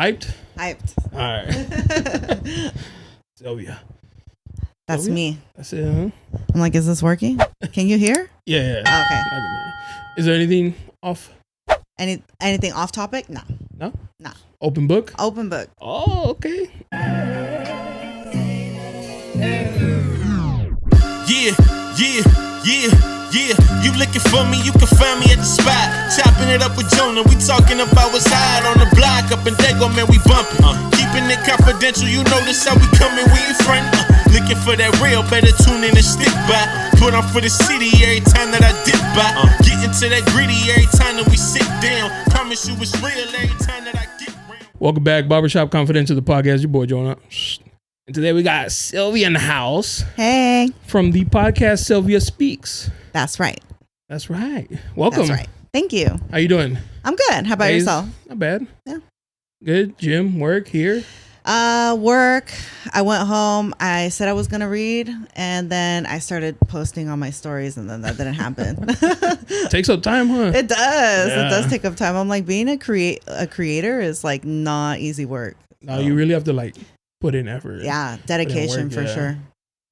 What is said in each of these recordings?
Hyped? Hyped. All right. Sylvia. That's Sylvia? me. That's it, huh? I'm like, is this working? Can you hear? Yeah. Okay. I can hear you. Is there anything off? Anything off topic? No. No? No. Open book? Open book. Oh, okay. Yeah. You looking for me, you can find me at the spot. Chopping it up with JONA, we talking about what's hot on the block. Up in Dago, man, we bumping. Keeping it confidential, you know this how we coming, we in front. Looking for that real, better tune in and stick by. Put on for the city every time that I dip by. Get into that gritty every time that we sit down. Promise you it's real every time that I get round. Welcome back, Barbershop Confidential, the podcast. Your boy, JONA. And today we got Sylvia in the house. Hey. From the podcast Sylvia Speaks. That's right. That's right. Welcome. That's right. Thank you. How you doing? I'm good. How about Days? yourself? Not bad. Yeah. Good. Gym, work, here. Work. I went home. I said I was going to read, and then I started posting on my stories, and then that didn't happen. Takes up time, huh? It does. Yeah. It does take up time. I'm like, being a creator is like not easy work. No, you really have to like put in effort. Yeah, dedication work, for yeah. sure.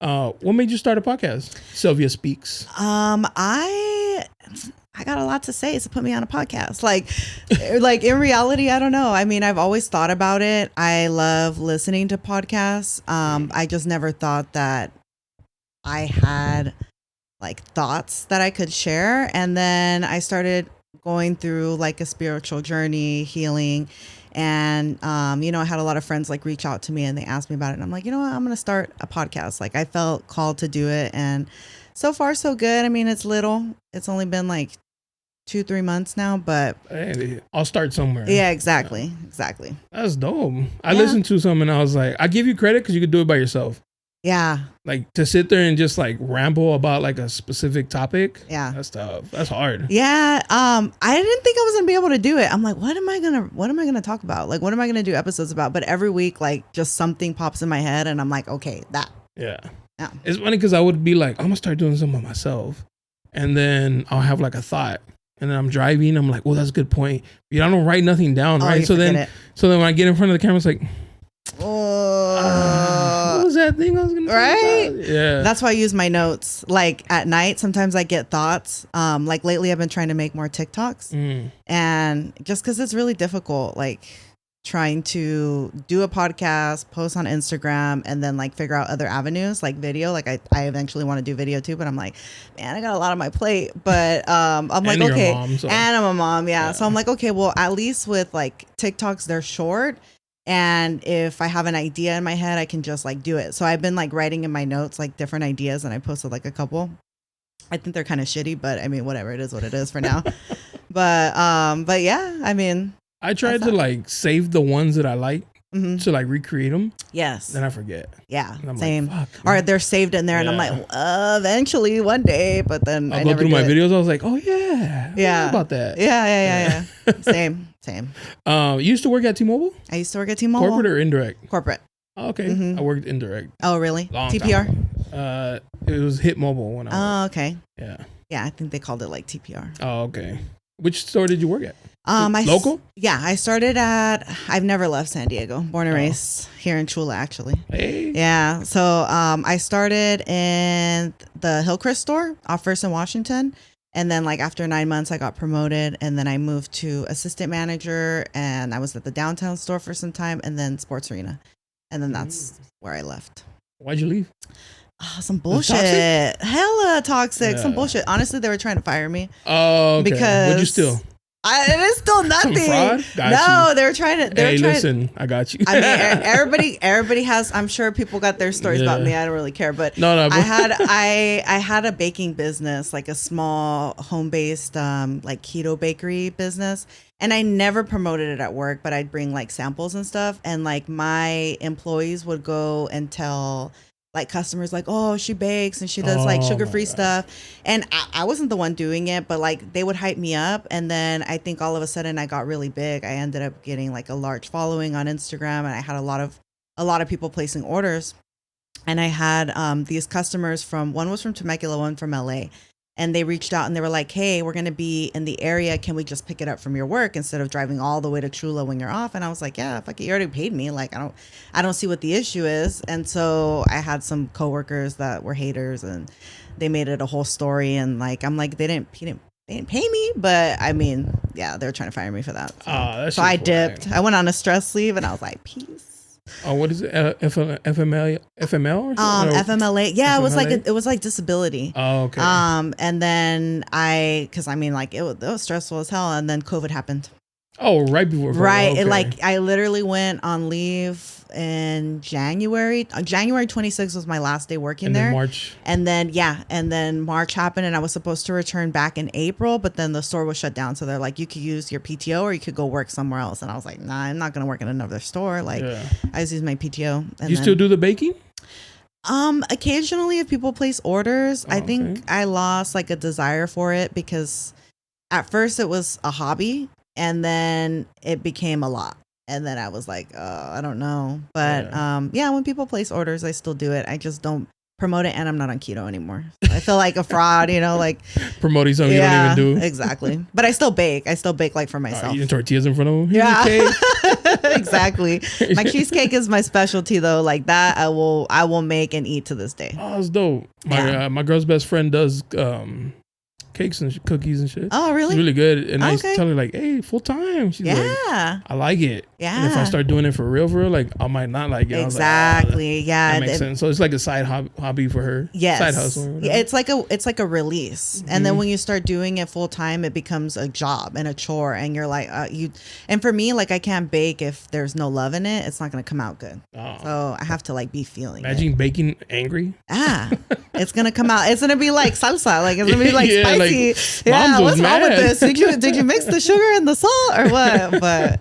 What made you start a podcast? Sylvia Speaks. I got a lot to say, so put me on a podcast. Like in reality, I don't know. I mean, I've always thought about it. I love listening to podcasts. I just never thought that I had like thoughts that I could share. And then I started going through like a spiritual journey, healing. And, I had a lot of friends like reach out to me and they asked me about it. And I'm like, you know what? I'm going to start a podcast. Like I felt called to do it. And so far, so good. I mean, it's little. It's only been like 2-3 months now, but Hey, I'll start somewhere. yeah, exactly. Exactly. That's dope. I listened to some and I was like, I give you credit because you could do it by yourself. Yeah. Like to sit there and just like ramble about like a specific topic. Yeah. That's tough. That's hard. Yeah. I didn't think I was gonna be able to do it. I'm like, what am I gonna talk about? Like, what am I gonna do episodes about? But every week, like just something pops in my head and I'm like, okay, that. Yeah. Yeah. It's funny because I would be like, I'm gonna start doing something by myself. And then I'll have like a thought. And then I'm driving. I'm like, well, that's a good point. But I don't write nothing down, right? So then when I get in front of the camera, it's like, what was that thing I was gonna talk about? Yeah. That's why I use my notes. Like at night, sometimes I get thoughts. Like lately I've been trying to make more TikToks. And just because it's really difficult, like trying to do a podcast, post on Instagram, and then like figure out other avenues like video. Like I eventually want to do video too, but I'm like, man, I got a lot on my plate. But I'm like, you're a okay. mom, so. And I'm a mom, yeah. So I'm like, okay, well, at least with like TikToks, they're short. And if I have an idea in my head, I can just like do it. So I've been like writing in my notes like different ideas, and I posted like a couple. I think they're kind of shitty, but I mean, whatever, it is what it is for now. But yeah, I mean, I tried to like save the ones that I like to like recreate them. Yes. Then I forget. Yeah. And I'm Same. like, fuck, Or they're saved in there, and I'm like, eventually one day. But then I'll I go never through do my it. videos. I was like, oh yeah, Yeah. about that. Yeah. Same. You used to work at T-Mobile? I used to work at T-Mobile. Corporate or indirect? Corporate. Oh, okay. I worked indirect. Oh, really? Long TPR? time. It was Hit Mobile when I worked. Oh, okay. Yeah. Yeah, I think they called it like TPR. Oh, okay. Which store did you work at? Local? Yeah, I started I've never left San Diego. Born and raised here in Chula, actually. Hey. Yeah. So I started in the Hillcrest store off First and Washington. And then like after 9 months, I got promoted, and then I moved to assistant manager, and I was at the downtown store for some time, and then sports arena. And then that's where I left. Why'd you leave? Oh, some bullshit. Hella toxic. Yeah. Some bullshit. Honestly, they were trying to fire me. Oh, okay. Because What'd you steal? It is still nothing. Fraud? Got no, you. they were trying to. Listen, I got you. I mean, everybody has. I'm sure people got their stories about me. I don't really care, but no. I had a baking business, like a small home-based, like keto bakery business, and I never promoted it at work, but I'd bring like samples and stuff, and like my employees would go and tell like customers like, oh, she bakes and she does like sugar-free stuff. And I wasn't the one doing it, but like they would hype me up. And then I think all of a sudden I got really big. I ended up getting like a large following on Instagram, and I had a lot of people placing orders. And I had these customers one was from Temecula, one from LA. And they reached out and they were like, hey, we're going to be in the area. Can we just pick it up from your work instead of driving all the way to Chula when you're off? And I was like, yeah, fuck it, you already paid me. Like, I don't see what the issue is. And so I had some coworkers that were haters and they made it a whole story. And like, I'm like, they didn't pay me, but I mean, yeah, they were trying to fire me for that. So I dipped. I went on a stress leave and I was like, peace. Oh, what is it? FML? FMLA. Yeah, FMLA? it was like disability. Oh, okay. And then because I mean, like it was stressful as hell. And then COVID happened. Oh, right before. Right. Okay. Like I literally went on leave in January. January 26th was my last day working there. March. And then March happened and I was supposed to return back in April, but then the store was shut down. So they're like, you could use your PTO or you could go work somewhere else. And I was like, nah, I'm not going to work in another store. Like I just use my PTO. And you still do the baking? Occasionally if people place orders, I think I lost like a desire for it because at first it was a hobby. And then it became a lot. And then I was like, I don't know. But when people place orders, I still do it. I just don't promote it. And I'm not on keto anymore. I feel like a fraud, like promoting something you don't even do. Exactly. But I still bake. Like for myself. Eating tortillas in front of them. Yeah. Exactly. My cheesecake is my specialty though. Like that I will make and eat to this day. Oh, that's dope. My girl's best friend does cakes and cookies and shit. Oh, really? It's really good. And I tell her like, hey, full time. She's like, I like it. Yeah. And if I start doing it for real, like I might not like it. Exactly. That makes sense. So it's like a side hobby for her. Yes. Side hustle. Yeah, it's like a release. And then when you start doing it full time, it becomes a job and a chore. And you're like, and for me, like I can't bake if there's no love in it. It's not going to come out good. Oh. So I have to like be feeling Imagine baking angry. It's going to come out. It's going to be like salsa. Like it's going to be like spicy. Like, what's wrong with this? Did you mix the sugar and the salt or what? But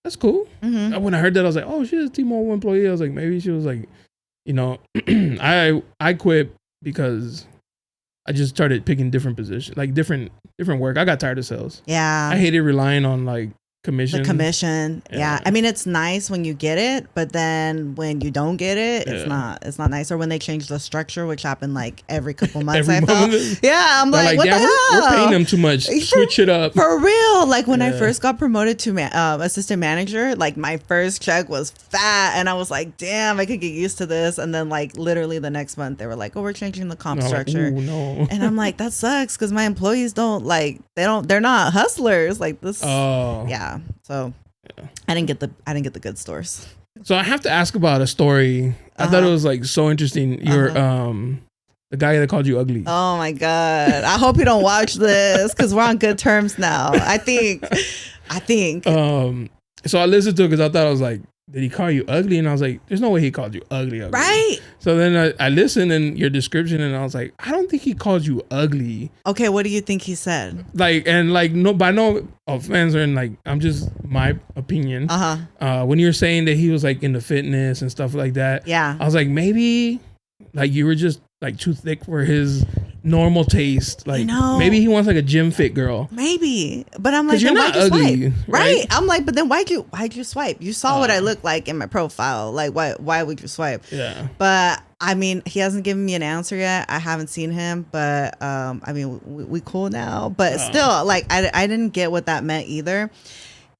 that's cool. Mm-hmm. When I heard that, I was like, oh, she's a T-Mobile employee. I was like, maybe she was like, I quit because I just started picking different positions, like different work. I got tired of sales. Yeah, I hated relying on like commission. The commission. Yeah. I mean, it's nice when you get it, but then when you don't get it, it's not nice. Or when they change the structure, which happened like every couple months. I felt. Yeah. I'm like, what the hell? We're paying them too much. Switch it up. For real. Like when I first got promoted to assistant manager, like my first check was fat. And I was like, damn, I could get used to this. And then like literally the next month they were like, oh, we're changing the comp structure. Like, no. And I'm like, that sucks. Cause my employees they're not hustlers like this. Oh. Yeah. So I didn't get the good stores. So I have to ask about a story. I thought it was like so interesting. You're the guy that called you ugly. Oh my God. I hope you don't watch this because we're on good terms now. I think. So I listened to it because I thought I was like, did he call you ugly? And I was like, there's no way he called you ugly. Right. So then I listened in your description and I was like, I don't think he called you ugly. Okay, what do you think he said? By no offense or like, I'm just my opinion. When you're saying that he was like into fitness and stuff like that. Yeah. I was like, maybe like you were just like too thick for his normal taste. Like maybe he wants like a gym fit girl. Maybe. But I'm like, you're not ugly, right? I'm like, but then why'd you swipe? You saw what I look like in my profile. Like why would you swipe? Yeah. But I mean, he hasn't given me an answer yet. I haven't seen him, but I mean, we cool now. But still, like I didn't get what that meant either.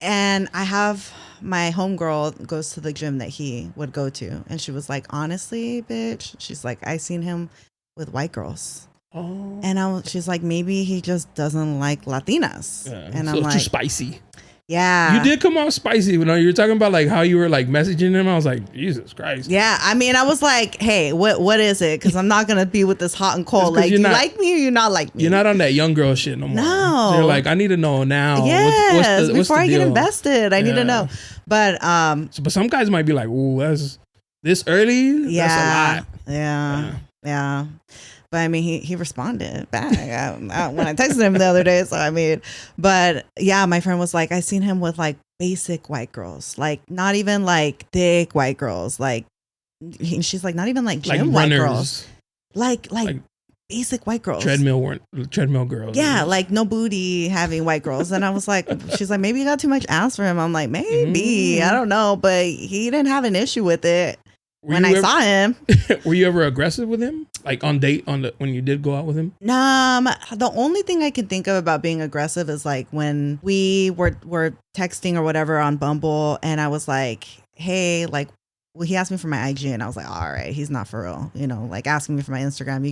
And I have my homegirl goes to the gym that he would go to, and she was like, honestly, bitch, she's like, I seen him with white girls. Oh. And she's like, maybe he just doesn't like Latinas. Yeah. And so I'm like, too spicy. Yeah. You did come off spicy. You were talking about like how you were like messaging him. I was like, Jesus Christ. Yeah. I mean, I was like, hey, what is it? Because I'm not going to be with this hot and cold. Like, you like me or you not like me? You're not on that young girl shit no more. No. So you're like, I need to know now. Yes. What's before the I deal? get invested, I need to know. But but some guys might be like, ooh, that's this early? Yeah. That's a lot. Yeah. But I mean, he responded back when I texted him the other day. So I mean, but yeah, my friend was like, I seen him with like basic white girls, like not even like thick white girls, like she's like not even like gym white girls, like basic white girls, treadmill girls. Yeah, like no booty having white girls. And I was like, she's like, maybe you got too much ass for him. I'm like, maybe, I don't know, but he didn't have an issue with it. when I saw him. Were you ever aggressive with him? Like when you did go out with him? The only thing I can think of about being aggressive is like when we were texting or whatever on Bumble, and I was like, hey, like, well, he asked me for my IG, and I was like, all right, he's not for real. You know, like asking me for my Instagram.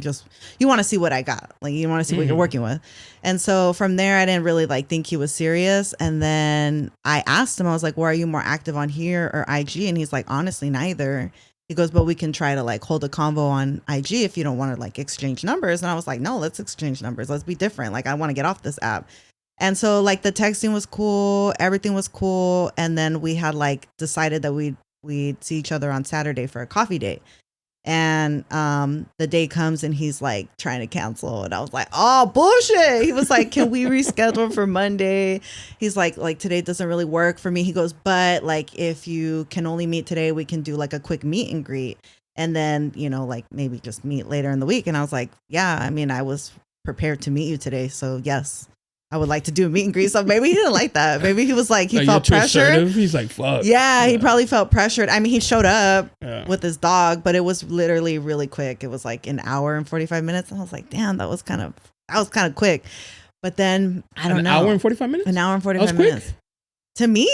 You want to see what I got. Like, you want to see what you're working with. And so from there, I didn't really like think he was serious. And then I asked him, I was like, well, are you more active on here or IG? And he's like, honestly, neither. He goes, but we can try to like hold a convo on IG if you don't want to like exchange numbers. And I was like, no, let's exchange numbers. Let's be different. Like, I want to get off this app. And so like the texting was cool. Everything was cool. And then we had like decided that we'd see each other on Saturday for a coffee date. And the day comes and he's like trying to cancel. And I was like, oh, bullshit. He was like, can we reschedule for Monday? He's like today doesn't really work for me. He goes, but like if you can only meet today, we can do like a quick meet and greet. And then, you know, like maybe just meet later in the week. And I was like, yeah, I mean, I was prepared to meet you today. So yes, I would like to do a meet and greet. So maybe he didn't like that. Maybe he was like, he felt pressured. He's like, fuck. Yeah, he probably felt pressured. I mean, he showed up with his dog, but it was literally really quick. It was like an hour and 45 minutes. And I was like, damn, that was kind of quick. But then I don't know. An hour and 45 minutes? An hour and 45 minutes. Quick? To me?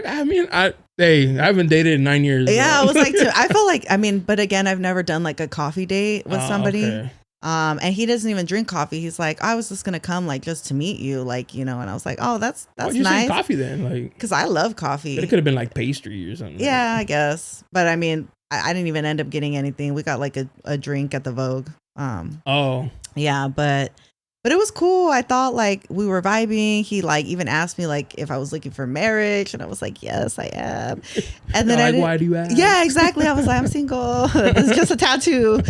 I mean, I haven't dated in 9 years. Yeah, I was like, I felt like, I mean, but again, I've never done like a coffee date with somebody. Okay. And he doesn't even drink coffee. He's like, I was just gonna come like just to meet you, like, you know. And I was like, oh, that's Why'd you nice. say coffee then, like, because I love coffee. But it could have been like pastry or something. Yeah, I guess. But I mean, I didn't even end up getting anything. We got like a drink at the Vogue. Yeah, but it was cool. I thought like we were vibing. He like even asked me like if I was looking for marriage, and I was like, yes, I am. And then why do you ask? Yeah, exactly. I was like, I'm single. It's just a tattoo.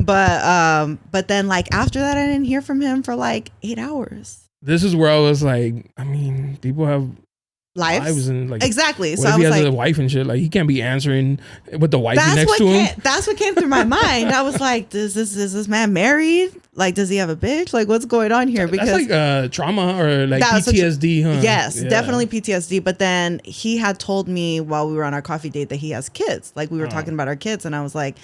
But then like after that, I didn't hear from him for like 8 hours. This is where I was like, I mean, people have lives and like exactly. So I was like, a wife and shit. Like he can't be answering with the wife next to him. That's what came through my mind. I was like, is this man married? Like, does he have a bitch? Like, what's going on here? Because that's like trauma or like PTSD, huh? Yes, definitely PTSD. But then he had told me while we were on our coffee date that he has kids. Like we were talking about our kids, and I was like,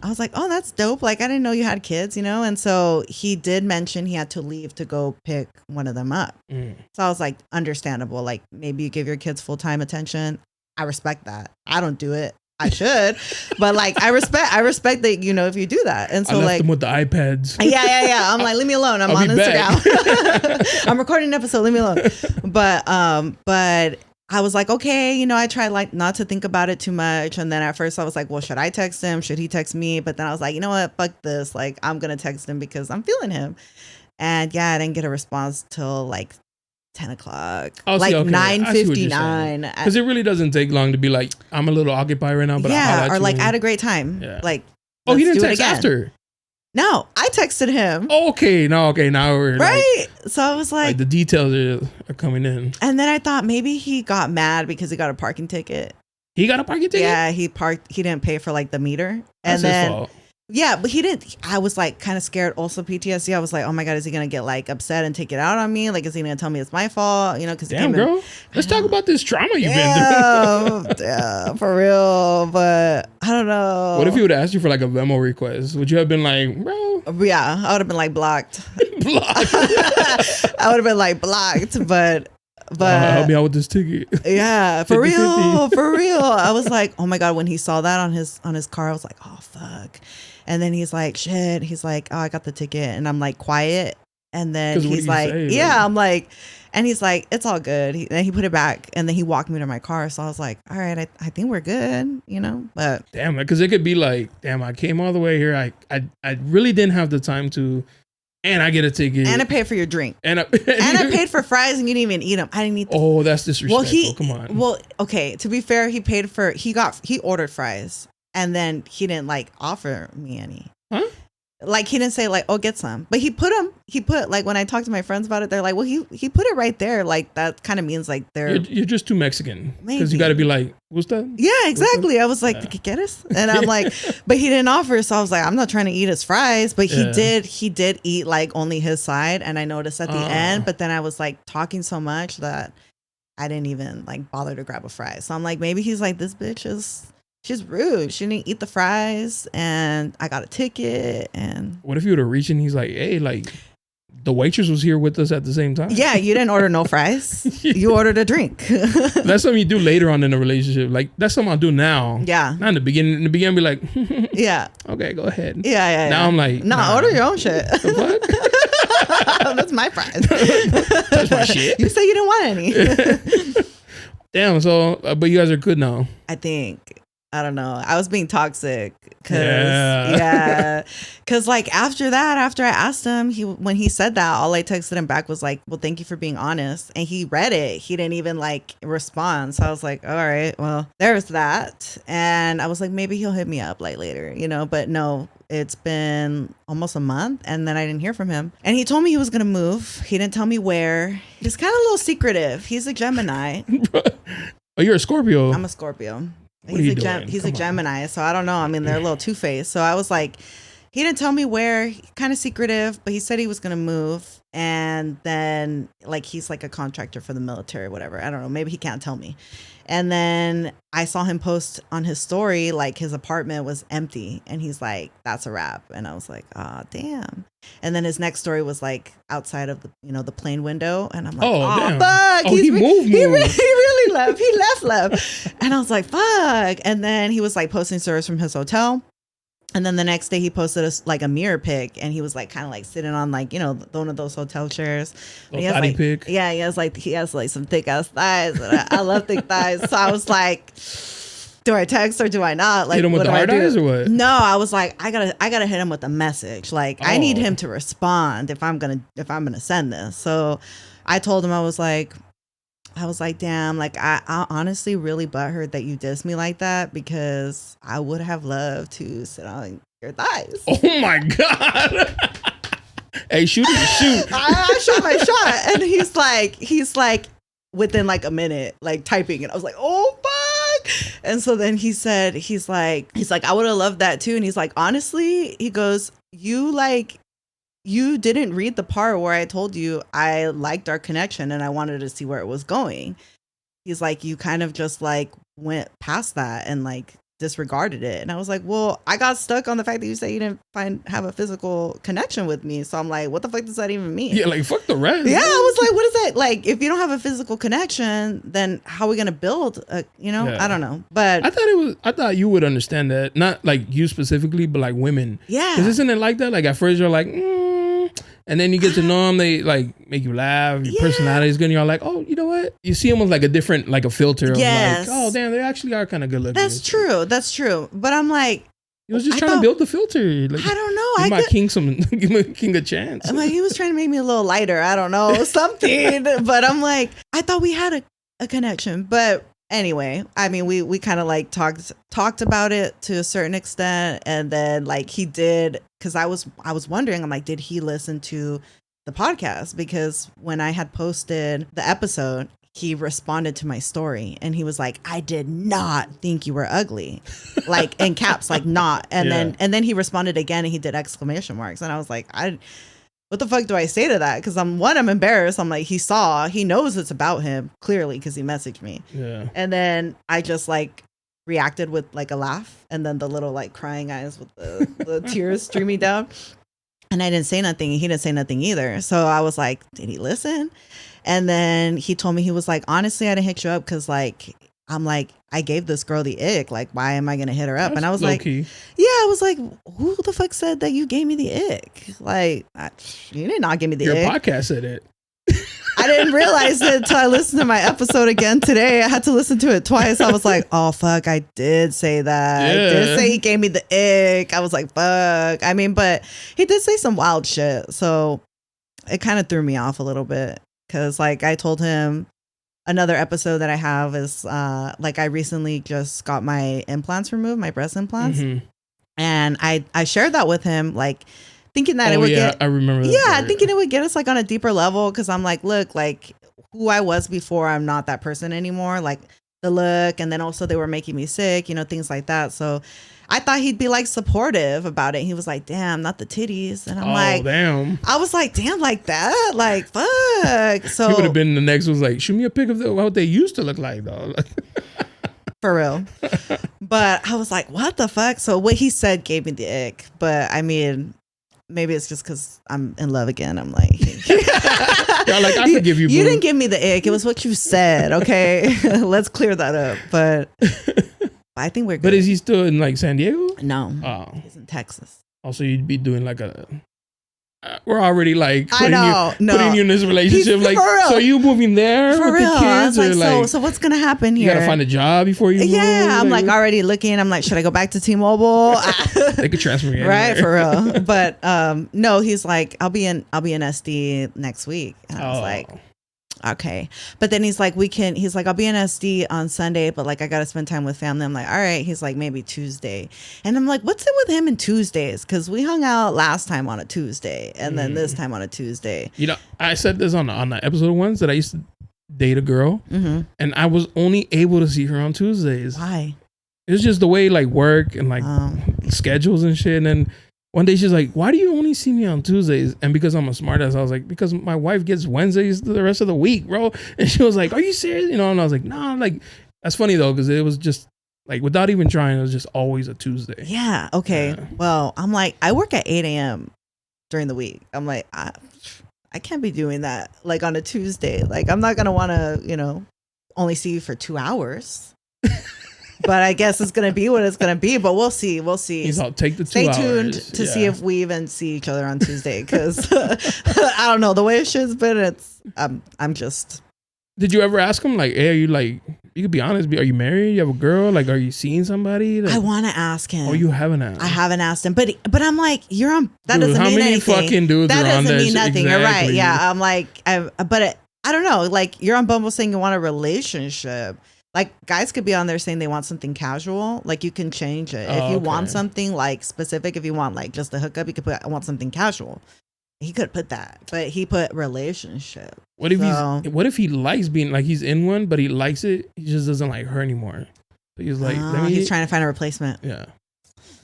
oh, that's dope. Like I didn't know you had kids, you know. And so he did mention he had to leave to go pick one of them up. So I was like, understandable. Like maybe you give your kids full-time attention. I respect that. I don't do it. I should, but like I respect that, you know, if you do that. And so I left like them with the iPads. Yeah. I'm like, leave me alone. I'm on Instagram. I'm recording an episode. Leave me alone. But I was like, okay, you know, I tried like not to think about it too much. And then at first I was like, well, should I text him? Should he text me? But then I was like, you know what? Fuck this. Like, I'm going to text him because I'm feeling him. And yeah, I didn't get a response till like 10 o'clock, like 9:59. Because it really doesn't take long to be like, I'm a little occupied right now, but or like at a great time. Yeah. Like, he didn't text after. No, I texted him. Now we're right. Like, so I was like the details are coming in. And then I thought maybe he got mad because he got a parking ticket. He got a parking ticket? Yeah, he didn't pay for like the meter. That's his fault. Yeah, but he didn't. I was like kind of scared. Also PTSD. I was like, oh my God, is he gonna get like upset and take it out on me? Like, is he gonna tell me it's my fault? You know, because damn, girl, let's talk about this trauma you've been through. Yeah, for real. But I don't know. What if he would ask you for like a Venmo request? Would you have been like, bro? Yeah, I would have been like blocked. I would have been like blocked, but help me out with this ticket. Yeah, for 50, real, 50. For real. I was like, oh my God, when he saw that on his car, I was like, oh fuck. And then he's like, shit. He's like, oh, I got the ticket. And I'm like, quiet. And then he's like, yeah, I'm like, and he's like, it's all good. Then he put it back and then he walked me to my car. So I was like, all right, I think we're good, you know, but. Damn, because it could be like, damn, I came all the way here. I really didn't have the time to, and I get a ticket. And I paid for your drink. And I paid for fries and you didn't even eat them. I didn't eat them. Oh, that's disrespectful. Come on. Well, okay. To be fair, he ordered fries. And then he didn't like offer me any. Huh? Like he didn't say like, oh, get some. But he put like when I talked to my friends about it, they're like, well, he put it right there. Like that kind of means like you're just too Mexican. Because you got to be like, what's that? Yeah, exactly. I was like, did you get us? And I'm like, but he didn't offer. So I was like, I'm not trying to eat his fries. But he did eat like only his side. And I noticed at the end, but then I was like talking so much that I didn't even like bother to grab a fry. So I'm like, maybe he's like, this bitch is... she's rude. She didn't eat the fries, and I got a ticket. And what if you would have reached and he's like, hey, like, the waitress was here with us at the same time. Yeah, you didn't order no fries. You ordered a drink. That's something you do later on in a relationship. Like, that's something I'll do now. Yeah. Not in the beginning. In the beginning, be like, yeah. Okay, go ahead. Yeah. Now I'm like, nah, order your own shit. The fuck? That's my fries. That's my shit. You said you didn't want any. Damn, so, but you guys are good now. I think. I don't know. I was being toxic because like after I asked him, when he said that, all I texted him back was like, well, thank you for being honest. And he read it. He didn't even like respond. So I was like, all right, well, there's that. And I was like, maybe he'll hit me up like later, but no, it's been almost a month and then I didn't hear from him. And he told me he was going to move. He didn't tell me where. He's kind of a little secretive. He's a Gemini. Oh, you're a Scorpio. I'm a Scorpio. He's a Gemini, so I don't know. I mean, they're a little two-faced. So I was like, he didn't tell me where, kind of secretive, but he said he was going to move. And then like, he's like a contractor for the military or whatever. I don't know. Maybe he can't tell me. And then I saw him post on his story, like his apartment was empty. And he's like, that's a wrap. And I was like, oh, damn. And then his next story was like outside of the, the plane window. And I'm like, oh, fuck. Oh, he moved. He really left. He left. And I was like, fuck. And then he was like posting stories from his hotel. And then the next day he posted like a mirror pic, and he was like kind of like sitting on like, one of those hotel chairs. He has like, pic. Yeah, he has like some thick ass thighs. And I love thick thighs. So I was like, do I text or do I not? Like, hit him with the hard eyes or what? No, I was like, I gotta hit him with a message. Like, I need him to respond if I'm gonna send this. So I told him, I was like, damn, like I honestly really butthurt that you dissed me like that, because I would have loved to sit on your thighs. Oh my God. Hey, shoot. I shot my shot. And he's like within like a minute, like typing it. I was like, oh fuck. And so then he's like, I would have loved that too. And he's like, honestly, he goes, you didn't read the part where I told you I liked our connection and I wanted to see where it was going. He's like, you kind of just like went past that and like disregarded it. And I was like, well, I got stuck on the fact that you said you didn't have a physical connection with me. So I'm like, what the fuck does that even mean? Yeah, like fuck the rest. Yeah, I was like, what is that? Like, if you don't have a physical connection, then how are we gonna build Yeah. I don't know. But I thought you would understand that. Not like you specifically, but like women. Yeah. Because isn't it like that? Like at first you're like, and then you get to know them, they like make you laugh, your personality is good, and you're like, oh, you know what? You see them with like a different, like a filter of like, oh damn, they actually are kind of good looking. That's true. But I'm like, he was just trying to build the filter. Like, I don't know. Give my king a chance. I'm like, he was trying to make me a little lighter. I don't know, something. But I'm like, I thought we had a connection. But anyway, I mean, we kind of like talked about it to a certain extent, and then like he did, because I was wondering, I'm like, did he listen to the podcast? Because when I had posted the episode, he responded to my story and he was like, I did not think you were ugly, like in caps, like not. And then he responded again and he did exclamation marks, and I was like, what the fuck do I say to that? Because I'm embarrassed. I'm like, he knows it's about him clearly because he messaged me. Yeah. And then I just like reacted with like a laugh, and then the little like crying eyes with the tears streaming down. And I didn't say nothing. He didn't say nothing either. So I was like, did he listen? And then he told me, he was like, honestly, I didn't hit you up because like, I'm like, I gave this girl the ick. Like, why am I going to hit her up? That's and I was like, key. yeah, I was like, who the fuck said that you gave me the ick? Like, you did not give me the ick. Your podcast said it. I didn't realize it until I listened to my episode again today. I had to listen to it twice. I was like, oh, fuck, I did say that. Yeah. I did say he gave me the ick. I was like, fuck. I mean, but he did say some wild shit. So it kind of threw me off a little bit. Because like I told him, another episode that I have is like I recently just got my implants removed, my breast implants. Mm-hmm. And I shared that with him, like thinking that it would get, I remember that. Yeah, thinking it would get us like on a deeper level. Cause I'm like, look, like who I was before, I'm not that person anymore. Like the look, and then also they were making me sick, things like that. So I thought he'd be like supportive about it. He was like, damn, not the titties. And I'm like, damn. I was like, damn, like that? Like, fuck. So he would have been the next was like, shoot me a pic of what they used to look like, though. For real. But I was like, what the fuck? So what he said gave me the ick. But I mean, maybe it's just because I'm in love again. I'm like, yeah, like I forgive you. You didn't give me the ick. It was what you said. Okay, let's clear that up. But I think we're good. But is he still in like San Diego? No, he's in Texas. Also, you'd be doing like a. We're already like putting you in this relationship. Like, so you moving there for with real? the kids, I was or like, so what's gonna happen here? You gotta find a job before you. Yeah, move? I'm like already looking. I'm like, should I go back to T-Mobile? They could transfer me, right? For real. But no, he's like, I'll be in SD next week, and I was like, okay. But then he's like, he's like, I'll be in SD on Sunday, but like I gotta spend time with family. I'm like, all right. He's like, maybe Tuesday. And I'm like, what's it with him and Tuesdays? Because we hung out last time on a Tuesday and then this time on a Tuesday. You know, I said this on the episode once that I used to date a girl, and I was only able to see her on Tuesdays. Why? It was just the way like work and like schedules and shit. And then one day she's like, why do you only see me on Tuesdays? And because I'm a smartass, I was like, because my wife gets Wednesdays the rest of the week, bro. And she was like, are you serious? You know, and I was like, nah, like, that's funny though, because it was just like, without even trying, it was just always a Tuesday. Yeah. Okay. Yeah. Well, I'm like, I work at 8 a.m. during the week. I'm like, I can't be doing that like on a Tuesday. Like, I'm not going to want to, you know, only see you for 2 hours. But I guess it's going to be what it's going to be. But we'll see. We'll see. He's all, take the 2 Stay hours. tuned to see if we even see each other on Tuesday. Because I don't know the way it shit's been. It's I'm just. Did you ever ask him like, hey, are you like? You could be honest. Are you married? You have a girl? Like, are you seeing somebody? Like, I want to ask him. Oh, you haven't asked. I haven't asked him, but I'm like, you're on. That Dude, doesn't mean anything. How many fucking dudes that are on doesn't that? mean nothing. Exactly. You're right. Yeah, I'm like, I don't know. Like, you're on Bumble saying you want a relationship. Like, guys could be on there saying they want something casual. Like, you can change it. If you want something, like, specific, if you want, like, just a hookup, you could put, I want something casual. He could put that, but he put relationship. What if he likes being, like, he's in one, but he likes it, he just doesn't like her anymore. So he's like, he's trying to find a replacement. Yeah.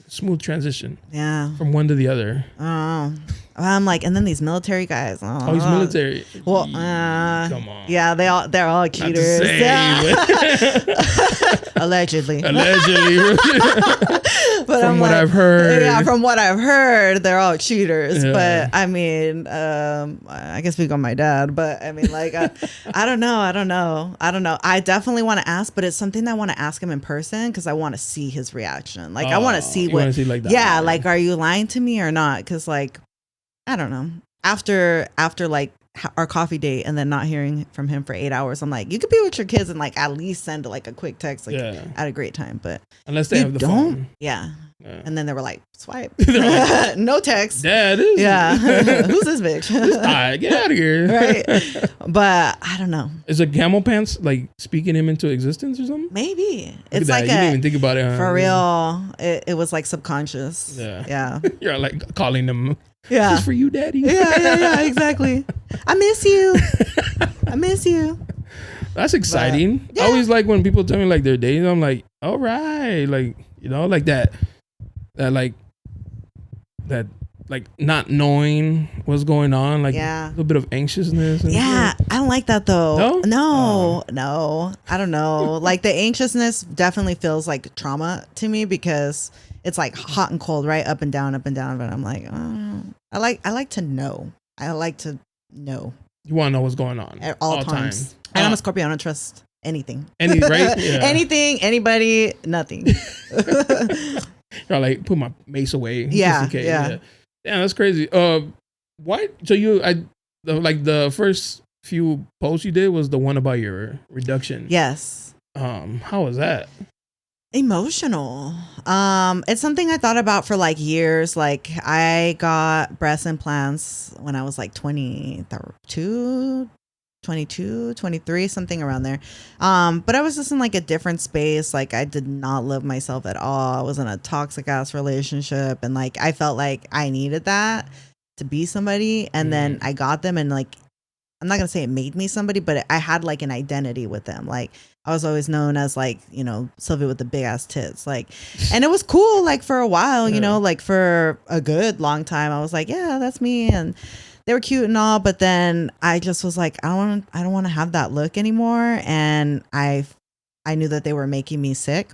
Smooth transition. Yeah. From one to the other. Oh. I'm like, and then these military guys. Oh, he's military. Well, come on. Yeah, they're all cheaters. Allegedly. But from what I've heard. Yeah, from what I've heard, they're all cheaters. Yeah. But I mean, I guess we got my dad. But I mean, like, I don't know. I definitely want to ask, but it's something that I want to ask him in person because I want to see his reaction. Like, I want to see what. See like that, yeah, like, are you lying to me or not? Because, like, I don't know. After like our coffee date and then not hearing from him for 8 hours, I'm like, you could be with your kids and like at least send like a quick text, like, had a great time. But unless they have the phone. Yeah. And then they were like, swipe. Like, no text. Dad is. Yeah. Who's this bitch? Get out of here. Right. But I don't know. Is a camel pants like speaking him into existence or something? Maybe. It's like you didn't even think about it. Huh? For real. It was like subconscious. Yeah. You're like calling them. Yeah. This is for you, daddy. Yeah, exactly. I miss you. That's exciting. I always like when people tell me like they're dating. I'm like, all right. Like, you know, like that not knowing what's going on, like a little bit of anxiousness. I don't like that though. No, I don't know. Like the anxiousness definitely feels like trauma to me because it's like hot and cold, right? Up and down. But I'm like, oh, I like to know. I like to know. You want to know what's going on at all times. And I'm a Scorpio. I don't trust anything. Right? Yeah. Anything, anybody, nothing. You're like, put my mace away. Yeah. Just in case. Yeah. Damn, that's crazy. Why? So the first few posts you did was the one about your reduction. Yes. How was that? Emotional. It's something I thought about for like years. Like I got breast implants when I was like 22, 23, something around there. But I was just in like a different space. Like I did not love myself at all. I was in a toxic ass relationship. And like, I felt like I needed that to be somebody. And then I got them and like, I'm not going to say it made me somebody, but I had like an identity with them. Like I was always known as like, you know, Sylvia with the big ass tits. Like, and it was cool. Like for a while, you know, like for a good long time, I was like, yeah, that's me. And they were cute and all, but then I just was like, I don't want to have that look anymore. And I knew that they were making me sick.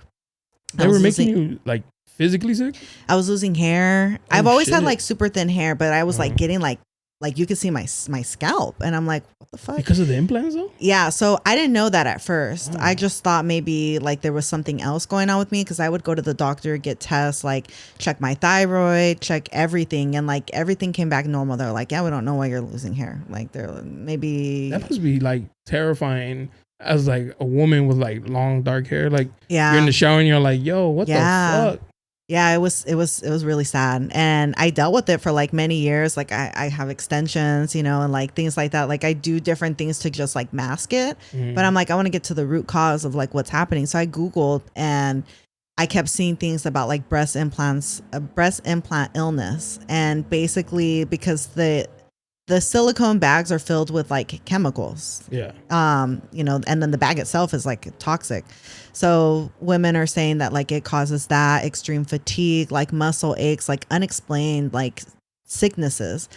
They were making you like physically sick? I was losing hair. I've always had shit. like super thin hair, but I was like getting like you could see my scalp, and I'm like, what the fuck? Because of the implants though? Yeah, so I didn't know that at first. I just thought maybe like there was something else going on with me, because I would go to the doctor, get tests, like check my thyroid, check everything, and like everything came back normal. They're like, yeah, we don't know why you're losing hair. Like they're maybe That must be like terrifying as like a woman with like long dark hair. Like you're in the shower and you're like, yo, what the fuck? Yeah, it was really sad, and I dealt with it for like many years. Like I have extensions, you know, and like things like that. Like I do different things to just like mask it, but I'm like, I want to get to the root cause of like what's happening. So I Googled, and I kept seeing things about like breast implant illness, and basically because the silicone bags are filled with like chemicals. Yeah. You know, and then the bag itself is like toxic. So women are saying that like it causes that extreme fatigue, like muscle aches, like unexplained like sicknesses.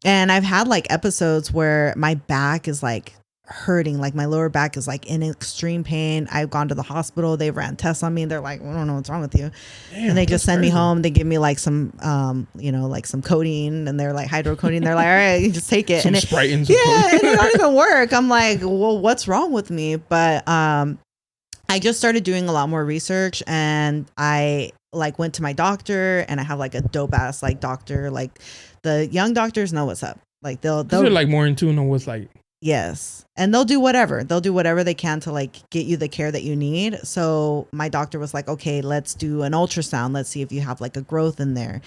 And I've had like episodes where my back is like hurting, like my lower back is like in extreme pain. I've gone to the hospital, they ran tests on me, and they're like, I don't know what's wrong with you. Damn, and they just send me home. They give me like some you know, like some codeine, and they're like hydrocodone. They're like, all right, you just take it. Some and Sprite and some and it don't even work. I'm like, well, what's wrong with me? But I just started doing a lot more research, and I like went to my doctor, and I have like a dope ass like doctor. Like the young doctors know what's up. Like they're like more in tune on what's like. Yes. And they'll do whatever. They'll do whatever they can to like get you the care that you need. So my doctor was like, okay, let's do an ultrasound. Let's see if you have like a growth in there.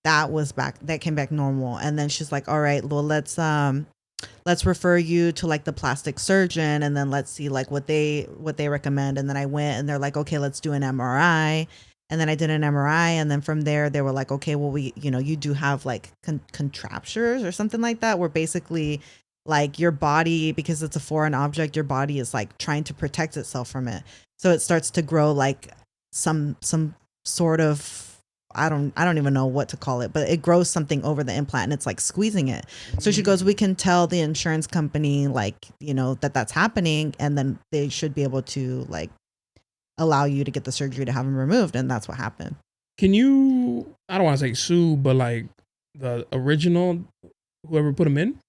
That came back normal. And then she's like, all right, well, let's refer you to like the plastic surgeon, and then let's see like what they recommend. And then I went, and they're like, okay, let's do an MRI. And then I did an MRI, and then from there they were like, okay, well, you do have like contractures or something like that, where basically like your body, because it's a foreign object, your body is like trying to protect itself from it. So it starts to grow like some sort of, I don't even know what to call it, but it grows something over the implant, and it's like squeezing it. So she goes, we can tell the insurance company like, you know, that's happening, and then they should be able to like allow you to get the surgery to have them removed. And that's what happened. Can you, I don't want to say sue, but like the original, whoever put them in?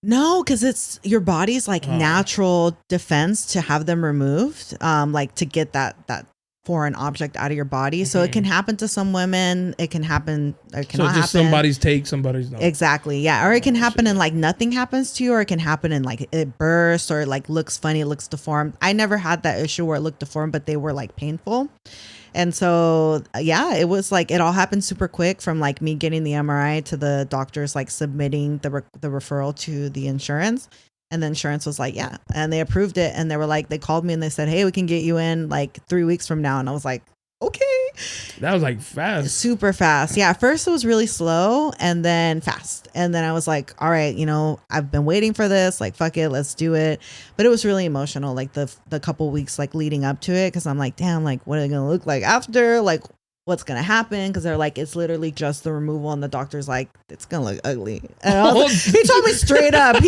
No, because it's your body's like natural defense to have them removed, like to get that foreign object out of your body. So it can happen to some women. It can happen. Or it cannot happen. Somebody's take, somebody's not. Exactly. Yeah. Or it can happen and like nothing happens to you, or it can happen and like it bursts, or it like looks funny, it looks deformed. I never had that issue where it looked deformed, but they were like painful. And so, yeah, it was like, it all happened super quick, from like me getting the MRI to the doctors like submitting the referral to the insurance. And the insurance was like, yeah. And they approved it. And they were like, they called me and they said, hey, we can get you in like 3 weeks from now. And I was like, okay. That was like fast. Super fast. Yeah. At first it was really slow, and then fast. And then I was like, all right, you know, I've been waiting for this. Like, fuck it, let's do it. But it was really emotional, like the couple weeks like leading up to it. Cause I'm like, damn, like what are they going to look like after? Like what's going to happen? Cause they're like, it's literally just the removal. And the doctor's like, it's going to look ugly. And I was like, he told me straight up.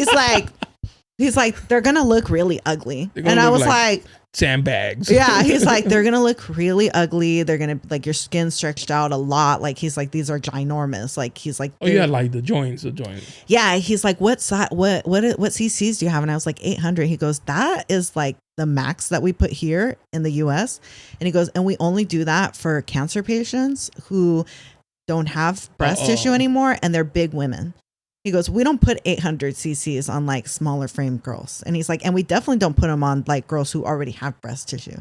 He's like, they're going to look really ugly. And I was like sandbags. Yeah. He's like, they're going to look really ugly. They're going to like your skin stretched out a lot. Like, he's like, these are ginormous. Like, he's like, oh yeah, like the joints. Yeah. He's like, what cc's do you have? And I was like, 800. He goes, that is like the max that we put here in the US. And he goes, and we only do that for cancer patients who don't have breast tissue anymore, and they're big women. He goes, we don't put 800 cc's on like smaller frame girls. And he's like, and we definitely don't put them on like girls who already have breast tissue.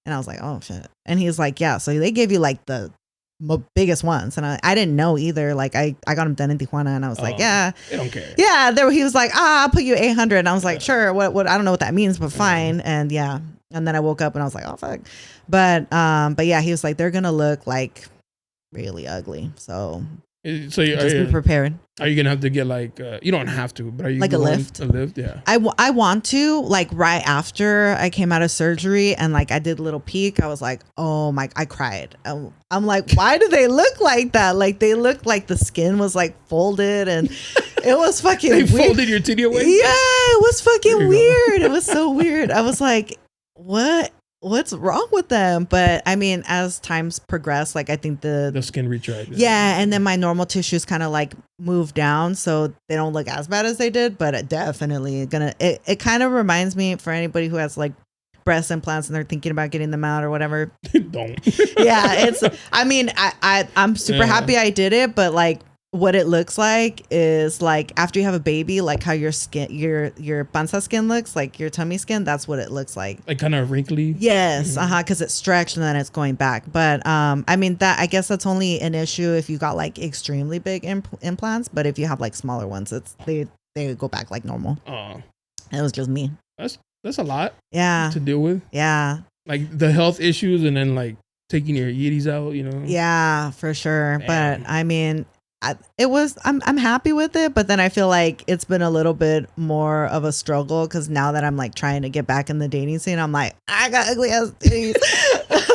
And I was like, oh shit. And he's like, yeah, so they gave you like the biggest ones. And I didn't know either. Like I got him done in Tijuana, and I was like, yeah, they don't care. Yeah. He was like, I'll put you 800. And I was like, sure. What, I don't know what that means, but fine. And yeah. And then I woke up and I was like, oh fuck. But yeah, he was like, they're going to look like really ugly. So just be prepared. Are you gonna have to get like you don't have to, but are you like a lift? A lift, yeah. I want to, like right after I came out of surgery, and like I did a little peek. I was like, oh my! I cried. I'm like, why do they look like that? Like they look like the skin was like folded, and it was fucking. They weird. Folded your titty away. Yeah, it was fucking weird. It was so weird. I was like, what what's wrong with them? But I mean, as times progress, like I think the skin retracted. Yeah, and then my normal tissues kind of like move down, so they don't look as bad as they did. But it definitely it kind of reminds me, for anybody who has like breast implants and they're thinking about getting them out or whatever. Don't. Yeah, I mean, I'm super happy I did it, but like what it looks like is like after you have a baby, like how your skin, your panza skin looks, like your tummy skin, that's what it looks like. Like kind of wrinkly. Yes, because it's stretched and then it's going back. But I mean, that I guess that's only an issue if you got like extremely big implants. But if you have like smaller ones, they go back like normal. Oh, it was just me. That's a lot. Yeah. To deal with. Yeah. Like the health issues and then like taking your yiddies out, you know. Yeah, for sure. Damn. But I mean, I'm happy with it, but then I feel like it's been a little bit more of a struggle because now that I'm like trying to get back in the dating scene, I'm like, I got ugly ass titties.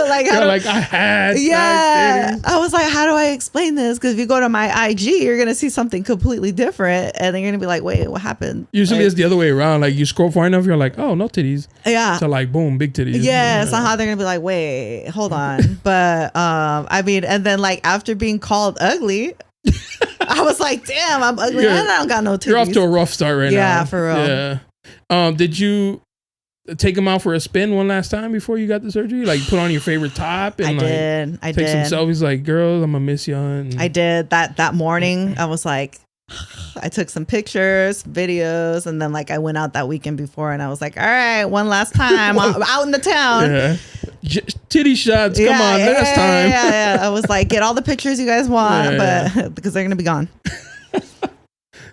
I had. Yeah, I was like, how do I explain this? Because if you go to my IG, you're gonna see something completely different, and then you're gonna be like, wait, what happened? Usually like, it's the other way around. Like you scroll far enough, you're like, oh, no titties. Yeah. So like, boom, big titties. Yeah. Somehow they're gonna be like, wait, hold on. But I mean, and then like after being called ugly. I was like, damn, I'm ugly. I don't got no titties. You're off to a rough start right now. Yeah, for real. Yeah. Did you take him out for a spin one last time before you got the surgery? Like put on your favorite top and I take did. some selfies like, girls, I'm gonna miss you. I did that morning. I was like, I took some pictures, videos, and then like I went out that weekend before and I was like, all right, one last time. I'm out in the town. Yeah. Titty shots, come on, last time. Yeah. I was like, get all the pictures you guys want, but because they're gonna be gone.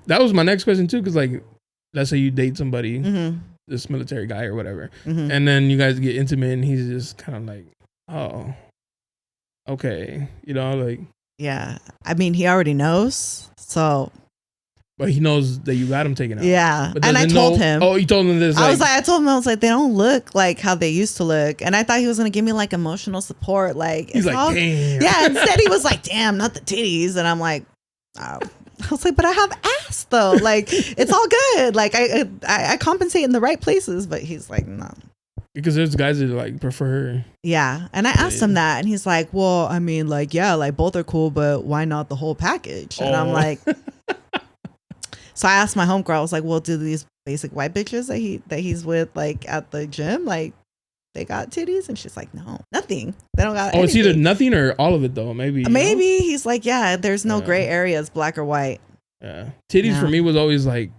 That was my next question too, because like, let's say you date somebody, this military guy or whatever, and then you guys get intimate, and he's just kind of like, oh, okay, you know, like. Yeah, I mean, he already knows, so. But he knows that you got him taken out. Yeah. But and I told him. Oh, you told him this. I told him, I was like, they don't look like how they used to look. And I thought he was going to give me like emotional support. Like, he's like, damn. Yeah. Instead, he was like, damn, not the titties. And I'm like, oh. I was like, but I have ass though. Like, it's all good. Like, I compensate in the right places. But he's like, no. Because there's guys that like prefer. Yeah. And I asked him that. And he's like, well, I mean, like, yeah, like both are cool. But why not the whole package? And I'm like. So I asked my homegirl, I was like, well, do these basic white bitches that he's with like at the gym, like they got titties? And she's like, no, nothing. They don't got anything. It's either nothing or all of it though. Maybe he's like, yeah, there's no gray areas, black or white. Yeah. Titties for me was always like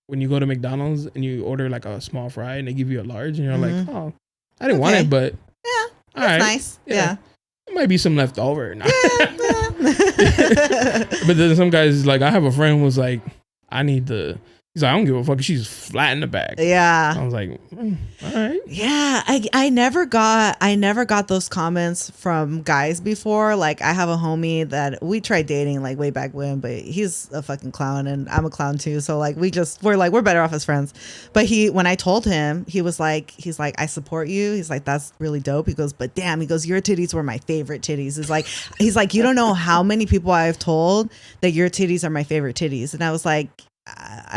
when you go to McDonald's and you order like a small fry and they give you a large and you're like, oh, I didn't want it, but yeah, that's nice. Yeah. There might be some left over. Yeah. But then some guys, like I have a friend who was like, he's like, I don't give a fuck. She's flat in the back. Yeah. I was like, all right. Yeah. I never got those comments from guys before. Like I have a homie that we tried dating like way back when, but he's a fucking clown and I'm a clown too. So like we're better off as friends. But when I told him, he's like, I support you. He's like, that's really dope. He goes, but damn, he goes, your titties were my favorite titties. He's like, you don't know how many people I've told that your titties are my favorite titties. And I was like,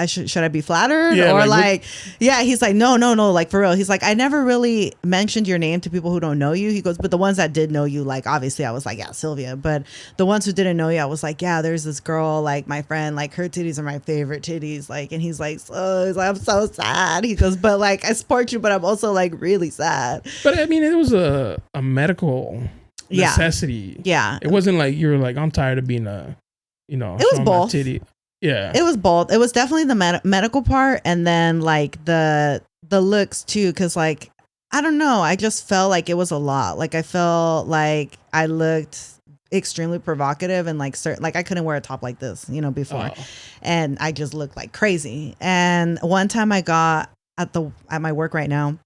should I be flattered? Yeah, or like he's like, no, like for real. He's like, I never really mentioned your name to people who don't know you. He goes, but the ones that did know you, like obviously I was like, yeah, Sylvia. But the ones who didn't know you, I was like, yeah, there's this girl, like my friend, like her titties are my favorite titties. Like, and he's like, I'm so sad. He goes, but like I support you, but I'm also like really sad. But I mean, it was a medical necessity. Yeah. It wasn't like you were like, I'm tired of being it was both. Titty. Yeah, it was both. It was definitely the medical part, and then like the looks too. Because like I don't know, I just felt like it was a lot. Like I felt like I looked extremely provocative and like certain. Like I couldn't wear a top like this, before, and I just looked like crazy. And one time I got at my work right now,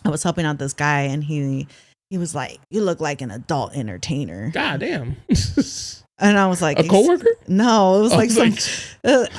I was helping out this guy, and he was like, "You look like an adult entertainer." God damn. And I was like, a coworker? No, it was like some. It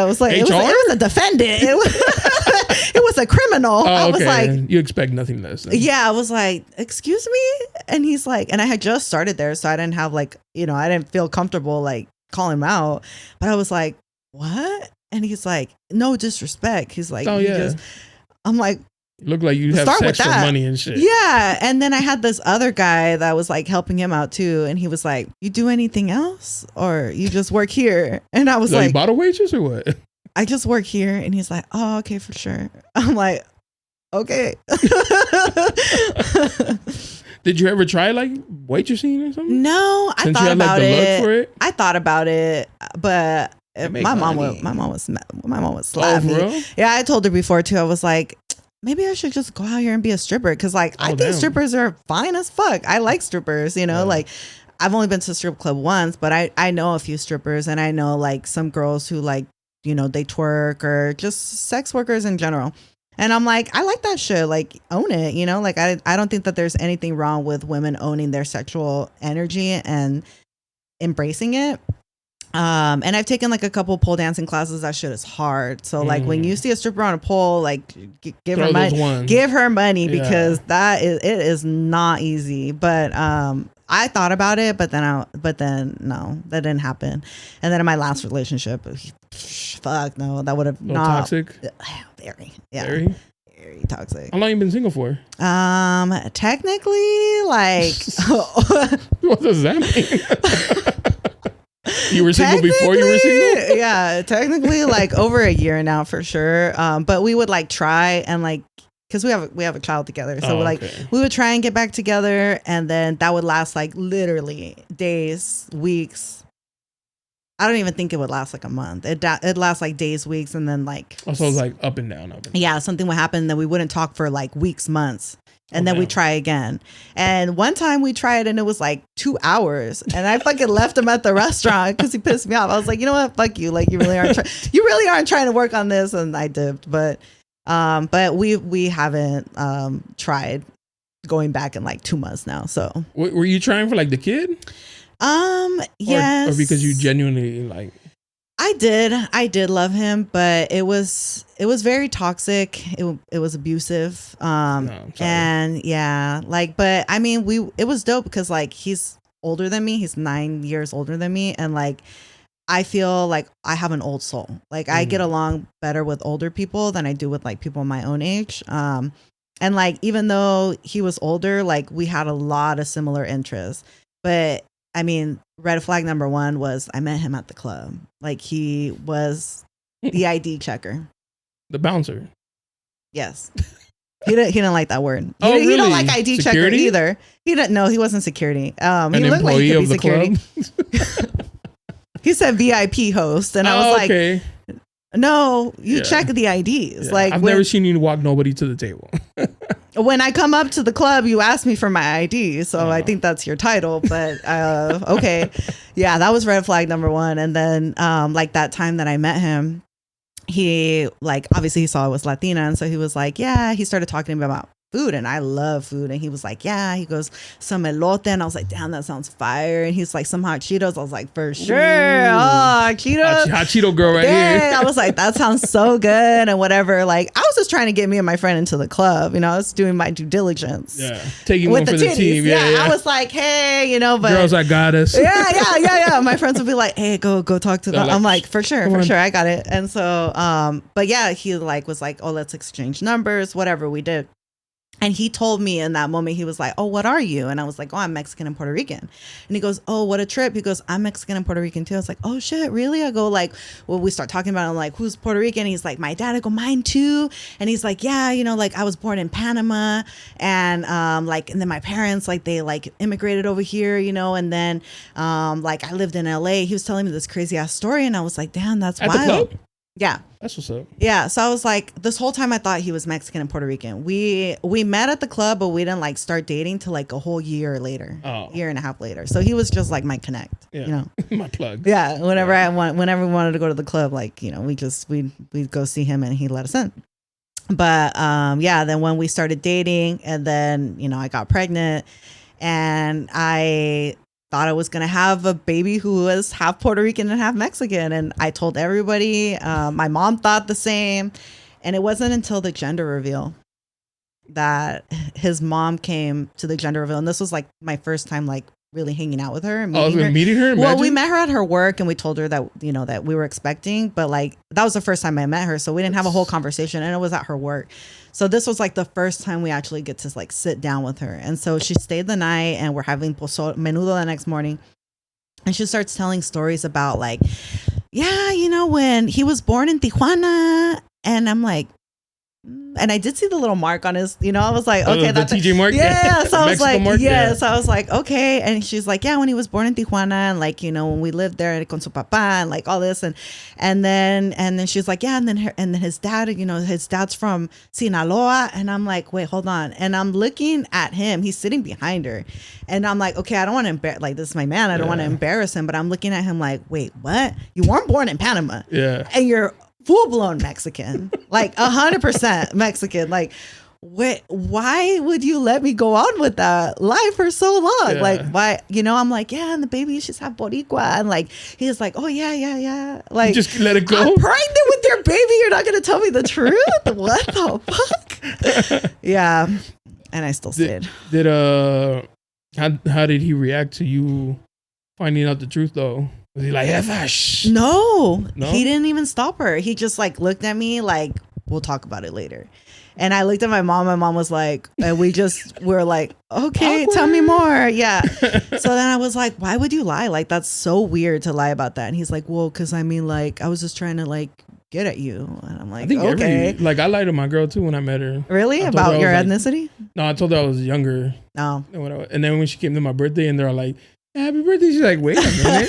was like it was a defendant. It was a criminal. Oh, I was like, you expect nothing less. Then. Yeah, I was like, excuse me, and he's like, and I had just started there, so I didn't have like, I didn't feel comfortable like calling him out, but I was like, what? And he's like, no disrespect. He's like, I'm like, Look like you have Start sex with for that. money and shit. Yeah. And then I had this other guy that was like helping him out too. And he was like, you do anything else or you just work here? And I was So you like, bottle waitress or what? I just work here. And he's like, oh, okay, for sure. I'm like, okay. Did you ever try like waitressing or something? No, I Since thought you had like about the it. look for it? I thought about it, but make my mom money. would slap me. Bro? Yeah, I told her before too. I was like, maybe I should just go out here and be a stripper because like I think damn. strippers are fine as fuck. I like strippers, you know, like I've only been to a strip club once, but I know a few strippers and I know like some girls who like, you know, they twerk or just sex workers in general. And I'm like, I like that shit. Like, own it, you know? Like, I don't think that there's anything wrong with women owning their sexual energy and embracing it. And I've taken like a couple pole dancing classes. That shit is hard. So like when you see a stripper on a pole, like give her money, because it is not easy. But I thought about it, but then no, that didn't happen. And then in my last relationship, fuck no, that would have not toxic. Very toxic. How long you been single for? Technically, like What does that mean? You were single before you were single? Yeah, technically like over a year now for sure. But we would like try and like, because we have a child together, so we would try and get back together, and then that would last like literally days, weeks. I don't even think it would last like a month. It lasts like days, weeks, and then like. Oh, so it was like up and down. Yeah, something would happen, then we wouldn't talk for like weeks, months. And then we try again. And one time we tried and it was like 2 hours. And I fucking left him at the restaurant because he pissed me off. I was like, you know what? Fuck you. Like you really aren't trying to work on this. And I dipped. But we haven't tried going back in like 2 months now. So were you trying for like the kid? Yes. Or because you genuinely like. I did love him, but it was very toxic. It was abusive. And yeah, like, but I mean, it was dope because like he's older than me. He's 9 years older than me, and like I feel like I have an old soul. Like I get along better with older people than I do with like people my own age. And like even though he was older, like we had a lot of similar interests, but. I mean, red flag number one was I met him at the club. Like he was the ID checker. The bouncer. Yes. He didn't like that word. Really? He don't like ID Security? checker either. He didn't. No, he wasn't security. An he looked like he could be security. Club? He said VIP host, and I was like, okay. No, you check the IDs. Yeah. Like I've never seen you walk nobody to the table. When I come up to the club, you ask me for my ID. So I think that's your title, but okay. Yeah, that was red flag number one. And then like that time that I met him, he like, obviously he saw I was Latina. And so he was like, yeah, he started talking to me about food, and I love food. And he was like, yeah, he goes, some elote. And I was like, damn, that sounds fire. And he's like, some hot Cheetos. I was like, for sure. Ooh. Oh, Cheetos. Hot Cheeto girl right here. I was like, that sounds so good and whatever. Like, I was just trying to get me and my friend into the club. You know, I was doing my due diligence. Yeah. Taking with one for the team. Yeah. I was like, hey, you know, but. Girls, I got us. Yeah. My friends would be like, hey, go talk to them. Like, I'm like, for sure. I got it. And so, but yeah, he like was like, oh, let's exchange numbers, whatever we did. And he told me in that moment, he was like, oh, what are you? And I was like, oh, I'm Mexican and Puerto Rican. And he goes, oh, what a trip. He goes, I'm Mexican and Puerto Rican too. I was like, oh shit, really? I go like, well, we start talking about it. I'm like, who's Puerto Rican? And he's like, my dad. I go, mine too. And he's like, yeah, you know, like I was born in Panama. And like, and then my parents, like they like immigrated over here, you know, and then like I lived in LA. He was telling me this crazy ass story. And I was like, damn, that's wild. At the club? Yeah. That's what's up. Yeah. So I was like, this whole time I thought he was Mexican and Puerto Rican. We met at the club, but we didn't like start dating till like a whole year later, year and a half later. So he was just like my connect, you know, my plug. Yeah. Whenever we wanted to go to the club, like, you know, we'd go see him and he let us in. But yeah, then when we started dating and then, you know, I got pregnant and I thought I was going to have a baby who was half Puerto Rican and half Mexican. And I told everybody, my mom thought the same. And it wasn't until the gender reveal that his mom came to the gender reveal. And this was like my first time like really hanging out with her. And meeting her? Well, we met her at her work and we told her that, you know, that we were expecting, but like that was the first time I met her. So we didn't have a whole conversation and it was at her work. So this was like the first time we actually get to like sit down with her. And so she stayed the night and we're having menudo the next morning. And she starts telling stories about like, yeah, you know, when he was born in Tijuana. And I'm like, and I did see the little mark on his, you know, I was like, okay, that's the TJ mark. Yeah. So I was like, mark, yeah. So I was like, okay. And she's like, yeah, when he was born in Tijuana and like, you know, when we lived there con su papá and like all this. And then she's like, yeah. And then his dad, you know, his dad's from Sinaloa. And I'm like, wait, hold on. And I'm looking at him. He's sitting behind her. And I'm like, okay, I don't want to embarrass, like, this is my man. I don't want to embarrass him. But I'm looking at him like, wait, what? You weren't born in Panama. Yeah. And you're full-blown Mexican, like 100% Mexican. Like, why would you let me go on with that lie for so long? Yeah. Like, why, you know, I'm like, yeah, and the baby should have Boricua. And like, he's like, oh yeah. Like, you just let it go. I'm pregnant with your baby. You're not going to tell me the truth? What the fuck? Yeah. And I still stayed. How did he react to you finding out the truth though? Was he like, No, he didn't even stop her. He just like looked at me like, we'll talk about it later. And I looked at my mom. My mom was like, and we're like, okay, awkward. Tell me more. Yeah. So then I was like, why would you lie? Like, that's so weird to lie about that. And he's like, well, because I mean, like, I was just trying to like get at you. And I'm like, I think okay. I lied to my girl too when I met her. Really? About your ethnicity? No, I told her I was younger. No. And then when she came to my birthday and they're like, happy birthday. She's like, wait a minute.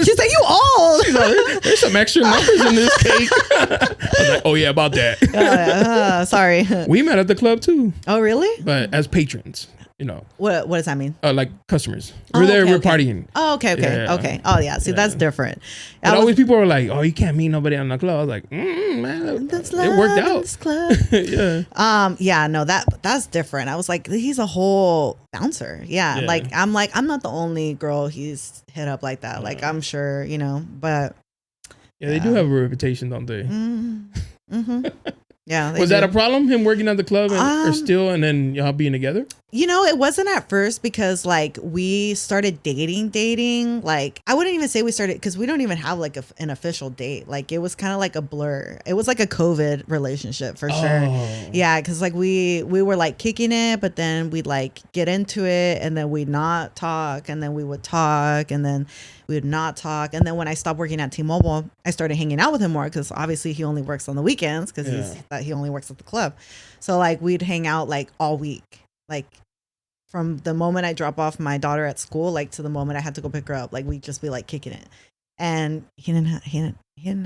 She's like, you old. She's like, there's some extra numbers in this cake. I was like, oh yeah, about that. Sorry. We met at the club too. Oh, really? But as patrons, you know. What does that mean? Like customers. We're there, we're partying. Oh, okay. Yeah. Okay. Oh, yeah. See, that's different. But always people were like, oh, you can't meet nobody on the club. I was like, man, it worked out. Yeah. Yeah, no, that's different. I was like, he's a whole bouncer. Yeah. I'm not the only girl he's hit up like that. Like, I'm sure, you know, but. Yeah, they do have a reputation, don't they? Mm-hmm. Yeah. Was that a problem? Him working at the club and then y'all being together? You know, it wasn't at first because like we started dating. Like I wouldn't even say we started because we don't even have like an official date. Like it was kind of like a blur. It was like a COVID relationship for sure. Yeah, because like we were like kicking it, but then we'd like get into it and then we'd not talk and then we would talk and then we would not talk. And then when I stopped working at T-Mobile, I started hanging out with him more because obviously he only works on the weekends because he only works at the club. So like we'd hang out like all week, like from the moment I drop off my daughter at school, like to the moment I had to go pick her up, like we'd just be like kicking it. And he didn't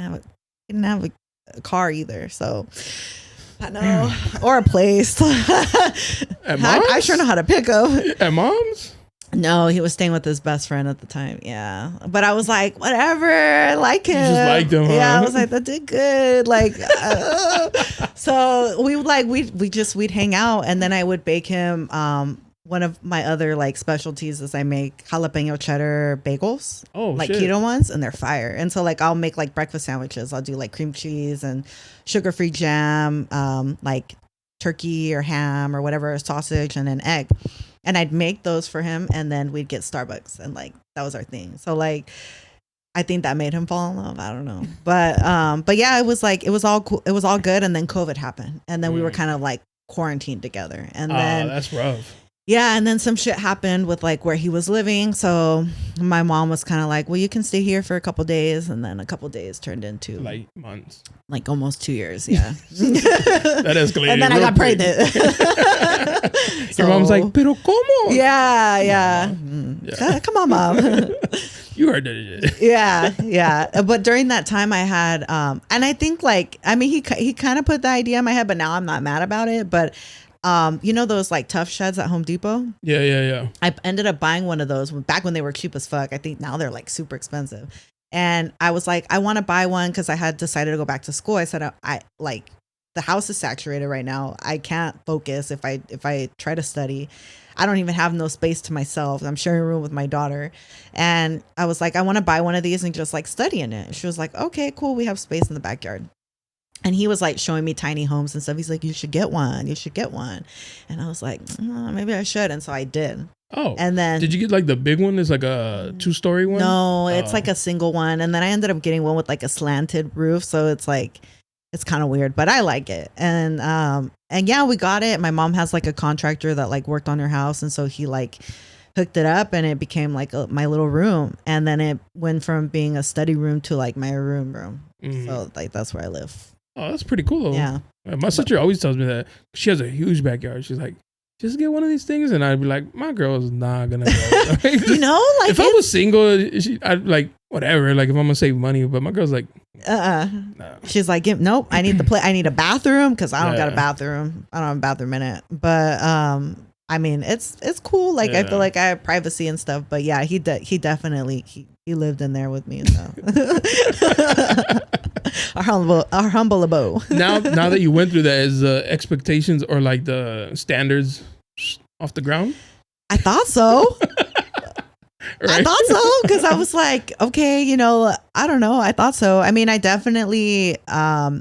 have a car either. So I know, or a place. At mom's? I sure know how to pick him. At mom's? No, he was staying with his best friend at the time. Yeah. But I was like, whatever. I like him. You just liked him, huh? Yeah. I was like, that did good. Like, so we'd hang out and then I would bake him. One of my other like specialties is I make jalapeno cheddar bagels. Oh, like shit. Keto ones, and they're fire. And so like I'll make like breakfast sandwiches. I'll do like cream cheese and sugar-free jam, like turkey or ham or whatever, sausage and an egg. And I'd make those for him and then we'd get Starbucks and like that was our thing. So like I think that made him fall in love. I don't know. But yeah, it was like it was all cool. It was all good and then COVID happened. And then we were kind of like quarantined together. And then that's rough. Yeah, and then some shit happened with like where he was living. So my mom was kind of like, well, you can stay here for a couple days. And then a couple days turned into like months, like almost 2 years. Yeah. That escalated. And then I got pregnant. So, your mom's like, pero como? Yeah. Come on, mom. You heard that. Yeah. But during that time I had, and I think like, I mean, he kind of put the idea in my head, but now I'm not mad about it. But you know those like Tough Sheds at Home Depot? Yeah. I ended up buying one of those back when they were cheap as fuck. I think now they're like super expensive. And I was like, I want to buy one because I had decided to go back to school. I said, I like the house is saturated right now. I can't focus if I try to study. I don't even have no space to myself. I'm sharing a room with my daughter. And I was like, I want to buy one of these and just like study in it. She was like, okay, cool. We have space in the backyard. And he was like showing me tiny homes and stuff. He's like, you should get one. And I was like, maybe I should. And so I did. Oh, And then did you get like the big one? It's like a 2-story one. no, it's like a single one. And then I ended up getting one with like a slanted roof, so it's like it's kind of weird, but I like it. And yeah, we got it. My mom has like a contractor that like worked on her house, and so he like hooked it up, and it became like my little room. And then it went from being a study room to like my room. So like that's where I live. Oh, that's pretty cool. Yeah. My sister always tells me that she has a huge backyard. She's like, just get one of these things, and I'd be like, my girl's not gonna go. You know, like if I was single, I'd like whatever. Like if I'm gonna save money, but my girl's like, nah. She's like, nope. I need I need a bathroom because I don't got a bathroom. I don't have a bathroom in it. But I mean, it's cool. Like I feel like I have privacy and stuff. But yeah, he definitely he lived in there with me. So our humble abode. now that you went through that, is the expectations or like the standards off the ground? I thought so. Right? I thought so because I was like, okay, you know, I don't know. I thought so. I mean, I definitely, I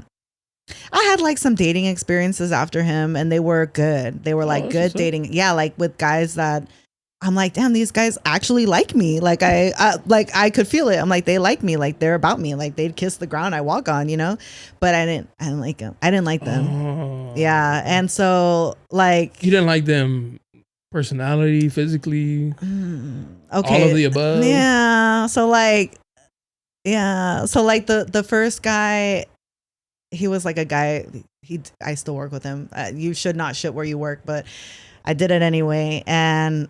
had like some dating experiences after him, and they were good. They were like good dating. Yeah, like with guys that I'm like, damn, these guys actually like me. Like I could feel it. I'm like, they like me. Like they're about me. Like they'd kiss the ground I walk on, you know. But I didn't like them. I didn't like them. Oh. Yeah, and so like you didn't like them. Personality, physically, okay, all of the above. Yeah. So like the first guy, he was like a guy. I still work with him. You should not shit where you work, but I did it anyway, and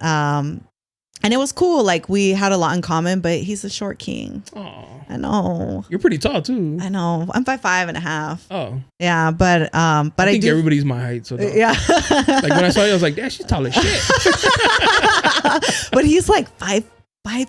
it was cool. Like we had a lot in common, but he's a short king. Oh, I know. You're pretty tall too. I know. I'm 5'5.5". Oh. Yeah, but I think everybody's my height. So yeah. Like when I saw you, I was like, "Damn, she's tall as shit." But he's like 5'4",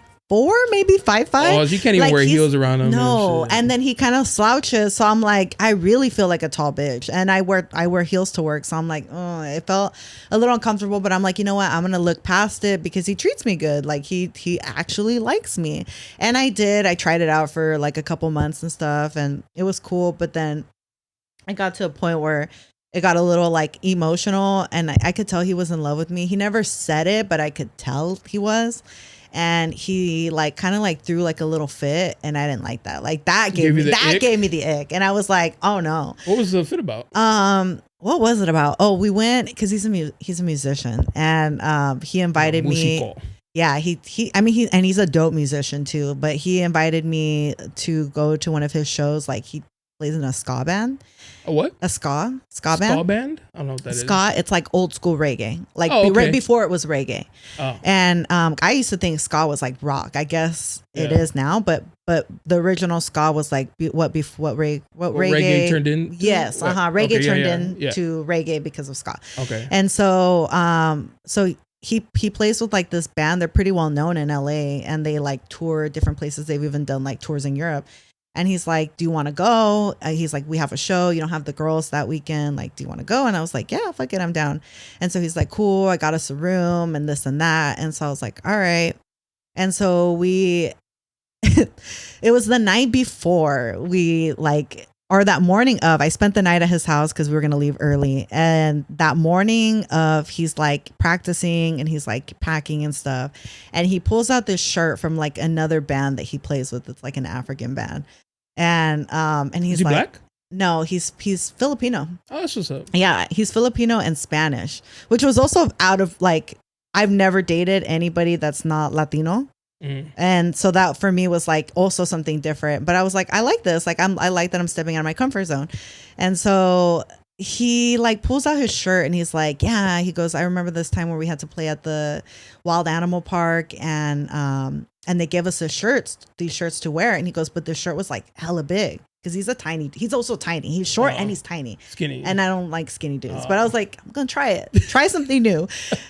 maybe 5'5". Oh, so you can't even like wear heels around him. No, and then he kind of slouches, so I'm like, I really feel like a tall bitch, and I wear heels to work, so I'm like, oh, it felt a little uncomfortable, but I'm like, you know what, I'm gonna look past it because he treats me good, like he actually likes me, and I tried it out for like a couple months and stuff, and it was cool, but then I got to a point where it got a little like emotional, and I could tell he was in love with me. He never said it, but I could tell he was. And he like kind of like threw like a little fit, and I didn't like that. Like that gave me the ick, and I was like, oh no. What was the fit about? What was it about? Oh, we went because he's a musician, and he invited me. Yeah, he's a dope musician too. But he invited me to go to one of his shows. Like he plays in a ska band. A what? A ska band. Ska band? I don't know what that is. Ska, it's like old school reggae. Like right before it was reggae. Oh. And I used to think ska was like rock. I guess it is now, but the original ska was like what reggae turned in. Yes, reggae turned into reggae because of ska. Okay. And so he plays with like this band. They're pretty well known in LA, and they like tour different places. They've even done like tours in Europe. And he's like, do you want to go? He's like, we have a show. You don't have the girls that weekend. Like, do you want to go? And I was like, yeah, fuck it, I'm down. And so he's like, cool. I got us a room and this and that. And so I was like, all right. And so it was the night before that morning of, I spent the night at his house because we were going to leave early. And that morning of, he's like practicing and he's like packing and stuff. And he pulls out this shirt from like another band that he plays with. It's like an African band. And he's Is he like, black? No, he's Filipino. Oh, that's what's up. Yeah, he's Filipino and Spanish, which was also out of like, I've never dated anybody that's not Latino. Mm. And so that for me was like also something different, but I was like, I like this. Like I like that I'm stepping out of my comfort zone. And so he like pulls out his shirt and he's like, yeah, he goes, I remember this time where we had to play at the wild animal park, and they gave us these shirts to wear. And he goes, but this shirt was like hella big. Because he's also tiny. He's short and he's tiny. Skinny. And I don't like skinny dudes. But I was like, I'm going to try it. Try something new.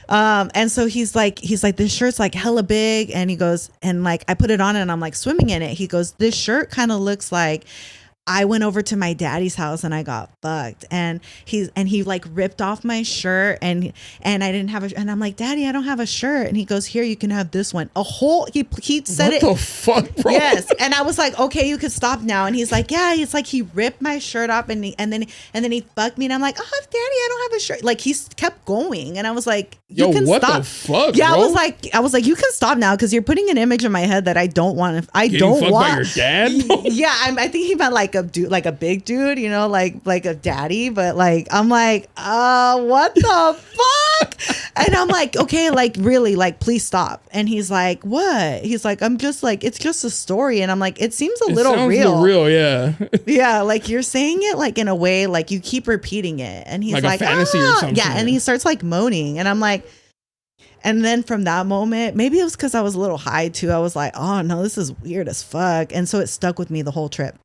And so he's like, this shirt's like hella big. And he goes, and like, I put it on and I'm like swimming in it. He goes, this shirt kind of looks like I went over to my daddy's house and I got fucked, and he like ripped off my shirt, and I didn't have and I'm like, Daddy, I don't have a shirt, and he goes, here, you can have this one. He said what the fuck, bro? Yes, and I was like, okay, you can stop now, and he's like, yeah, it's like he ripped my shirt off, and then he fucked me, and I'm like, oh, Daddy, I don't have a shirt. Like he kept going, and I was like, you can what stop. The fuck, yeah, bro? I was like, you can stop now because you're putting an image in my head that I don't want. Getting fucked by your dad? Yeah, I think he meant like a dude, like a big dude, you know, like a daddy. But like, I'm like, what the fuck? And I'm like, okay, like really, like please stop. And he's like, what? He's like, I'm just like, it's just a story. And I'm like, it seems a little real. Yeah. Yeah, like you're saying it like in a way, like you keep repeating it. And he's like, a fantasy or something. Yeah, and he starts like moaning, and I'm like. And then from that moment, maybe it was because I was a little high too. I was like, oh no, this is weird as fuck. And so it stuck with me the whole trip.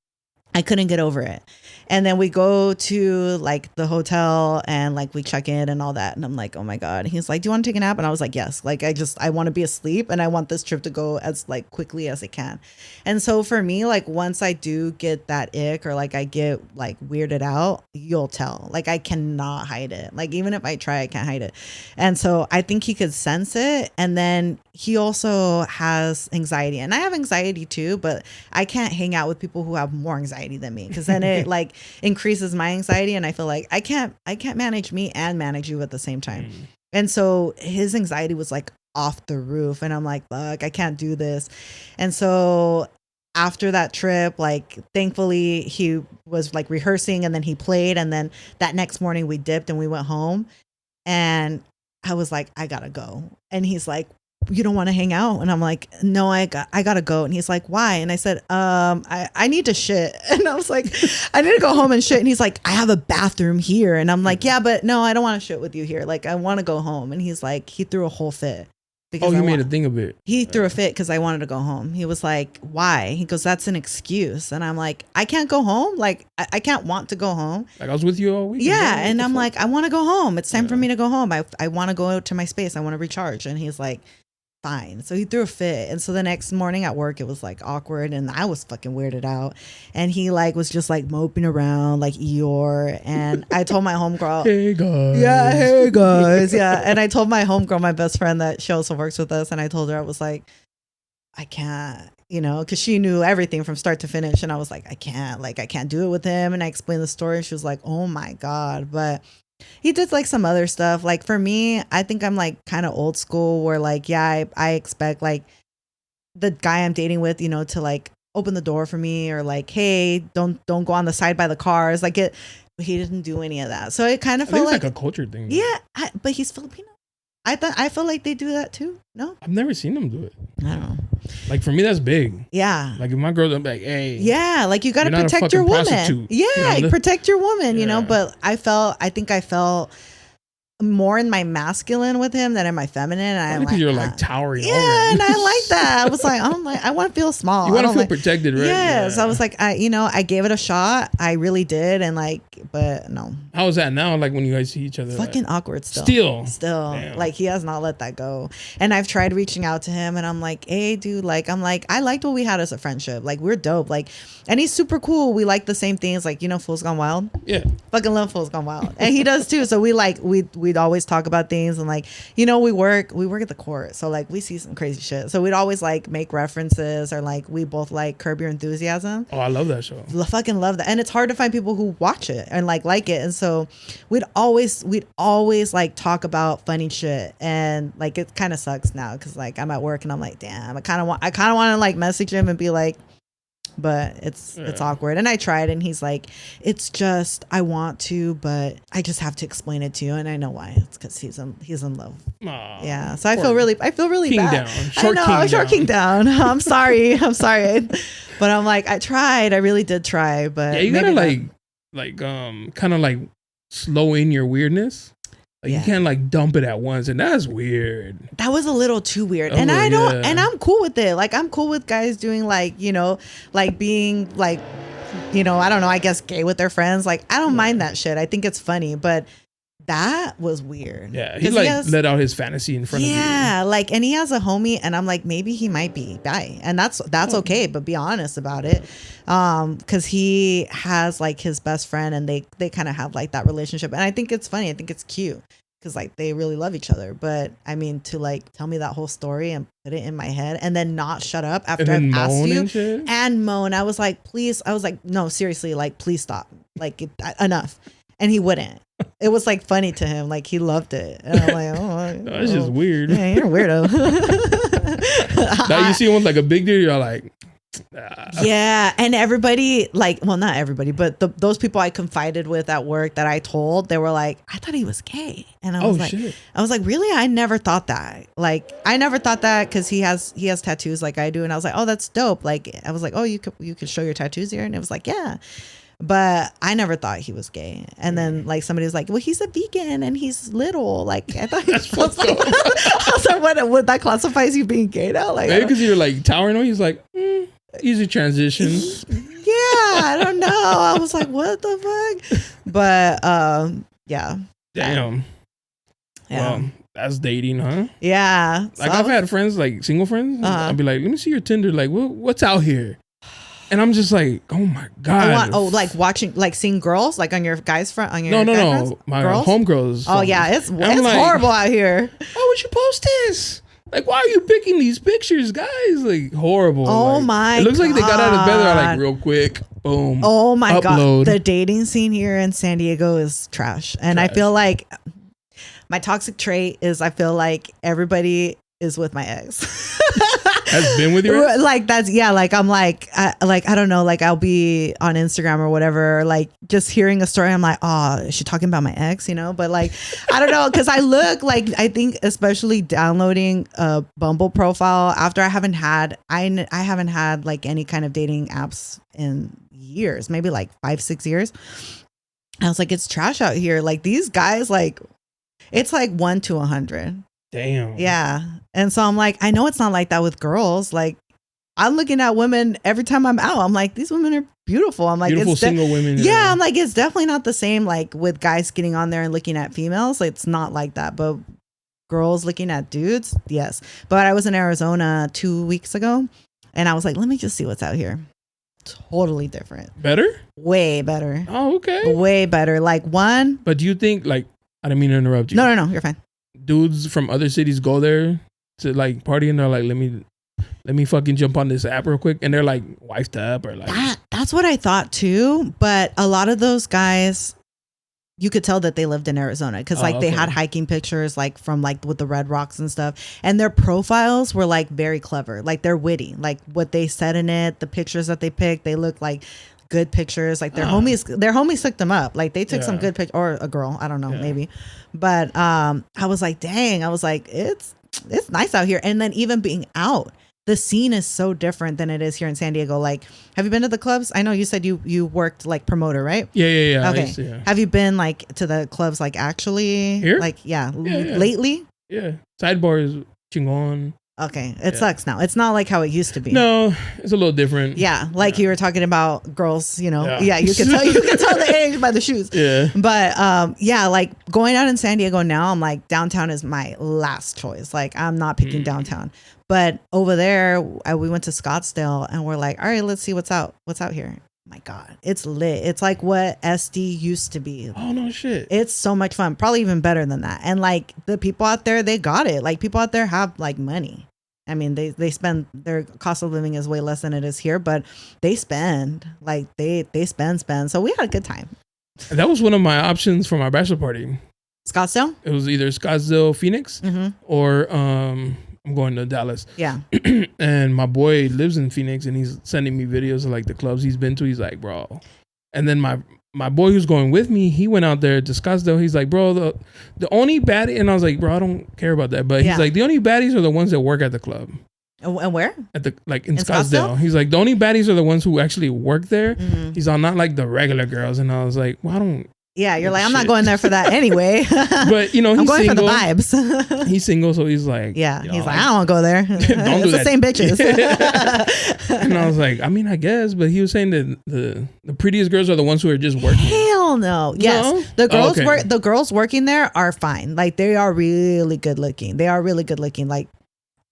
I couldn't get over it. And then we go to like the hotel and like we check in and all that. And I'm like, oh my God. And he's like, do you want to take a nap? And I was like, yes. Like I want to be asleep and I want this trip to go as like quickly as it can. And so for me, like once I do get that ick or like I get like weirded out, you'll tell. Like I cannot hide it. Like even if I try, I can't hide it. And so I think he could sense it. And then he also has anxiety, and I have anxiety too, but I can't hang out with people who have more anxiety than me, because then it like increases my anxiety, and I feel like I can't manage me and manage you at the same time. And so his anxiety was like off the roof, and I'm like, fuck, I can't do this. And so after that trip, like thankfully he was like rehearsing, and then he played, and then that next morning we dipped and we went home, and I was like, I gotta go. And he's like, you don't want to hang out? And I'm like, no, I gotta go. And he's like, why? And I said, I need to shit. And I was like, I need to go home and shit. And he's like, I have a bathroom here. And I'm like, yeah, but no, I don't want to shit with you here. Like, I want to go home. And he's like, he threw a whole fit. Oh, he made a thing of it. He threw a fit because I wanted to go home. He was like, why? He goes, that's an excuse. And I'm like, I can't go home. Like, I can't want to go home. Like, I was with you all week. Yeah. And I'm like, I want to go home. It's time for me to go home. I want to go out to my space. I want to recharge. And he's like, fine. So he threw a fit. And so the next morning at work, it was like awkward, and I was fucking weirded out. And he like was just like moping around like Eeyore. And I told my homegirl, hey guys. Yeah, hey guys. Yeah. And I told my homegirl, my best friend that she also works with us, and I told her, I was like, I can't, you know, because she knew everything from start to finish. And I was like, I can't do it with him. And I explained the story. She was like, oh my God. But he did like some other stuff. Like for me, I think I'm like kind of old school, where like, yeah, I expect like the guy I'm dating with, you know, to like open the door for me, or like, hey, don't go on the side by the cars. Like but he didn't do any of that. So it kind of felt like a culture thing. Yeah, but he's Filipino. I feel like they do that too. No, I've never seen them do it. I don't know. Like for me, that's big. Yeah. Like if my girl's like, hey. Yeah, like you got to You're not protect a your fucking woman. prostitute. Yeah, You know, protect your woman. Yeah. You know. But I think I felt more in my masculine with him than in my feminine. And because you're like towering. Yeah, over. and I like that. I was like, I want to feel small. You want to feel like, protected, right? Yes, Yeah. I was like, I gave it a shot. I really did, and like, but no. How is that now? Like when you guys see each other? Fucking awkward still. Damn. Like he has not let that go. And I've tried reaching out to him, and I'm like, hey dude, like I liked what we had as a friendship. Like we're dope. Like, and he's super cool. We like the same things. Like, you know, Fool's Gone Wild. Yeah. Fucking love Fool's Gone Wild. And he does too. So we'd always talk about things, and like, you know, we work at the court. So like we see some crazy shit. So we'd always like make references, or like we both like Curb Your Enthusiasm. Oh, I love that show. Fucking love that. And it's hard to find people who watch it and like it. And so we'd always like talk about funny shit. And like it kind of sucks now because like I'm at work and I'm like, damn, I kind of want to like message him and be like, but it's awkward. And I tried, and he's like, it's just, I want to, but I just have to explain it to you. And I know why. It's because he's in love. Aww, yeah. So I feel really king bad. Down. Short king down. I'm sorry. But I'm like, I tried. I really did try. But yeah, you gotta kind of like slow in your weirdness. Like you can't like dump it at once, and that's weird. That was a little too weird. And I don't, and I'm cool with it. Like I'm cool with guys doing like, you know, like being like, you know, I don't know, I guess gay with their friends. Like I don't mind that shit. I think it's funny, but That was weird. Yeah, he like let out his fantasy in front of you. Yeah, like, and he has a homie, and I'm like, maybe he might be bi, and that's okay, but be honest about it, because he has like his best friend, and they kind of have like that relationship, and I think it's funny. I think it's cute because like they really love each other. But I mean, to like tell me that whole story and put it in my head, and then not shut up after I've asked you and moan. I was like, please. I was like, no, seriously, like, please stop. Like, enough. And he wouldn't. It was like funny to him, like he loved it, and I'm like, oh, that's just weird. Yeah, you're a weirdo. Now you see one like a big deal, you're like, yeah. And everybody, like, well, not everybody, but those people I confided with at work that I told, they were like, I thought he was gay, and I was like, shit. I was like, really? I never thought that. Like, I never thought that because he has tattoos like I do, and I was like, oh, that's dope. Like, I was like, oh, you could show your tattoos here, and it was like, yeah. But I never thought he was gay. And then like somebody was like, well, he's a vegan and he's little. Like, I thought he was like, I was like, what that classifies you being gay now? Like, maybe because you're like towering on, he's like, easy transition. Yeah, I don't know. I was like, what the fuck? But yeah. Damn. Yeah. Well, that's dating, huh? Yeah. Like, I've had friends, like single friends. I'd be like, let me see your Tinder. Like, what's out here? And I'm just like, oh my God. Like watching, like seeing girls, like on your guys' front, on your No. My homegirls. Oh yeah, it's like, horrible out here. Why would you post this? Like, why are you picking these pictures, guys? Like, horrible. Oh like, my! It looks like they got out of bed. They're like, real quick, boom. Oh my upload. God! The dating scene here in San Diego is trash, and I feel like my toxic trait is I feel like everybody is with my ex. Has been with your ex? Like that's like I'm like I don't know, like I'll be on Instagram or whatever, like just hearing a story, I'm like, oh, is she talking about my ex, you know? But like I don't know, because I look like, I think especially downloading a Bumble profile after I haven't had like any kind of dating apps in years, maybe like 5-6 years. I was like, it's trash out here. Like these guys, like it's like 1 to 100. Damn. Yeah. And so I'm like, I know it's not like that with girls. Like I'm looking at women every time I'm out. I'm like, these women are beautiful. I'm like, beautiful single women. Yeah. I'm like, it's definitely not the same like with guys getting on there and looking at females. It's not like that. But girls looking at dudes, yes. But I was in Arizona 2 weeks ago and I was like, let me just see what's out here. Totally different. Better? Way better. Oh, okay. Way better. Like one. But do you think, like, I didn't mean to interrupt you. No, you're fine. Dudes from other cities go there to like party and they're like, let me fucking jump on this app real quick, and they're like wifed up or like that's what I thought too. But a lot of those guys, you could tell that they lived in Arizona because like they had hiking pictures like from like with the red rocks and stuff, and their profiles were like very clever, like they're witty, like what they said in it, the pictures that they picked, they look like good pictures, like their homies hooked them up, like they took some good pictures, or a girl, I don't know, maybe. But I was like, dang, I was like, it's nice out here. And then even being out, the scene is so different than it is here in San Diego. Like, have you been to the clubs? I know you said you worked like promoter, right? Yeah. Okay. Have you been like to the clubs like actually here? Like lately? Yeah. Sidebar is chingon. Okay. It sucks now. It's not like how it used to be. No, it's a little different. Yeah. Like you were talking about girls, you know. Yeah, you can tell the age by the shoes. Yeah. But like going out in San Diego now, I'm like downtown is my last choice. Like I'm not picking downtown. But over there, we went to Scottsdale and we're like, all right, let's see what's out here. My God, it's lit. It's like what SD used to be. Oh, no shit. It's so much fun. Probably even better than that. And like the people out there, they got it. Like people out there have like money. I mean, they spend, their cost of living is way less than it is here, but they spend, like they spend. So we had a good time. That was one of my options for my bachelor party. Scottsdale? It was either Scottsdale, Phoenix, or I'm going to Dallas. Yeah. And my boy lives in Phoenix and he's sending me videos of like the clubs he's been to. He's like, bro. And then my boy who's going with me, he went out there to Scottsdale. He's like, bro, the only baddie. And I was like, bro, I don't care about that. But he's like, the only baddies are the ones that work at the club. And where? At the in Scottsdale. He's like, the only baddies are the ones who actually work there. He's all not like the regular girls. And I was like, well, Yeah, you're like, I'm not going there for that anyway. But you know, he's I'm going single. for the vibes. He's single, so he's like, yeah, you know, he's like, I don't want to go there. Don't do it's the that. same bitches. And I was like, I mean, I guess, but he was saying that the prettiest girls are the ones who are just working. Hell no. Yes, No? the girls Okay. work. The girls working there are fine. Like they are really good looking. They are really good looking. Like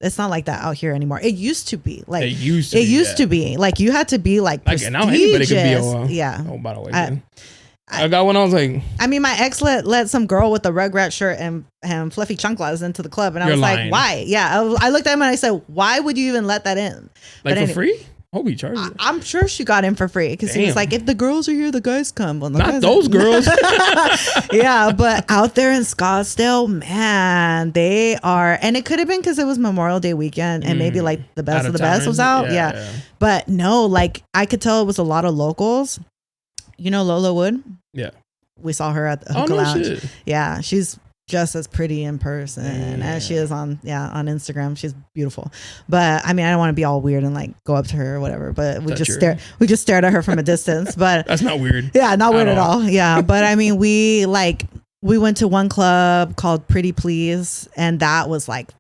it's not like that out here anymore. It used to be. Like It used to. it used to be. Like you had to be like Like now anybody can be a. yeah. Oh, by the way, I got one. I was like, I mean, my ex let some girl with a Rugrat shirt and fluffy chanclas into the club, and I You're was lying. like, why? Yeah, I looked at him and I said, why would you even let that in? like But for free? Hope he charges. I'm sure she got in for free because he was Damn. like, if the girls are here, the guys come. Well, the Not guys those girls. yeah, but out there in Scottsdale, man, they are, and it could have been because it was Memorial Day weekend and maybe like the best of the best was out. Yeah. But no, like I could tell it was a lot of locals. You know Lola Wood? Yeah. We saw her at the Oh, Hookah no Lounge. shit. Yeah, she's just as pretty in person as she is on Instagram. She's beautiful. But I mean, I don't want to be all weird and like go up to her or whatever, but we just stared at her from a distance. But That's not weird. yeah, not weird at all. Yeah, but I mean, we went to one club called Pretty Please, and that was like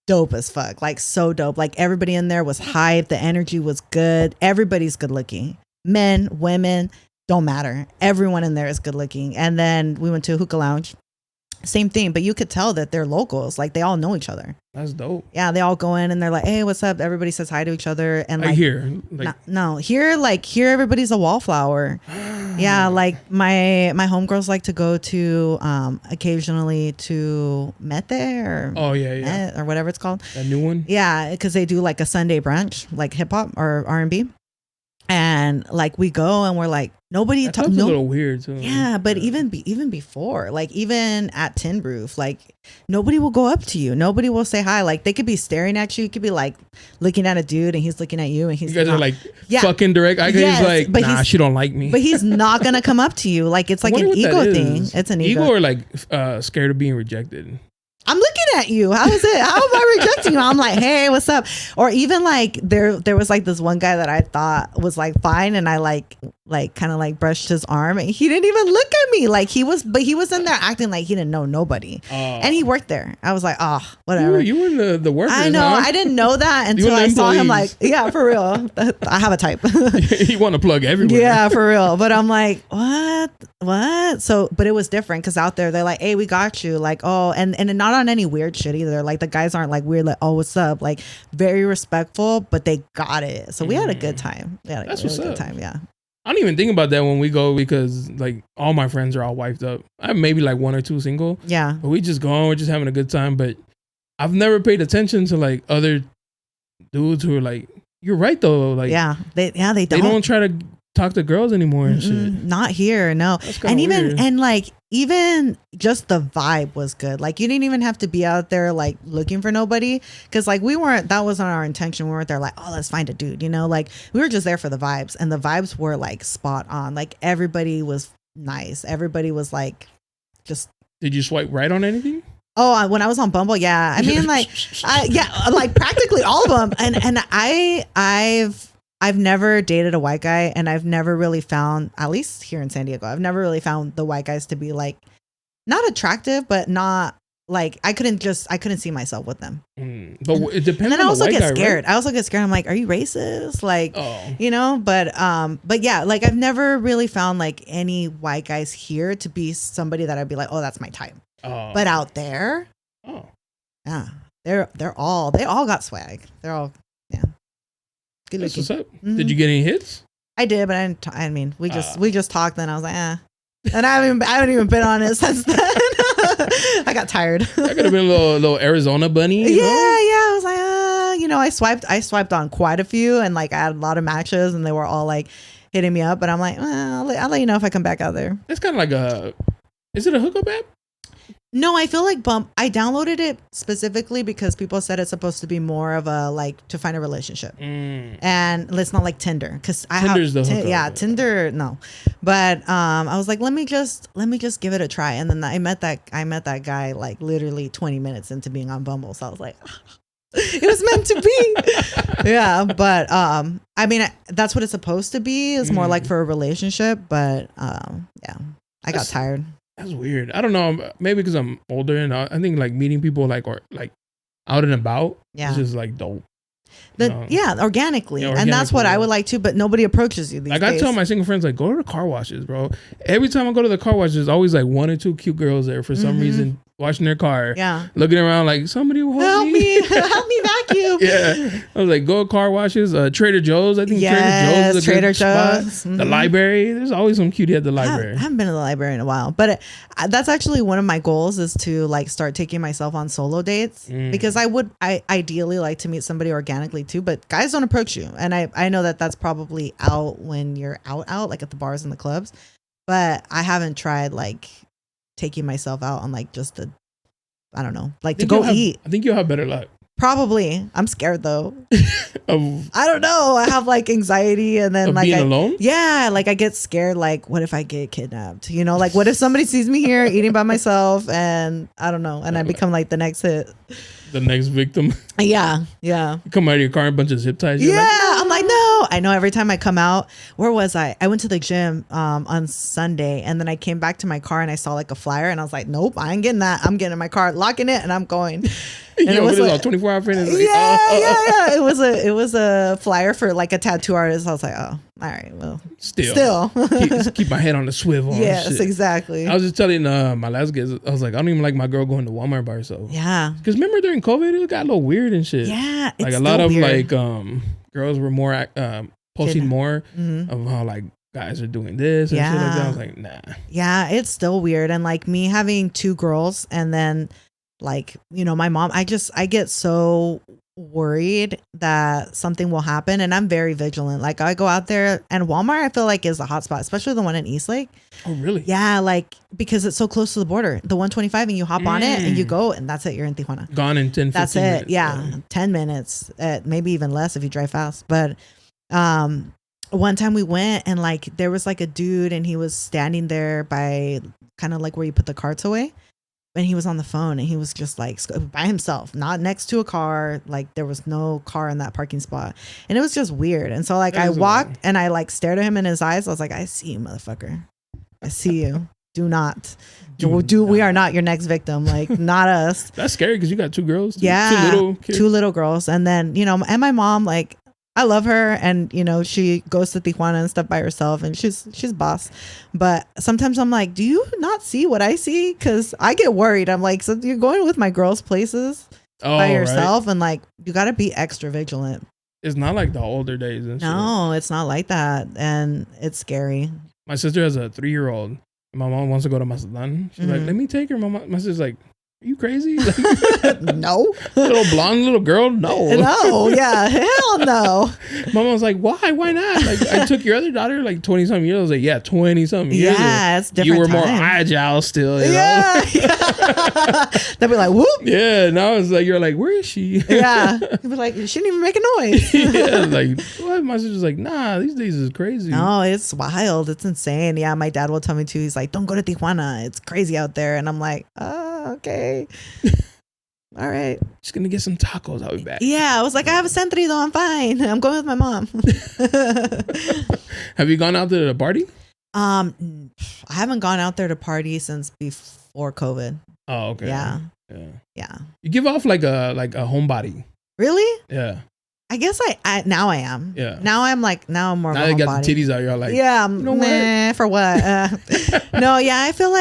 dope as fuck. Like so dope. Like everybody in there was hyped. The energy was good. Everybody's good looking. Men, women, don't matter. Everyone in there is good looking. And then we went to a Hookah Lounge. Same thing, but you could tell that they're locals. Like they all know each other. That's dope. Yeah, they all go in and they're like, "Hey, what's up?" Everybody says hi to each other. And like here, like no, here everybody's a wallflower. Yeah, like my homegirls like to go to occasionally to Mete or Met or whatever it's called. That new one. Yeah, because they do like a Sunday brunch, like hip hop or R&B. And like we go and we're like nobody That's a little weird too. Yeah, but even before, like even at Tin Roof, like nobody will go up to you. Nobody will say hi. Like they could be staring at you. You could be like looking at a dude and he's looking at you and he's you guys are like fucking direct. Yes, he's like, but nah, she don't like me. But he's not gonna come up to you. Like it's like an ego thing. It's an ego. Or like scared of being rejected. I'm looking at you. How is it? How am I rejecting you? I'm like, hey, what's up? Or even like there was like this one guy that I thought was like fine, and I like kind of like brushed his arm, and he didn't even look at me. Like he was in there acting like he didn't know nobody, and he worked there. I was like, oh, whatever. You were in the workers. I know. Huh? I didn't know that until I saw him. Like, yeah, for real. I have a type. You want to plug everywhere. Yeah, for real. But I'm like, what? So, but it was different because out there they're like, hey, we got you. Like, oh, and not on any weird shit either. Like the guys aren't like weird, like, oh, what's up? Like very respectful, but they got it. So we had a good time. That's what's good up. time. Yeah. I don't even think about that when we go because like all my friends are all wifed up. I have maybe like one or two single. Yeah. But we just go on, we're just having a good time. But I've never paid attention to like other dudes who are like, you're right though. Like they don't. They don't try to talk to girls anymore and shit. Not here, no. And even just the vibe was good. Like you didn't even have to be out there like looking for nobody, because like that wasn't our intention. We weren't there like, oh, let's find a dude, you know. Like we were just there for the vibes, and the vibes were like spot on. Like everybody was nice. Everybody was like just. Did you swipe right on anything? Oh, when I was on Bumble, yeah. I mean, like, like practically all of them. And I've never dated a white guy, and I've never really found, at least here in San Diego, I've never really found the white guys to be like not attractive, but not like I couldn't see myself with them. But it depends. And then on I also the white get guy, scared. right? I also get scared. I'm like, are you racist? Like, you know, but yeah, like I've never really found like any white guys here to be somebody that I'd be like, oh, that's my type. But out there, yeah, they all got swag. They're all, yeah. Good That's looking. what's up. Did you get any hits? I did, but I mean, we just talked. Then I was like, and I haven't even been on it since then. I got tired. That could have been a little Arizona bunny. You know? I was like, you know, I swiped on quite a few, and like I had a lot of matches, and they were all like hitting me up. But I'm like, I'll let you know if I come back out there. It's kind of like is it a hookup app? No, I feel like Bump. I downloaded it specifically because people said it's supposed to be more of a like to find a relationship, and it's not like Tinder because Tinder's the hookup. Tinder no, but I was like, let me just give it a try, and then I met that guy like literally 20 minutes into being on Bumble, so I was like, it was meant to be. Yeah, but I mean that's what it's supposed to be. It's more like for a relationship, but yeah. I got tired. That's weird. I don't know. Maybe because I'm older and I think like meeting people like out and about. Yeah. It's just like dope. Organically. Yeah, and that's what I would like to, but nobody approaches you these days. I tell my single friends, like, go to the car washes, bro. Every time I go to the car wash, there's always like 1 or 2 cute girls there for some reason, washing their car. Yeah. Looking around like, somebody will help me. Help me vacuum. Yeah. I was like, go to car washes. Trader Joe's. I think Trader Joe's is a good spot. Mm-hmm. The library. There's always some cutie at the library. I haven't been to the library in a while, but that's actually one of my goals is to like start taking myself on solo dates because I ideally like to meet somebody organically too, but guys don't approach you. And I know that that's probably out when you're out like at the bars and the clubs, but I haven't tried like taking myself out on like just I don't know, like to go eat. I think you'll have better luck. Probably. I'm scared though. I don't know. I have like anxiety and then like being alone? Yeah, like I get scared like what if I get kidnapped? You know, like what if somebody sees me here eating by myself and I don't know, and I become like the next hit. The next victim. Yeah. You come out of your car and a bunch of zip ties. Yeah. I'm like, no. I know every time I come out, where was I? I went to the gym on Sunday and then I came back to my car and I saw like a flyer and I was like, nope, I ain't getting that. I'm getting in my car, locking it, and I'm going. And it was like 24-hour fitness. Like, yeah. It was a flyer for like a tattoo artist. I was like, oh, all right, well, still. keep my head on the swivel. Yes, exactly. I was just telling my last guest, I was like, I don't even like my girl going to Walmart by herself. Yeah, because remember during COVID, it got a little weird and shit. Yeah, like a lot of weird. Like girls were more posting more of how like guys are doing this and shit like that. I was like, nah. Yeah, it's still weird. And like me having 2 girls and then like, you know, my mom, I get so worried that something will happen and I'm very vigilant. Like I go out there and Walmart I feel like is a hot spot, especially the one in Eastlake. Oh really? Yeah, like because it's so close to the border, the 125, and you hop on it and you go and that's it, you're in Tijuana. Gone in 10 that's 15 it minutes. Yeah, 10 minutes, maybe even less if you drive fast. But one time we went and like there was like a dude and he was standing there by kind of like where you put the carts away. And he was on the phone and he was just like by himself, not next to a car. Like there was no car in that parking spot. And it was just weird. And so like I walked and I like stared at him in his eyes. I was like, I see you, motherfucker. I see you. We are not your next victim. Like not us. That's scary because you got 2 girls. Yeah. 2 little kids. 2 little girls. And then, you know, and my mom, like, I love her, and you know she goes to Tijuana and stuff by herself, and she's boss. But sometimes I'm like, do you not see what I see? Because I get worried. I'm like, so you're going with my girls' places by yourself, and like you got to be extra vigilant. It's not like the older days. And no, it's not like that, and it's scary. My sister has a 3-year-old. My mom wants to go to Mazatlan. She's like, let me take her. My sister's like, are you crazy? Like, no. Little blonde little girl? No. No, yeah. Hell no. Mama was like, why? Why not? Like, I took your other daughter like 20-something years. I was like, yeah, 20-something years. Yeah, it's different. You were time. more agile still. You know? They'll be like, whoop. Yeah, now it's like, you're like, where is she? Yeah. You'll be like, she didn't even make a noise. Yeah, like, what? My sister's like, nah, these days is crazy. No, it's wild. It's insane. Yeah, my dad will tell me too. He's like, don't go to Tijuana. It's crazy out there. And I'm like, okay. All right. Just gonna get some tacos. I'll be back. Yeah, I was like, I have a Century though. I'm fine. I'm going with my mom. Have you gone out to the party? I haven't gone out there to party since before COVID. Oh, okay. Yeah. You give off like a homebody. Really? Yeah. I guess I now I am. Yeah. Now I'm more now of a you got homebody. the titties out. You're like, yeah. You know what? For what? No. Yeah. I feel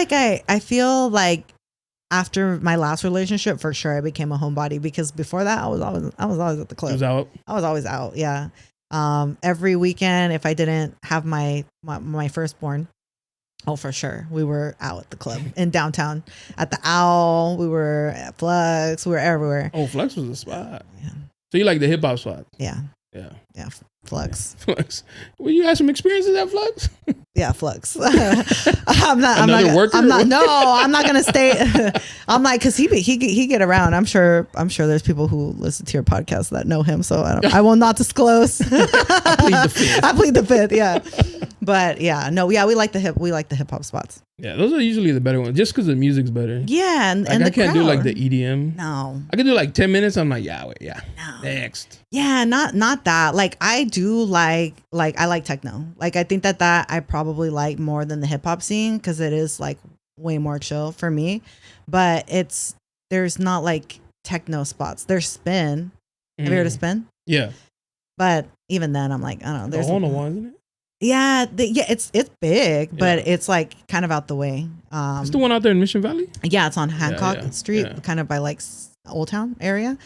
like after my last relationship, for sure, I became a homebody because before that, I was always at the club. I was always out. Yeah. Every weekend, if I didn't have my firstborn, oh, for sure, we were out at the club in downtown at the Owl. We were at Flux. We were everywhere. Oh, Flux was a spot. Yeah. So you like the hip hop spot? Yeah. Yeah. Yeah. Flux. Well, you had some experiences at Flux? Yeah, Flux. I'm not gonna stay. I'm like, cause he get around. I'm sure there's people who listen to your podcast that know him. So I will not disclose. I plead the fifth. Yeah. But yeah, no, yeah, we like the hip hop spots. Yeah, those are usually the better ones, just because the music's better. Yeah, and I the can't do like the crowd. EDM. No. I can do like 10 minutes. I'm like, yeah, wait, yeah. No. Next. Yeah, not that. Like I do like I like techno. Like I think that I probably like more than the hip hop scene because it is like way more chill for me. But there's not like techno spots. There's spin. Have you heard of spin? Yeah. But even then, I'm like, I don't know. The There's JONA one, isn't it? Yeah, it's big, but it's like kind of out the way. It's the one out there in Mission Valley. Yeah, it's on Hancock Street, kind of by like Old Town area.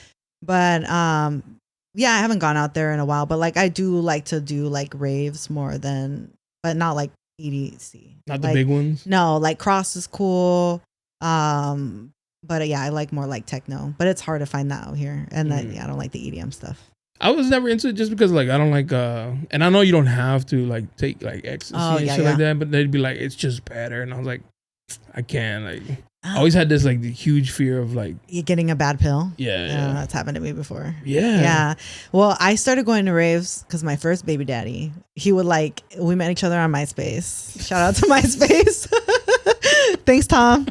But yeah, I haven't gone out there in a while. But like, I do like to do like raves more than, but not like EDC. Not like, the big ones. No, like Cross is cool. But yeah, I like more like techno. But it's hard to find that out here, and that I don't like the EDM stuff. I was never into it just because like I don't like and I know you don't have to like take like ecstasy and shit like that, but they'd be like it's just better, and I was like I can't like I always had this like huge fear of like you getting a bad pill. Yeah, that's happened to me before. Yeah. Well, I started going to raves because my first baby daddy, he would like we met each other on MySpace. Shout out to MySpace. Thanks, Tom.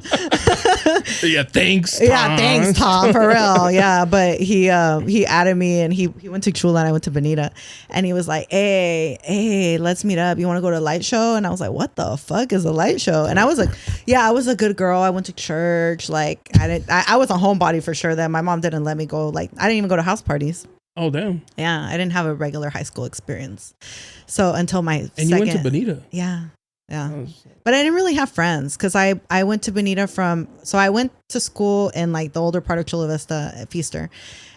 Yeah, thanks, Tom. Yeah, thanks, Tom, for real. Yeah, but he added me, and he went to Chula and I went to Bonita, and he was like, hey, let's meet up. You want to go to a light show? And I was like, what the fuck is a light show? And I was like, yeah, I was a good girl. I went to church. Like I was a homebody for sure. Then my mom didn't let me go. Like I didn't even go to house parties. Oh damn. Yeah, I didn't have a regular high school experience. So until my and you went to Bonita. Yeah. But I didn't really have friends because I went to Bonita so I went to school in like the older part of Chula Vista at Feaster.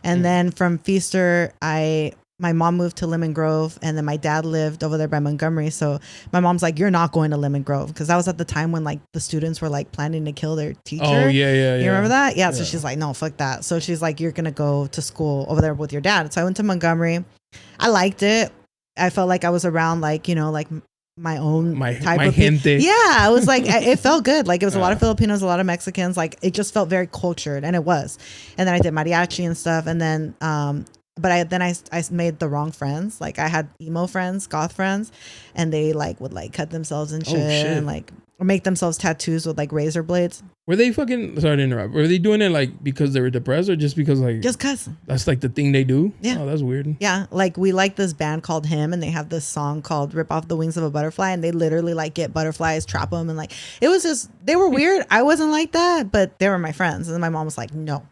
And then from Feaster, my mom moved to Lemon Grove, and then my dad lived over there by Montgomery. So my mom's like, you're not going to Lemon Grove, because that was at the time when like the students were like planning to kill their teacher. Oh, yeah. You remember that? Yeah. So she's like, no, fuck that. So she's like, you're going to go to school over there with your dad. So I went to Montgomery. I liked it. I felt like I was around like, you know, like my own type of gente. Yeah, I was like, it felt good. Like it was a lot of Filipinos, a lot of Mexicans. Like it just felt very cultured, and it was. And then I did mariachi and stuff, and then but I made the wrong friends. Like I had emo friends, goth friends, and they like would like cut themselves and shit, and like or make themselves tattoos with like razor blades. Were they fucking, sorry to interrupt, were they doing it like because they were depressed, or just because like just cuz that's like the thing they do? Yeah. Oh, that's weird. Yeah, like we like this band called Him, and they have this song called Rip Off the Wings of a Butterfly, and they literally like get butterflies, trap them, and like it was just, they were weird. I wasn't like that, but they were my friends, and then my mom was like, no.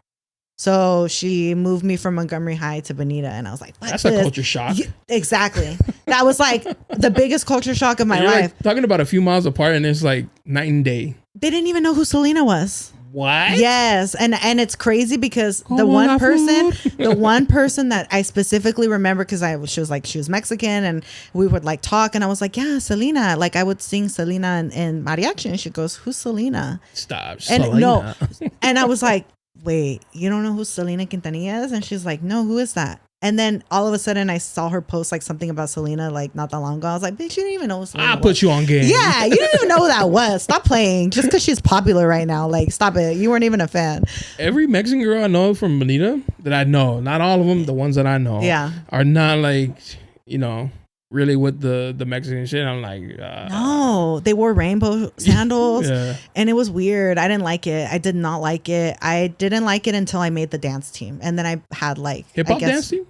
So she moved me from Montgomery High to Bonita, and I was like, that's a culture shock. Exactly. That was like the biggest culture shock of my life. Like talking about a few miles apart, and it's like night and day. They didn't even know who Selena was. What? Yes. And it's crazy because the one person that I specifically remember, because she was Mexican, and we would like talk, and I was like, yeah, Selena. Like I would sing Selena in mariachi, and she goes, who's Selena? Stop. And Selena. no. And I was like, wait, you don't know who Selena Quintanilla is? And she's like, no, who is that? And then all of a sudden I saw her post like something about Selena like not that long ago. I was like, bitch, you didn't even know who Selena was. Put you on game. Yeah, you didn't even know who that was. Stop playing just because she's popular right now. Like, stop it. You weren't even a fan. Every Mexican girl I know from Bonita that I know, not all of them, the ones that I know, are not like, you know, really with the Mexican shit. I'm like, no, they wore rainbow sandals, and it was weird. I didn't like it. I did not like it. I didn't like it until I made the dance team, and then I had like hip hop dance team.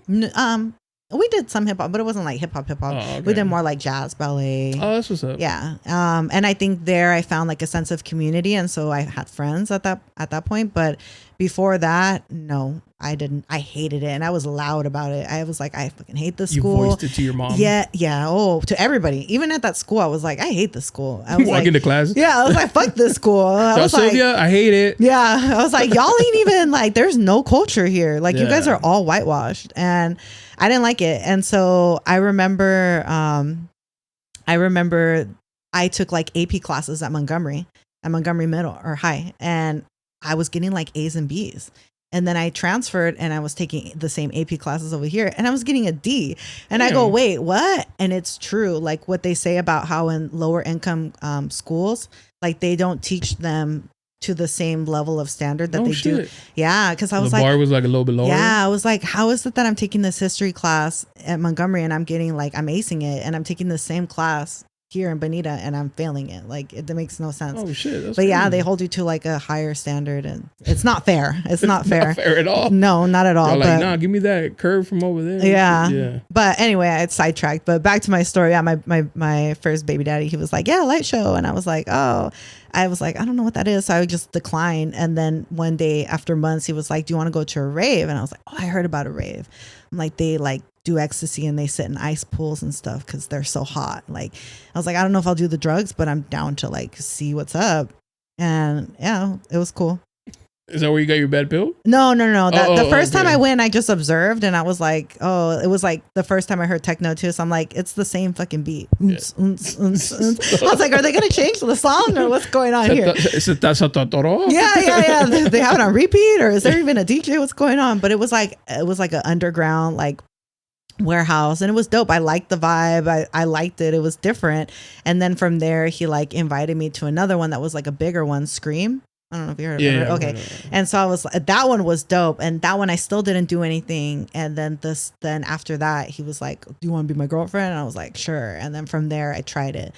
We did some hip hop, but it wasn't like hip hop. Oh, okay. We did more like jazz, ballet. Oh, that's what's up. Yeah. And I think there I found like a sense of community, and so I had friends at that point. But before that, no, I didn't. I hated it, and I was loud about it. I was like, I fucking hate this school. You voiced it to your mom. Yeah. Oh, to everybody. Even at that school, I was like, I hate this school. I was walk into class. Yeah, I was like, fuck this school. I was Sylvia, I hate it. Yeah, I was like, y'all ain't even like, there's no culture here. Like, you guys are all whitewashed, and I didn't like it. And so I remember I took like AP classes at Montgomery Middle or High, and I was getting like A's and B's. And then I transferred, and I was taking the same AP classes over here, and I was getting a D. And I go, wait, what? And it's true. Like what they say about how in lower income schools, like they don't teach them to the same level of standard that they do. Yeah, because I was like, the bar was like a little bit lower. Yeah, I was like, how is it that I'm taking this history class at Montgomery, and I'm getting like, I'm acing it, and I'm taking the same class here in Bonita and I'm failing it. Like it makes no sense. Oh shit! That's but yeah, crazy. they hold you to like a higher standard, and it's not fair. It's not fair. Not fair at all. No, not at all. Y'all but like, nah, give me that curve from over there. yeah. But anyway, I sidetracked. But back to my story. Yeah, my first baby daddy, he was like, yeah, light show, and I was like, oh. I was like, I don't know what that is. So I would just decline. And then one day after months, he was like, do you want to go to a rave? And I was like, oh, I heard about a rave. I'm like, they like do ecstasy and they sit in ice pools and stuff because they're so hot. Like, I was like, I don't know if I'll do the drugs, but I'm down to like see what's up. And yeah, it was cool. Is that where you got your bad pill? No. The first time okay. I went, I just observed and I was like, oh, it was like the first time I heard techno too. So I'm like, it's the same fucking beat. I was like, are they going to change the song or what's going on here? Yeah. They have it on repeat or is there even a DJ? What's going on? But it was like an underground, like warehouse and it was dope. I liked the vibe. I liked it. It was different. And then from there, he like invited me to another one that was like a bigger one, Scream. I don't know if you heard of it. Yeah, okay. And so I was, that one was dope. And that one I still didn't do anything. And then after that, he was like, do you want to be my girlfriend? And I was like, sure. And then from there I tried it.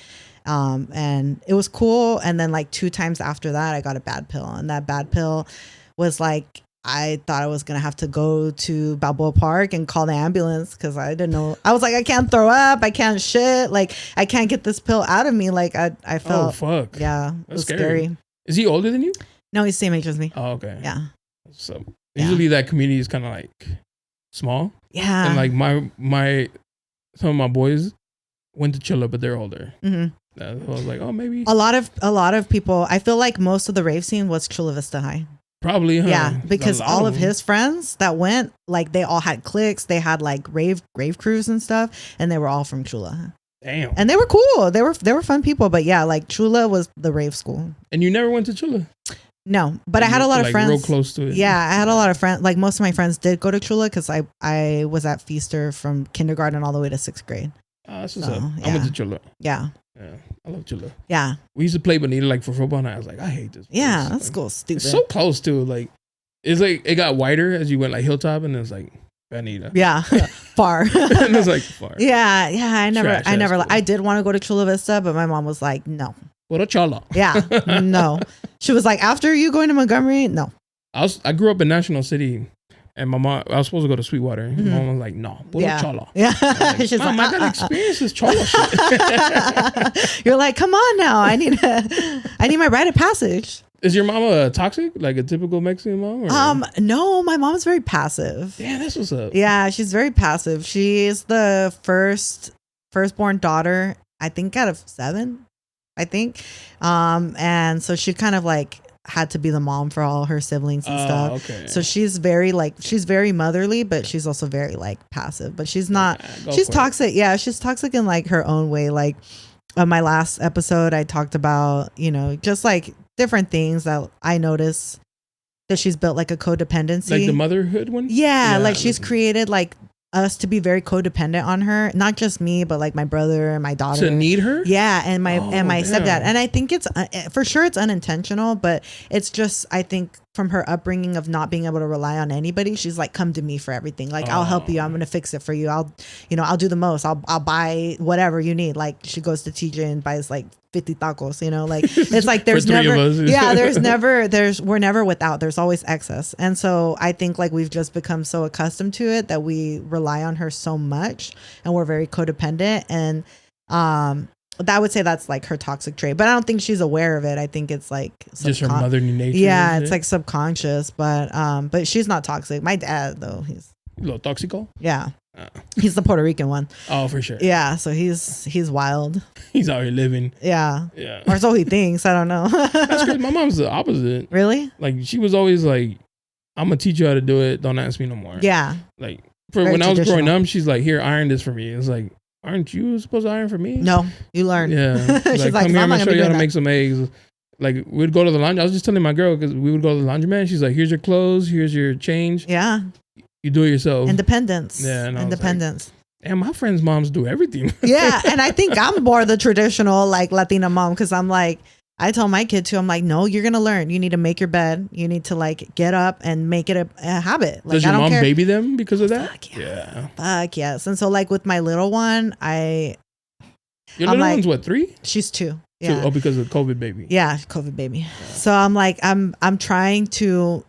And it was cool. And then like 2 times after that, I got a bad pill. And that bad pill was like, I thought I was going to have to go to Balboa Park and call the ambulance because I didn't know. I was like, I can't throw up. I can't shit. Like, I can't get this pill out of me. Like, I felt. Oh, fuck. Yeah. It was scary. Is he older than you? No, he's the same age as me. Oh, okay. Yeah. So usually that community is kind of like small. Yeah. And like some of my boys went to Chilla, but they're older. Mm-hmm. I was like, oh, maybe. A lot of people, I feel like most of the rave scene was Chula Vista High. Probably, huh? Yeah, because all of his friends that went, like they all had cliques. They had like rave crews and stuff, and they were all from Chula. Damn. And they were cool. They were fun people. But yeah, like Chula was the rave school. And you never went to Chula? No, but I had a lot of friends. Real close to it. Yeah, I had a lot of friends. Like most of my friends did go to Chula because I was at Feaster from kindergarten all the way to 6th grade. Oh, that's what's up. Yeah. I went to Chula. Yeah. Yeah, I love Chula. Yeah. We used to play Bonita like for football, and I was like, I hate this place. Yeah, that's like, cool. Stupid. It's so close to like, it's like it got wider as you went like Hilltop, and it was like Bonita. Yeah, far. And it was like far. Yeah. I never. Cool. I did want to go to Chula Vista, but my mom was like, no. What a Chula. Yeah, no. She was like, after you going to Montgomery, no. I grew up in National City. And my mom, I was supposed to go to Sweetwater. Mm-hmm. My mom was like, no, Chola. Yeah. Like, she's Mom, I got experience this Chola shit. You're like, come on now. I need my rite of passage. Is your mama toxic? Like a typical Mexican mom? Or? No, my mom's very passive. Yeah, that's what's up. Yeah, she's very passive. She's the firstborn daughter, I think out of 7, I think. And so she kind of like had to be the mom for all her siblings and stuff. Okay. So she's very motherly, but she's also very like passive. But she's not. She's toxic. It. Yeah, she's toxic in like her own way. Like on my last episode, I talked about just like different things that I notice that she's built like a codependency. Like the motherhood one. Yeah, like she's created like us to be very codependent on her, not just me, but like my brother and my daughter. To need her? Yeah, and my stepdad. And I think it's for sure it's unintentional, but it's just I think from her upbringing of not being able to rely on anybody, she's like, come to me for everything. Like I'll help you. I'm gonna fix it for you. I'll do the most. I'll buy whatever you need. Like she goes to TJ and buys like 50 tacos, like it's like there's never we're never without. There's always excess. And so I think like we've just become so accustomed to it that we rely on her so much and we're very codependent. And I would say that's like her toxic trait, but I don't think she's aware of it. I think it's like just her motherly nature. Yeah, it's like subconscious, but she's not toxic. My dad though, he's a little toxico. Yeah. He's the Puerto Rican one. Oh, for sure. Yeah, so he's wild. He's out here living. Yeah. Or so he thinks. I don't know. That's crazy. My mom's the opposite. Really? Like she was always like, I'm gonna teach you how to do it. Don't ask me no more. Yeah. Like when I was growing up, she's like, here, iron this for me. It's like, aren't you supposed to iron for me? No, you learn. Yeah. She's like, come here, I'm gonna show you how to make some eggs. Like we'd go to the laundry. I was just telling my girl because we would go to the laundromat. She's like, here's your clothes, here's your change. Yeah. You do it yourself. Independence. Yeah. Independence. Like, and my friends' moms do everything. Yeah. And I think I'm more the traditional like Latina mom because I'm like, I tell my kid too, I'm like, no, you're going to learn. You need to make your bed. You need to like get up and make it a habit. Like, does your mom baby them because of that? Fuck yeah. Fuck yes. And so like with my little one, Your I'm little like, one's what, 3? she's 2. Two. Yeah. Oh, because of COVID baby. Yeah, COVID baby. So I'm like, I'm trying to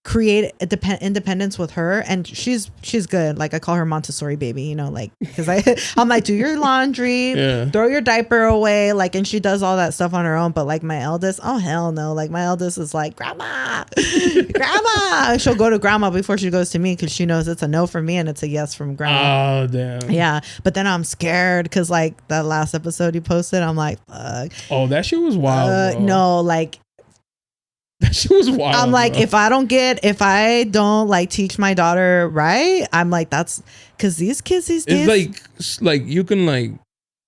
create independence with her, and she's good. Like I call her Montessori baby, you know, like because I'm like, do your laundry, throw your diaper away, like, and she does all that stuff on her own. But like my eldest, oh hell no, like my eldest is like, grandma, grandma. She'll go to grandma before she goes to me because she knows it's a no from me and it's a yes from grandma. Oh damn. Yeah, but then I'm scared because like that last episode you posted, I'm like, fuck. Oh, that shit was wild. No, like. That shit was wild. I'm like, bro. if I don't like teach my daughter right, I'm like, that's because these kids these days, it's like you can like,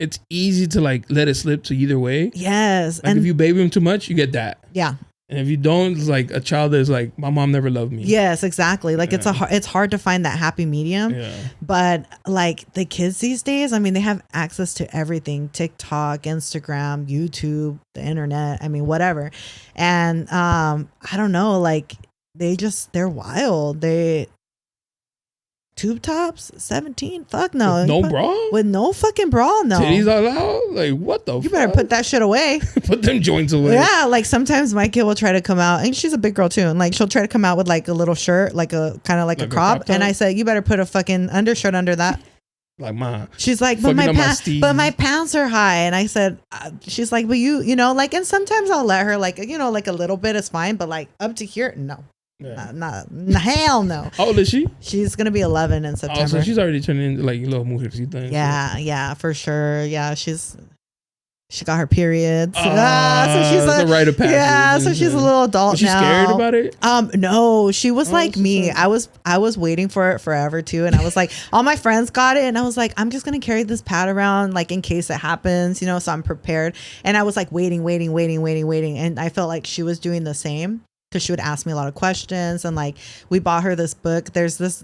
it's easy to like let it slip to either way. Yes, Like and if you baby them too much, you get that. yeah, And if you don't, it's like a child that's like, my mom never loved me. yes, exactly. Like it's hard to find that happy medium. Yeah. But like the kids these days, I mean, they have access to everything: TikTok, Instagram, YouTube, the internet. I mean, whatever. And I don't know, like they're wild. They tube tops, 17. Fuck no. No bra? With no fucking bra, no. Titties all out? Like, what the fuck? You better put that shit away. Put them joints away. Yeah, like sometimes my kid will try to come out, and she's a big girl too, and like she'll try to come out with like a little shirt, like a kind of like a crop, and I said, you better put a fucking undershirt under that. Like, ma. She's like, but my pants are high, and I said, she's like, but you know, like, and sometimes I'll let her, like, you know, like a little bit is fine, but like up to here, no. Yeah. Hell no. How old is she? She's gonna be 11 in September. Oh, so she's already turning into like a little mujercita. Yeah, for sure. Yeah, she got her periods. So she's the rite of passage. Yeah, so she's a little adult was she now. scared about it? No, she was like me. I was waiting for it forever too, and I was like, all my friends got it, and I was like, I'm just gonna carry this pad around like in case it happens, you know, so I'm prepared. And I was like waiting, and I felt like she was doing the same. Because she would ask me a lot of questions, and like we bought her this book. There's this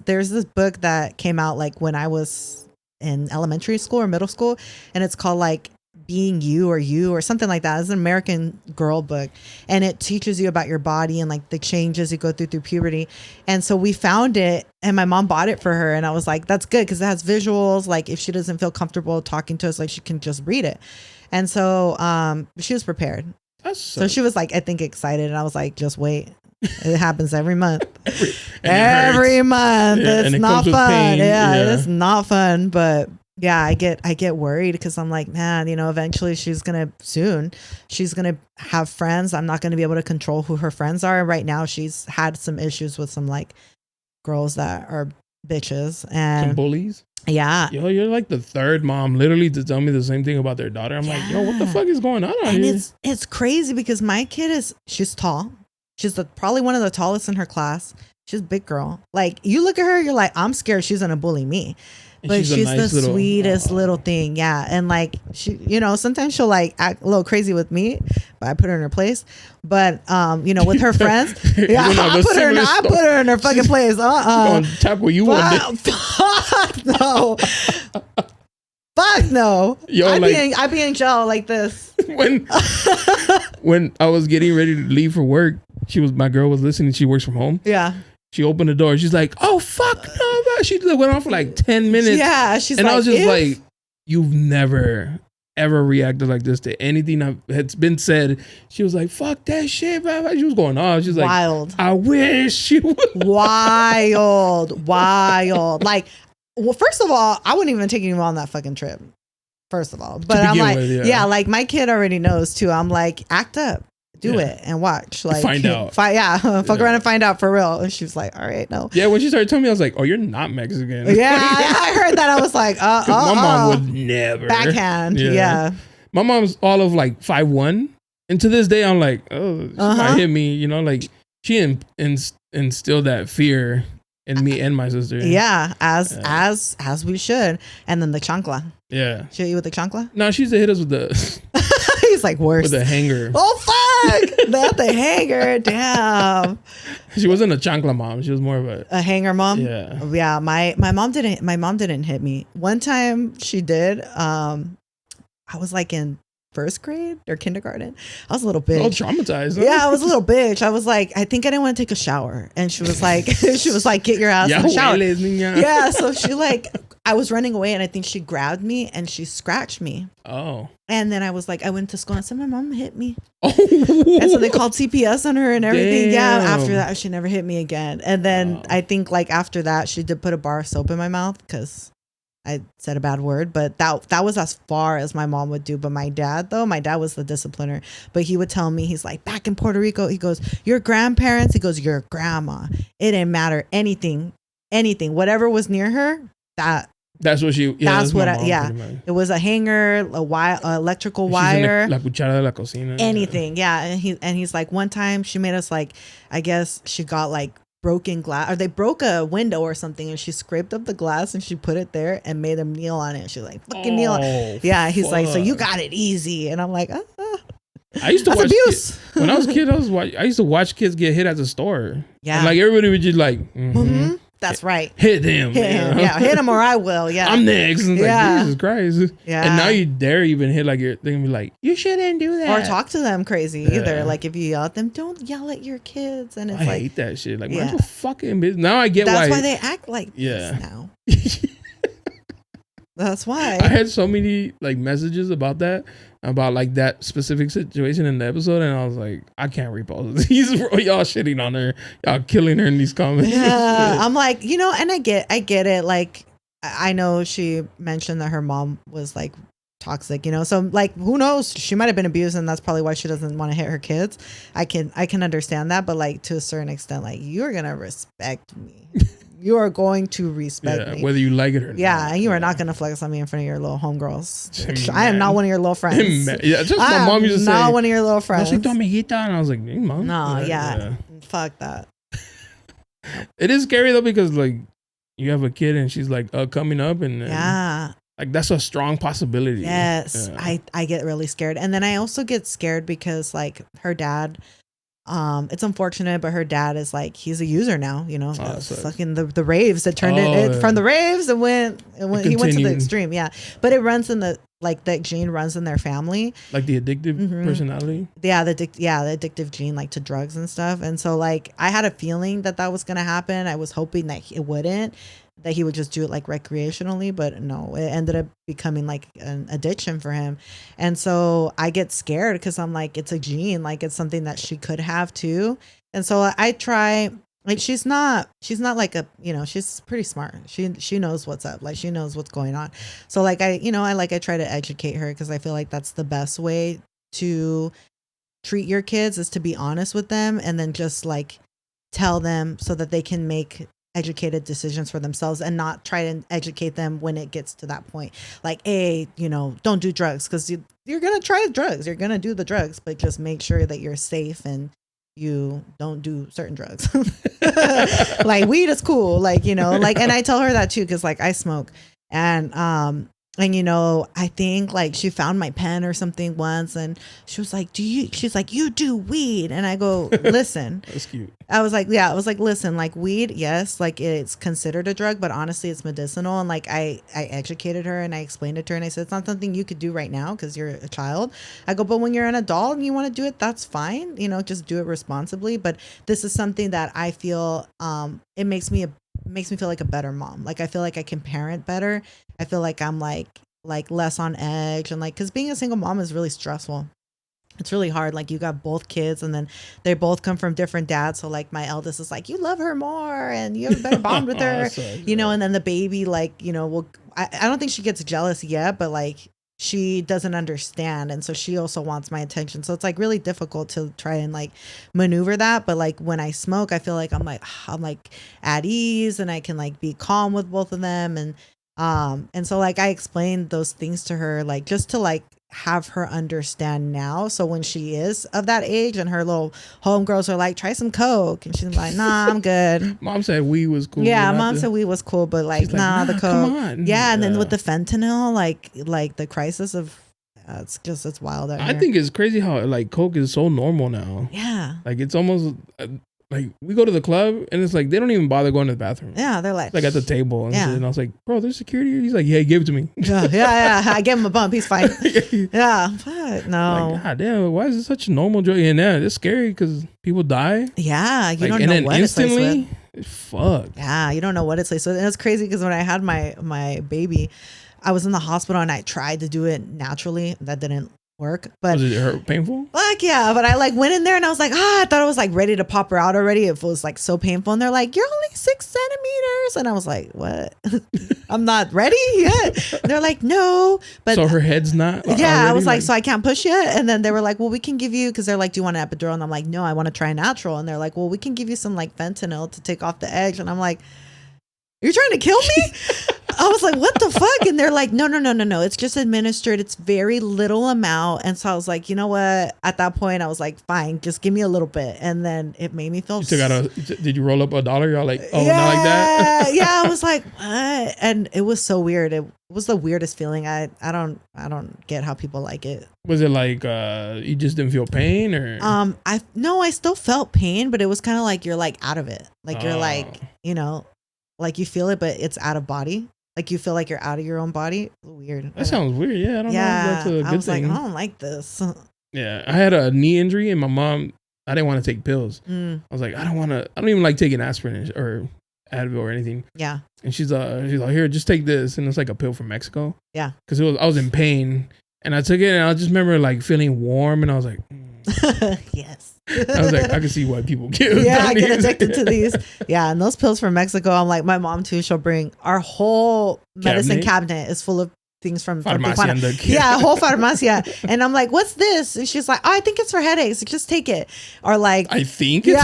book that came out like when I was in elementary school or middle school, and it's called like Being You or something like that. It's an American girl book, and it teaches you about your body and like the changes you go through puberty. And so we found it, and my mom bought it for her, and I was like, that's good because it has visuals. Like if she doesn't feel comfortable talking to us, like she can just read it. And so she was prepared. So she was like, I think excited, and I was like, just wait. It happens every month. every month. Yeah, it's not fun. Yeah, it's not fun. But yeah, I get worried because I'm like, man, you know, eventually she's gonna have friends. I'm not gonna be able to control who her friends are. Right now, she's had some issues with some like girls that are bitches and some bullies. Yeah. Yo, you're like the third mom literally to tell me the same thing about their daughter. I'm like, yo, what the fuck is going on out here? It's crazy because my kid she's tall. She's probably one of the tallest in her class. She's a big girl. Like you look at her, you're like, I'm scared she's gonna bully me. But she's nice the sweetest little thing. Yeah. And like she, you know, sometimes she'll like act a little crazy with me, but I put her in her place. But you know, with her friends, yeah, I put her in her fucking place. Gonna tackle you one day. Fuck no. Fuck no. Yo, I be in jail like this. When I was getting ready to leave for work, my girl was listening. She works from home. Yeah. She opened the door. She's like, "Oh fuck no!" Man. She went on for like 10 minutes. Yeah, she's and like, I was just like, "You've never ever reacted like this to anything that's been said." She was like, "Fuck that shit, man." She was going on. She's like, wild. I wish you would. Wild. Like, well, first of all, I wouldn't even take you on that fucking trip. First of all, but I'm like, yeah, like my kid already knows too. I'm like, act up. Do it and watch. Like find out. Fuck around and find out for real. And she was like, all right, no. Yeah, when she started telling me, I was like, oh, you're not Mexican. Yeah, I heard that. I was like, my mom would never. Backhand. Yeah. My mom's all of like 5'1". And to this day, I'm like, oh, she might hit me. You know, like she instilled that fear in me and my sister. Yeah, as we should. And then the chancla. Yeah. She hit you with the chancla? No, she used to hit us with the... He's like, worse. With a hanger. Oh, fuck! Not the hanger. Damn. She wasn't a chancla mom. She was more of a hanger mom. Yeah. Yeah. My mom didn't hit me. One time she did. I was like in first grade or kindergarten. I was a little bitch. All traumatized. Huh? Yeah, I was a little bitch. I was like, I think I didn't want to take a shower. And she was like, get your ass in the shower. Yeah. So she like, I was running away and I think she grabbed me and she scratched me. Oh. And then I was like, I went to school and I said, my mom hit me. And so they called CPS on her and everything. Damn. Yeah. After that, she never hit me again. And then I think like after that, she did put a bar of soap in my mouth because I said a bad word, but that was as far as my mom would do. But my dad was the discipliner, but he would tell me, he's like, back in Puerto Rico, he goes, your grandparents, he goes, your grandma, it didn't matter anything, whatever was near her, that's what she, it was a hanger, electrical wire, la cuchara de la cocina, anything. Yeah. And he's like, one time she made us like, I guess she got like broken glass, or they broke a window or something, and she scraped up the glass and she put it there and made them kneel on it. She's like, fucking kneel on it. Yeah, he's like, so you got it easy. And I'm like, I used to watch abuse. When I was a kid, I used to watch kids get hit at the store. Yeah, and like everybody would just like, that's right, hit him. Yeah, hit him or I will. Yeah, I'm next. And like, Jesus Christ. Yeah, and now you dare even hit, like they're gonna be like, you shouldn't do that, or talk to them crazy either. Like if you yell at them, don't yell at your kids. And it's I hate that shit. Like, mind your fucking business. Now I get that's why they act like this now. That's why I had so many like messages about like that specific situation in the episode, and I was like, I can't repost these, bro. Y'all shitting on her, y'all killing her in these comments. Yeah, I'm like, and I get it. Like, I know she mentioned that her mom was like toxic, so like, who knows? She might have been abused, and that's probably why she doesn't want to hit her kids. I can understand that, but like to a certain extent, like you're gonna respect me. You are going to respect me, whether you like it or not. Yeah, and you are not going to flex on me in front of your little homegirls. I am not one of your little friends. Yeah, just my mom used to say, not one of your little friends. No, she told me amiguita, and I was like, hey, mom. No, fuck that. It is scary though, because like you have a kid and she's like coming up, and like that's a strong possibility. Yes, I get really scared, and then I also get scared because like her dad. It's unfortunate, but her dad is like, he's a user now, fucking the raves that turned it from the raves and went he went to the extreme. Yeah, but it runs in that gene runs in their family, like the addictive personality. Yeah, the addictive gene, like to drugs and stuff. And so like I had a feeling that was gonna happen. I was hoping that it wouldn't, that he would just do it like recreationally, but no, it ended up becoming like an addiction for him. And so I get scared because I'm like, it's a gene, like it's something that she could have too. And so I try, like, she's not like a, she's pretty smart. She knows what's up. Like she knows what's going on. So like I try to educate her, because I feel like that's the best way to treat your kids, is to be honest with them and then just like tell them so that they can make educated decisions for themselves, and not try to educate them when it gets to that point. Like, hey, don't do drugs, because you're going to try drugs. You're going to do the drugs, but just make sure that you're safe and you don't do certain drugs. Like weed is cool. Like, like, and I tell her that too, because like I smoke, and I think like she found my pen or something once, and she was like, she's like, you do weed? And I go, listen. That's cute. I was like, listen, like weed, yes, like it's considered a drug, but honestly it's medicinal. And like I educated her and I explained it to her, and I said, it's not something you could do right now because you're a child. I go, but when you're an adult and you want to do it, that's fine. Just do it responsibly. But this is something that I feel it makes me feel like a better mom. Like I feel like I can parent better. I feel like I'm like less on edge, and like, because being a single mom is really stressful. It's really hard. Like you got both kids, and then they both come from different dads. So like my eldest is like, you love her more and you have a better bond with her, and then the baby, like, I don't think she gets jealous yet, but like she doesn't understand. And so she also wants my attention. So it's like really difficult to try and like maneuver that. But like when I smoke, I feel like I'm like at ease, and I can like be calm with both of them. And so like I explained those things to her, like just to like have her understand now. So when she is of that age and her little homegirls are like, try some coke, and she's like, nah, I'm good. Mom said weed was cool. Yeah, mom said weed was cool, but like, nah, the coke. Come on. Yeah, and then with the fentanyl, like the crisis of it's wild out here. I think it's crazy how like coke is so normal now. Yeah. Like it's almost like we go to the club and it's like they don't even bother going to the bathroom. Yeah, they're like at the table and yeah. shit. And I was like, bro, there's security. He's like, yeah, give it to me. yeah. I gave him a bump. He's fine. Yeah, but no. Like, God damn, why is it such a normal joke? And yeah, it's scary because people die. Yeah, you like, don't and know then what instantly, it's fuck. Yeah, you don't know what it's like. So it was crazy because when I had my baby, I was in the hospital and I tried to do it naturally. That didn't work. But was it hurt, painful? Like, yeah, but I like went in there and I was like, I thought I was like ready to pop her out already. It was like so painful. And they're like, you're only 6 centimeters. And I was like, what? I'm not ready yet. They're like, no. But so her head's not. Yeah, I was like, so I can't push yet. And then they were like, well, we can give you, because they're like, do you want an epidural? And I'm like, no, I want to try natural. And they're like, well, we can give you some like fentanyl to take off the edge. And I'm like, you're trying to kill me? I was like, what the fuck? And they're like, no. It's just administered. It's very little amount. And so I was like, you know what? At that point, I was like, fine, just give me a little bit. And then it made me feel. Did you roll up $1? You're like, oh, yeah, not like that. Yeah, I was like, what? And it was so weird. It was the weirdest feeling. I don't get how people like it. Was it like you just didn't feel pain or? I still felt pain, but it was kind of like you're like out of it. Like you're like, you know, like you feel it, but it's out of body. Like you feel like you're out of your own body. Weird. That sounds weird. Yeah, I don't know if that's a good I was thing. like, I don't like this. Yeah, I had a knee injury and my mom, I didn't want to take pills. I was like, I don't even like taking aspirin or Advil or anything. Yeah. And she's like, here, just take this. And it's like a pill from Mexico. Yeah. Because I was in pain and I took it and I just remember like feeling warm and I was like, yes. I was like, I can see why people get I get addicted to these. Yeah, and those pills from Mexico, I'm like, my mom too, she'll bring our whole medicine cabinet is full of things from Farmacia. Yeah, whole farmacia. And I'm like, what's this? And she's like, oh, I think it's for headaches. Just take it. Or like, I think it's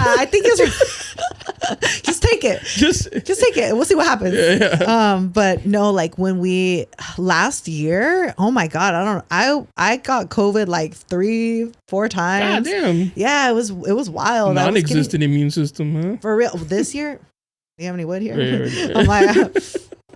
just take it. Just take it. We'll see what happens. Yeah. But no, like when we last year, oh my God, I got COVID like 3-4 times. God damn. Yeah, it was wild. Non-existent immune system, huh? For real. This year, do you have any wood here? Right. I'm like,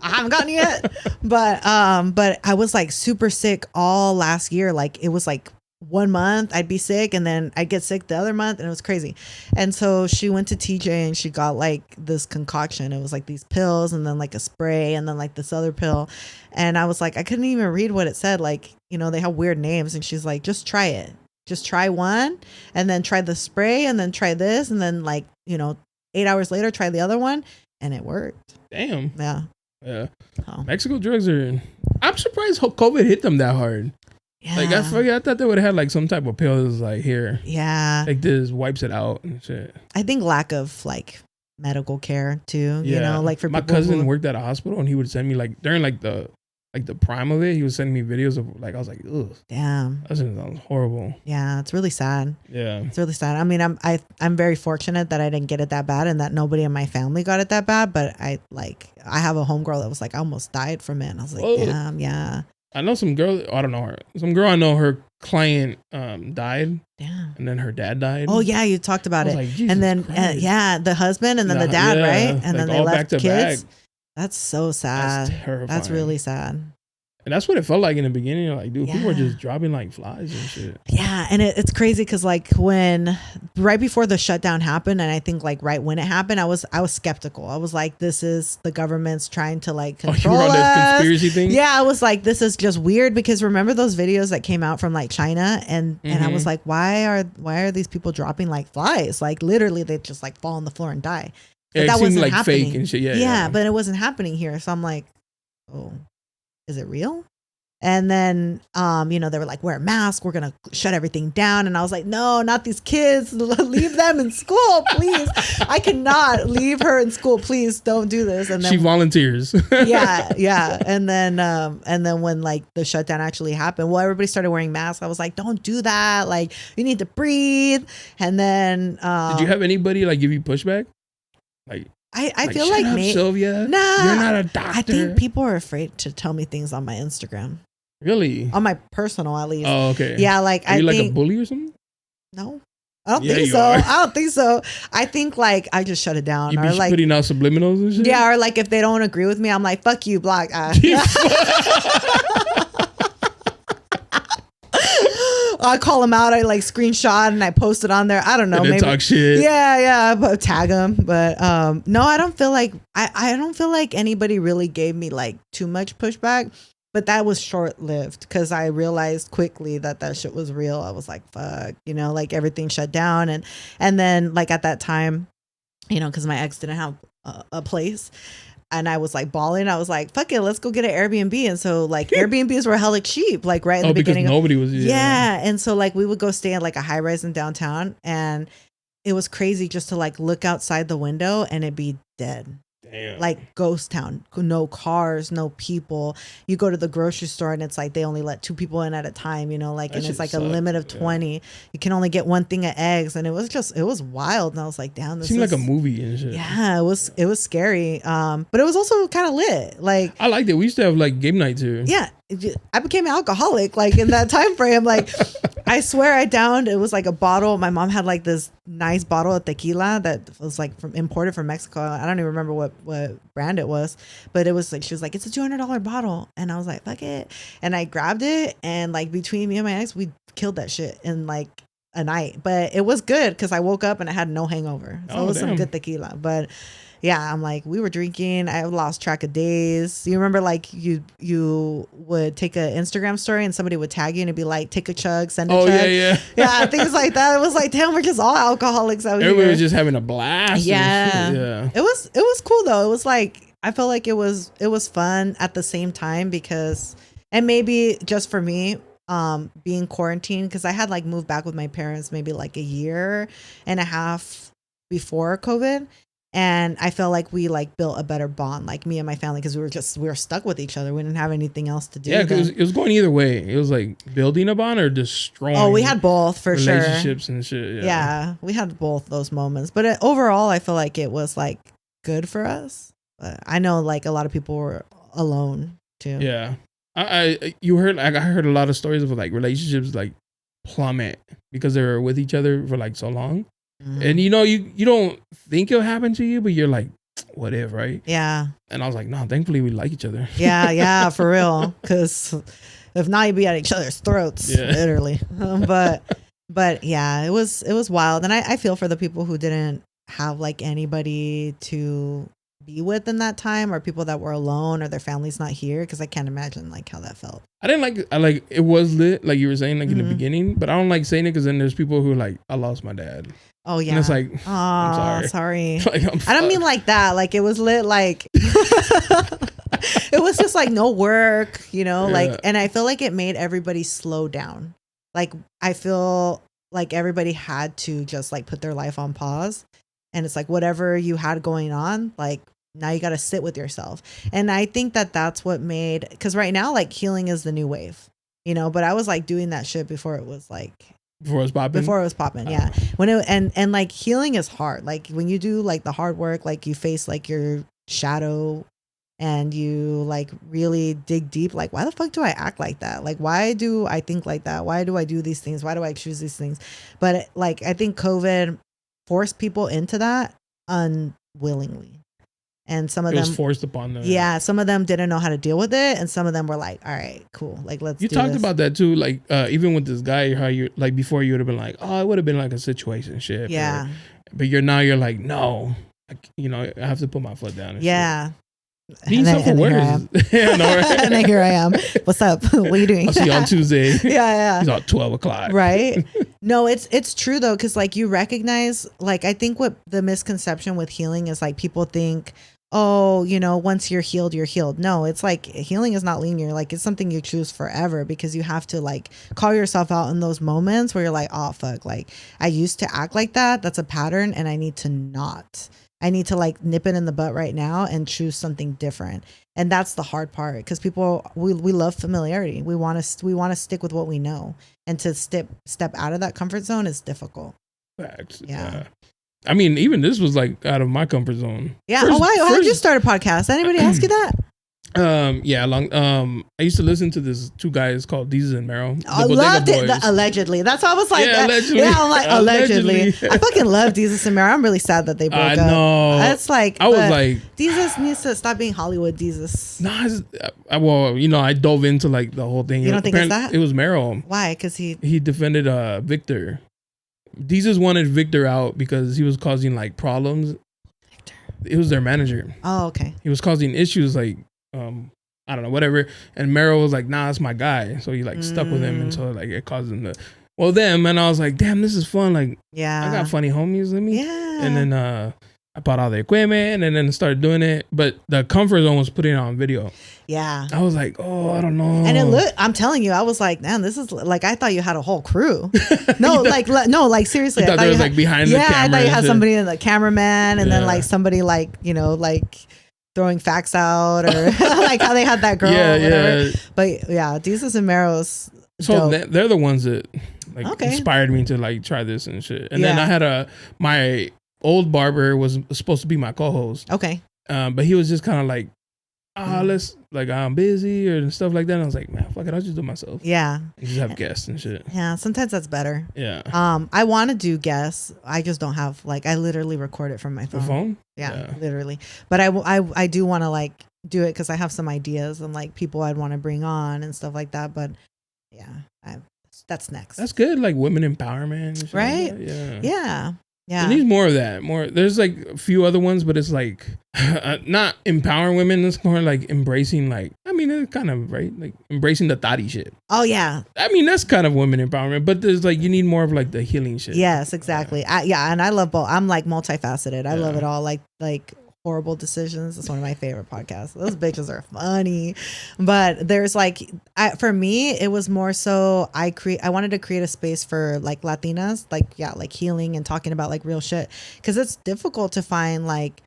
I haven't gotten it yet. But I was like super sick all last year. Like it was like 1 month I'd be sick and then I'd get sick the other month and it was crazy. And so she went to TJ and she got like this concoction. It was like these pills and then like a spray and then like this other pill. And I was like, I couldn't even read what it said. Like, you know, they have weird names and she's like, just try it. Just try one and then try the spray and then try this. And then like, you know, 8 hours later, try the other one and it worked. Damn. Yeah. Yeah. Oh. Mexico drugs I'm surprised COVID hit them that hard. Yeah. Like I thought they would have had like some type of pills like here. Yeah. Like this wipes it out and shit. I think lack of like medical care too. Yeah. You know, like for my cousin worked at a hospital and he would send me like during like the prime of it, he was sending me videos of like I was like, ugh. Damn. That sounds horrible. Yeah, it's really sad. Yeah. It's really sad. I mean, I'm very fortunate that I didn't get it that bad and that nobody in my family got it that bad, but I have a homegirl that was like I almost died from it. And I was like, whoa. Damn, yeah. I know some girl, I don't know her. Some girl I know, her client died. Damn. And then her dad died. Oh yeah, you talked about it. Like, and then the husband and then the dad, right? And like then they left kids. Back. That's so sad. That's terrifying. That's really sad. And that's what it felt like in the beginning. You're like, dude, people are just dropping like flies and shit. Yeah. And it's crazy because like right before the shutdown happened, and I think like right when it happened, I was skeptical. I was like, this is the government's trying to like control us. That conspiracy thing? Yeah. I was like, this is just weird because remember those videos that came out from like China and I was like, why are these people dropping like flies? Like literally they just like fall on the floor and die. But that wasn't like happening. Fake and shit. Yeah. But it wasn't happening here. So I'm like, oh. Is it real? And then, you know, they were like, wear a mask. We're going to shut everything down. And I was like, no, not these kids. Leave them in school, please. I cannot leave her in school. Please don't do this. And then she volunteers. Yeah. And then when like the shutdown actually happened, well, everybody started wearing masks. I was like, don't do that. Like you need to breathe. And then, did you have anybody like give you pushback? Like, I feel like maybe Sylvia. Nah, you're not a doctor. I think people are afraid to tell me things on my Instagram. Really? On my personal, at least. Oh, okay. Yeah, like are you like a bully or something? No, I don't think so. I don't think so. I think like I just shut it down. You or be like putting out subliminals and shit. Yeah, or like if they don't agree with me, I'm like, fuck you, block. I call him out. I like screenshot and I post it on there. I don't know. And maybe talk shit. Yeah, but tag him. But no, I don't feel like I don't feel like anybody really gave me like too much pushback. But that was short lived because I realized quickly that shit was real. I was like, fuck, you know, like everything shut down. And then like at that time, you know, because my ex didn't have a place. And I was like balling. I was like, fuck it, let's go get an Airbnb. And so like Airbnbs were hella cheap, like right in the beginning. Because nobody was. Yeah. And so like we would go stay in like a high rise in downtown. And it was crazy just to like look outside the window and it'd be dead. Damn. Like ghost town, no cars, no people. You go to the grocery store and it's like they only let 2 people in at a time, you know, like, and it's like a limit of 20. You can only get 1 thing of eggs, and it was wild. And I was like, damn, this seemed like a movie and shit. Yeah, it was scary. But it was also kind of lit. Like I liked it. We used to have like game night too. Yeah, I became an alcoholic like in that time frame. Like I swear I downed. It was like a bottle. My mom had like this nice bottle of tequila that was like imported from Mexico. I don't even remember what brand it was, but it was like, she was like, it's a $200 bottle. And I was like, fuck it. And I grabbed it. And like between me and my ex, we killed that shit in like a night, but it was good because I woke up and I had no hangover. So it was some good tequila. But yeah, I'm like, we were drinking. I lost track of days. You remember like you would take an Instagram story and somebody would tag you and it'd be like, take a chug, send a chug. Yeah, things like that. It was like, damn, we're just all alcoholics out here. Everybody was just having a blast. Yeah. It was cool though. It was like, I felt like it was fun at the same time because, and maybe just for me, being quarantined, because I had like moved back with my parents maybe like 1.5 years before COVID. And I felt like we like built a better bond, like me and my family, because we were stuck with each other. We didn't have anything else to do. Yeah, because it was going either way. It was like building a bond or destroying. Oh, we had both for sure. Relationships and shit. Yeah, we had both those moments. But overall, I feel like it was like good for us. But I know like a lot of people were alone too. Yeah, I heard a lot of stories of like relationships like plummet because they were with each other for like so long. And you know, you don't think it'll happen to you, but you're like, what if, right? Yeah. And I was like, no, thankfully we like each other. Yeah, for real. Because if not, you'd be at each other's throats, literally. But yeah, it was wild. And I feel for the people who didn't have like anybody to be with in that time, or people that were alone or their family's not here, because I can't imagine like how that felt. I like it was lit, like you were saying, like in the beginning, but I don't like saying it because then there's people who are like, I lost my dad. Oh yeah. And it's like, oh, I'm sorry. Like, I don't mean like that. Like it was lit. Like it was just like no work, you know. Like, and I feel like it made everybody slow down. Like I feel like everybody had to just like put their life on pause, and it's like whatever you had going on, like now you got to sit with yourself. And I think that that's what made, because right now like healing is the new wave, you know. But I was like doing that shit before it was like. Before it was popping, yeah. When it and like healing is hard. Like when you do like the hard work, like you face like your shadow, and you like really dig deep. Like, why the fuck do I act like that? Like, why do I think like that? Why do I do these things? Why do I choose these things? But like, I think COVID forced people into that unwillingly. And some of them was forced upon them. Yeah, some of them didn't know how to deal with it, and some of them were like, "All right, cool, like let's." You do talked this. about that too, like even with this guy, how you like before you would have been like, "Oh, it would have been like a situationship." Yeah. But you're like, no, you know, I have to put my foot down. Yeah. Being self-aware. Yeah, no, right? And then here I am. What's up? What are you doing? I'll see you on Tuesday. Yeah. He's on 12 o'clock. Right. No, it's true though, because like you recognize, like I think what the misconception with healing is like people think, oh, you know, once you're healed, you're healed. No, it's like healing is not linear. Like it's something you choose forever, because you have to like call yourself out in those moments where you're like, oh, fuck, like I used to act like that. That's a pattern, and I need to not. I need to like nip it in the butt right now and choose something different. And that's the hard part, because people, we love familiarity. We want to stick with what we know, and to step out of that comfort zone is difficult. Facts. Yeah. I mean, even this was like out of my comfort zone. Yeah. Why did you start a podcast? Anybody ask you that? Yeah, I used to listen to this two guys called Deezus and Mero. I loved it. Allegedly. That's why I was like, allegedly. Yeah, I'm like, allegedly. I fucking love Deezus and Mero. I'm really sad that they broke up. I know. That's like, I was like, Deezus needs to stop being Hollywood Deezus. Nah, well, I dove into like the whole thing. You don't think it's that? It was Mero. Why? Because he defended Victor. Deezus wanted Victor out because he was causing like problems. Victor. It was their manager. Oh, okay. He was causing issues like I don't know, whatever. And Mero was like, nah, it's my guy. So he like stuck with him until like it caused him to and I was like, damn, this is fun. Like, yeah, I got funny homies with me. Yeah. And then I bought all the equipment and then started doing it. But the comfort zone was putting it on video. Yeah. I was like, oh, I don't know. And I'm telling you, I was like, man, this is like, I thought you had a whole crew. No, like seriously. I thought there was like behind the camera. Yeah, I thought you had somebody in the cameraman and then like somebody like, like throwing facts out or like how they had that girl or whatever. Yeah. But yeah, Deezus and Mero's so they're the ones that like inspired me to like try this and shit. And then I had my old barber was supposed to be my co-host. Okay. But he was just kind of like, let's like I'm busy or stuff like that. And I was like, man, fuck it, I'll just do it myself. Yeah. And just have guests and shit. Yeah, sometimes that's better. Yeah. I want to do guests. I just don't have I literally record it from my phone. The phone? Yeah, literally. But I do want to like do it because I have some ideas and like people I'd want to bring on and stuff like that. But yeah, that's next. That's good, like women empowerment, right? Like that. Yeah. It needs more of that. There's like a few other ones, but it's like not empowering women. It's more like embracing, like, I mean, it's kind of right, like embracing the thotty shit. Oh yeah. I mean, that's kind of women empowerment, but there's like you need more of like the healing shit. Yes, exactly. And I love both. I'm like multifaceted. I love it all. Like Horrible Decisions. It's one of my favorite podcasts. Those bitches are funny. But there's like, for me, it was more so I wanted to create a space for like Latinas, like healing and talking about like real shit. Because it's difficult to find like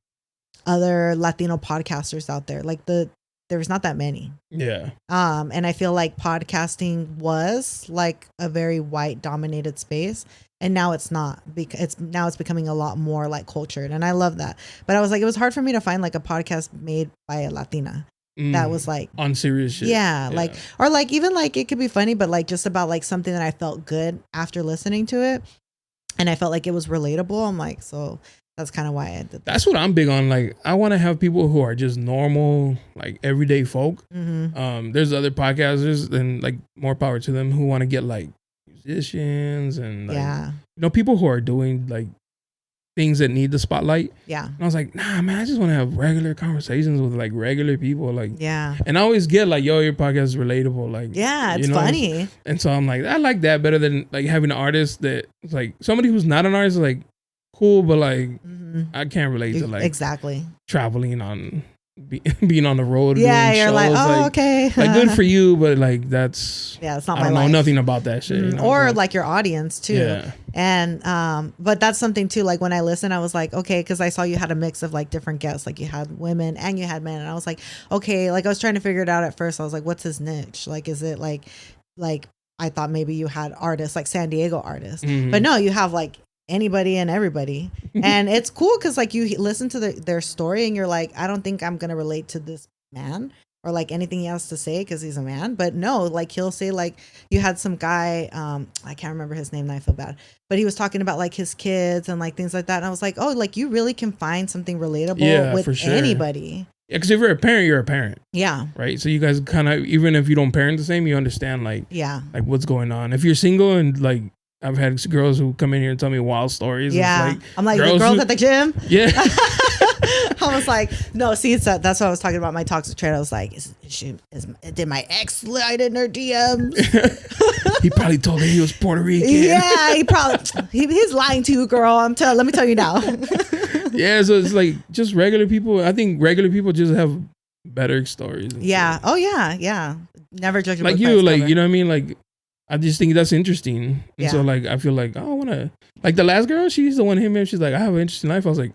other Latino podcasters out there. Like there's not that many. Yeah. And I feel like podcasting was like a very white dominated space. And now it's not, because it's becoming a lot more like cultured, and I love that. But I was like, it was hard for me to find like a podcast made by a Latina that was like on serious shit. Yeah, like, or like even like it could be funny, but like just about like something that I felt good after listening to it, and I felt like it was relatable. I'm like, so that's kind of why I did that. That's what I'm big on. Like, I want to have people who are just normal, like everyday folk. Mm-hmm. There's other podcasters, and like more power to them, who want to get like musicians and like, people who are doing like things that need the spotlight. Yeah. And I was like, nah, man, I just want to have regular conversations with like regular people. Like, and I always get like, yo, your podcast is relatable. Like, it's funny. And so I'm like, I like that better than like having an artist that like somebody who's not an artist is like cool, but like I can't relate to like traveling on being on the road. Yeah, you're shows. Like, okay. Like good for you, but like that's it's not I don't know nothing about that shit. Or like your audience too. Yeah. And but that's something too, like when I listened, I was like, okay, because I saw you had a mix of like different guests, like you had women and you had men, and I was like, okay, like I was trying to figure it out at first. I was like, what's his niche? Like, is it like I thought maybe you had artists, like San Diego artists, but no, you have like anybody and everybody. And it's cool because like you listen to their story and you're like, I don't think I'm gonna relate to this man or like anything he has to say because he's a man. But no, like he'll say, like, you had some guy, I can't remember his name and I feel bad, but he was talking about like his kids and like things like that, and I was like, oh, like you really can find something relatable with anybody. Yeah, because if you're a parent, you're a parent. Yeah. Right. So you guys kind of, even if you don't parent the same, you understand like like what's going on. If you're single and like, I've had girls who come in here and tell me wild stories. Yeah. Like, I'm like, the girls at the gym? Yeah. I was like, no, see, that's what I was talking about, my toxic trait. I was like, did my ex slide in her DMs? He probably told her he was Puerto Rican. Yeah, he's lying to you, girl. Let me tell you now. Yeah, so it's like just regular people. I think regular people just have better stories. Yeah. Oh yeah, yeah. Never judge a book like by you, its like cover. you know what I mean, like. I just think that's interesting. And so like I feel like, oh, I wanna, like the last girl, she's the one hit me up, she's like, I have an interesting life. I was like,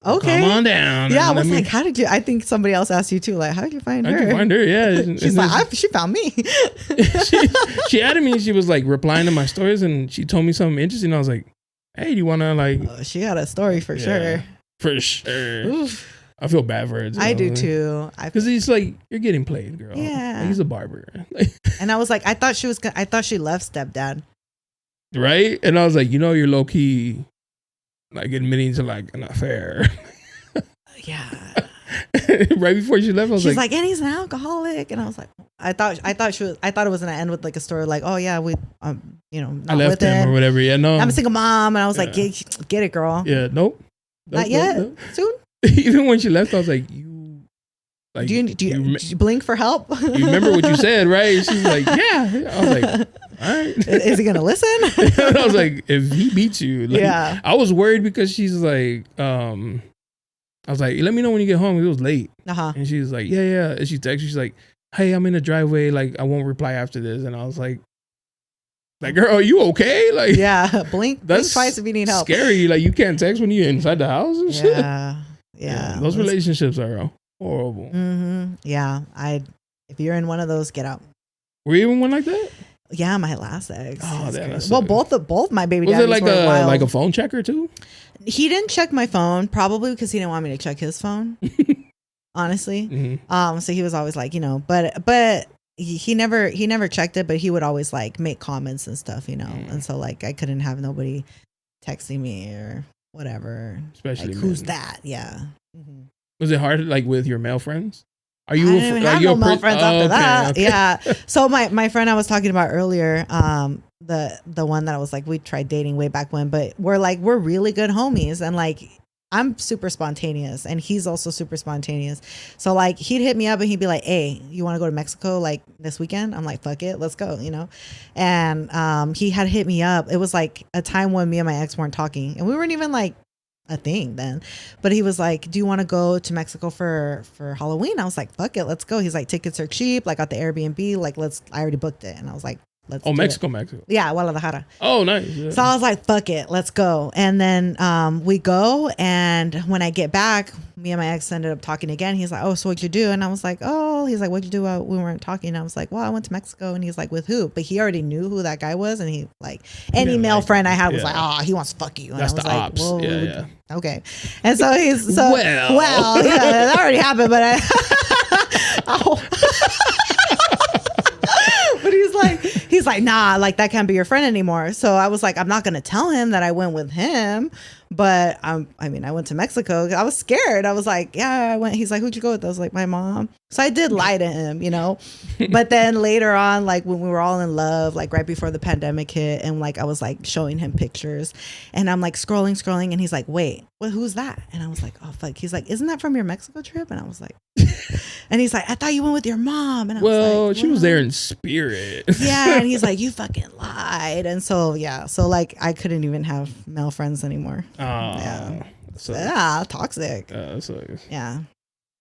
okay, come on down. Yeah, I was like, how did you, I think somebody else asked you too, like, how did you find her? Yeah. She's like, she found me. she added me, she was like replying to my stories and she told me something interesting. I was like, hey, do you wanna like, she had a story for sure. For sure. Oof. I feel bad for it. I do too. Because he's like, you're getting played, girl. Yeah. Like, he's a barber. And I was like, I thought she left stepdad. Right? And I was like, you're low key like admitting to like an affair. Yeah. Right before she left, I was she's like, and he's an alcoholic. And I was like, I thought it was gonna end with like a story like, oh yeah, we not I left with him or whatever. Yeah, no. I'm a single mom, and I was like, get it, girl. Yeah, nope. Not yet. Soon. Even when she left, I was like, like, do you blink for help? You remember what you said, right? She's like, yeah. I was like, all right. Is he gonna listen? I was like, if he beats you, like, yeah. I was worried because she's like, I was like, let me know when you get home. It was late. And she's like, yeah. And she texted, she's like, hey, I'm in the driveway. Like, I won't reply after this. And I was like, girl, are you okay? Like, yeah, blink twice if you need help. Scary. Like, you can't text when you're inside the house and shit. Yeah. Those relationships are horrible. Mm-hmm. Yeah. If you're in one of those, get out. Were you in one like that? Yeah, my last ex. Oh, that's well, both my baby was daddies it like were like a phone checker too? He didn't check my phone, probably because he didn't want me to check his phone. Honestly, mm-hmm. So he was always like, but he never checked it, but he would always like make comments and stuff, and so like I couldn't have nobody texting me or whatever. Especially like, who's that? Yeah. Mm-hmm. Was it hard like with your male friends? I didn't even have no male friends after that. Okay. Yeah. So my friend I was talking about earlier, the one that I was like, we tried dating way back when, but we're really good homies, and like I'm super spontaneous and he's also super spontaneous. So like he'd hit me up and he'd be like, hey, you want to go to Mexico like this weekend? I'm like, fuck it, let's go, And he had hit me up. It was like a time when me and my ex weren't talking and we weren't even like a thing then, but he was like, do you want to go to Mexico for Halloween? I was like, fuck it, let's go. He's like, tickets are cheap, like at the Airbnb, like I already booked it. And I was like, let's do Mexico. Yeah, Guadalajara. Oh, nice. Yeah. So I was like, fuck it, let's go. And then we go, and when I get back, me and my ex ended up talking again. He's like, oh, so what'd you do? And I was like, oh, he's like, what'd you do while we weren't talking? And I was like, well, I went to Mexico. And he's like, with who? But he already knew who that guy was, and he like any male friend I had was like, oh, he wants to fuck you. And that's I was the like, ops. well, yeah. Okay. And so he's well, yeah, that already happened, but but he's like, nah, like that can't be your friend anymore. So I was like, I'm not gonna tell him that I went with him, but I went to Mexico. I was scared. I was like, yeah, I went. He's like, who'd you go with? I was like, my mom. So I did lie to him, But then later on, like when we were all in love, like right before the pandemic hit, and like I was like showing him pictures, and I'm like scrolling, and he's like, wait, who's that? And I was like, oh fuck. He's like, isn't that from your Mexico trip? And I was like, and he's like, I thought you went with your mom. And I was like, she was there in spirit. Yeah, and he's like, you fucking lied. And so so like I couldn't even have male friends anymore. Oh, yeah. Toxic. Yeah.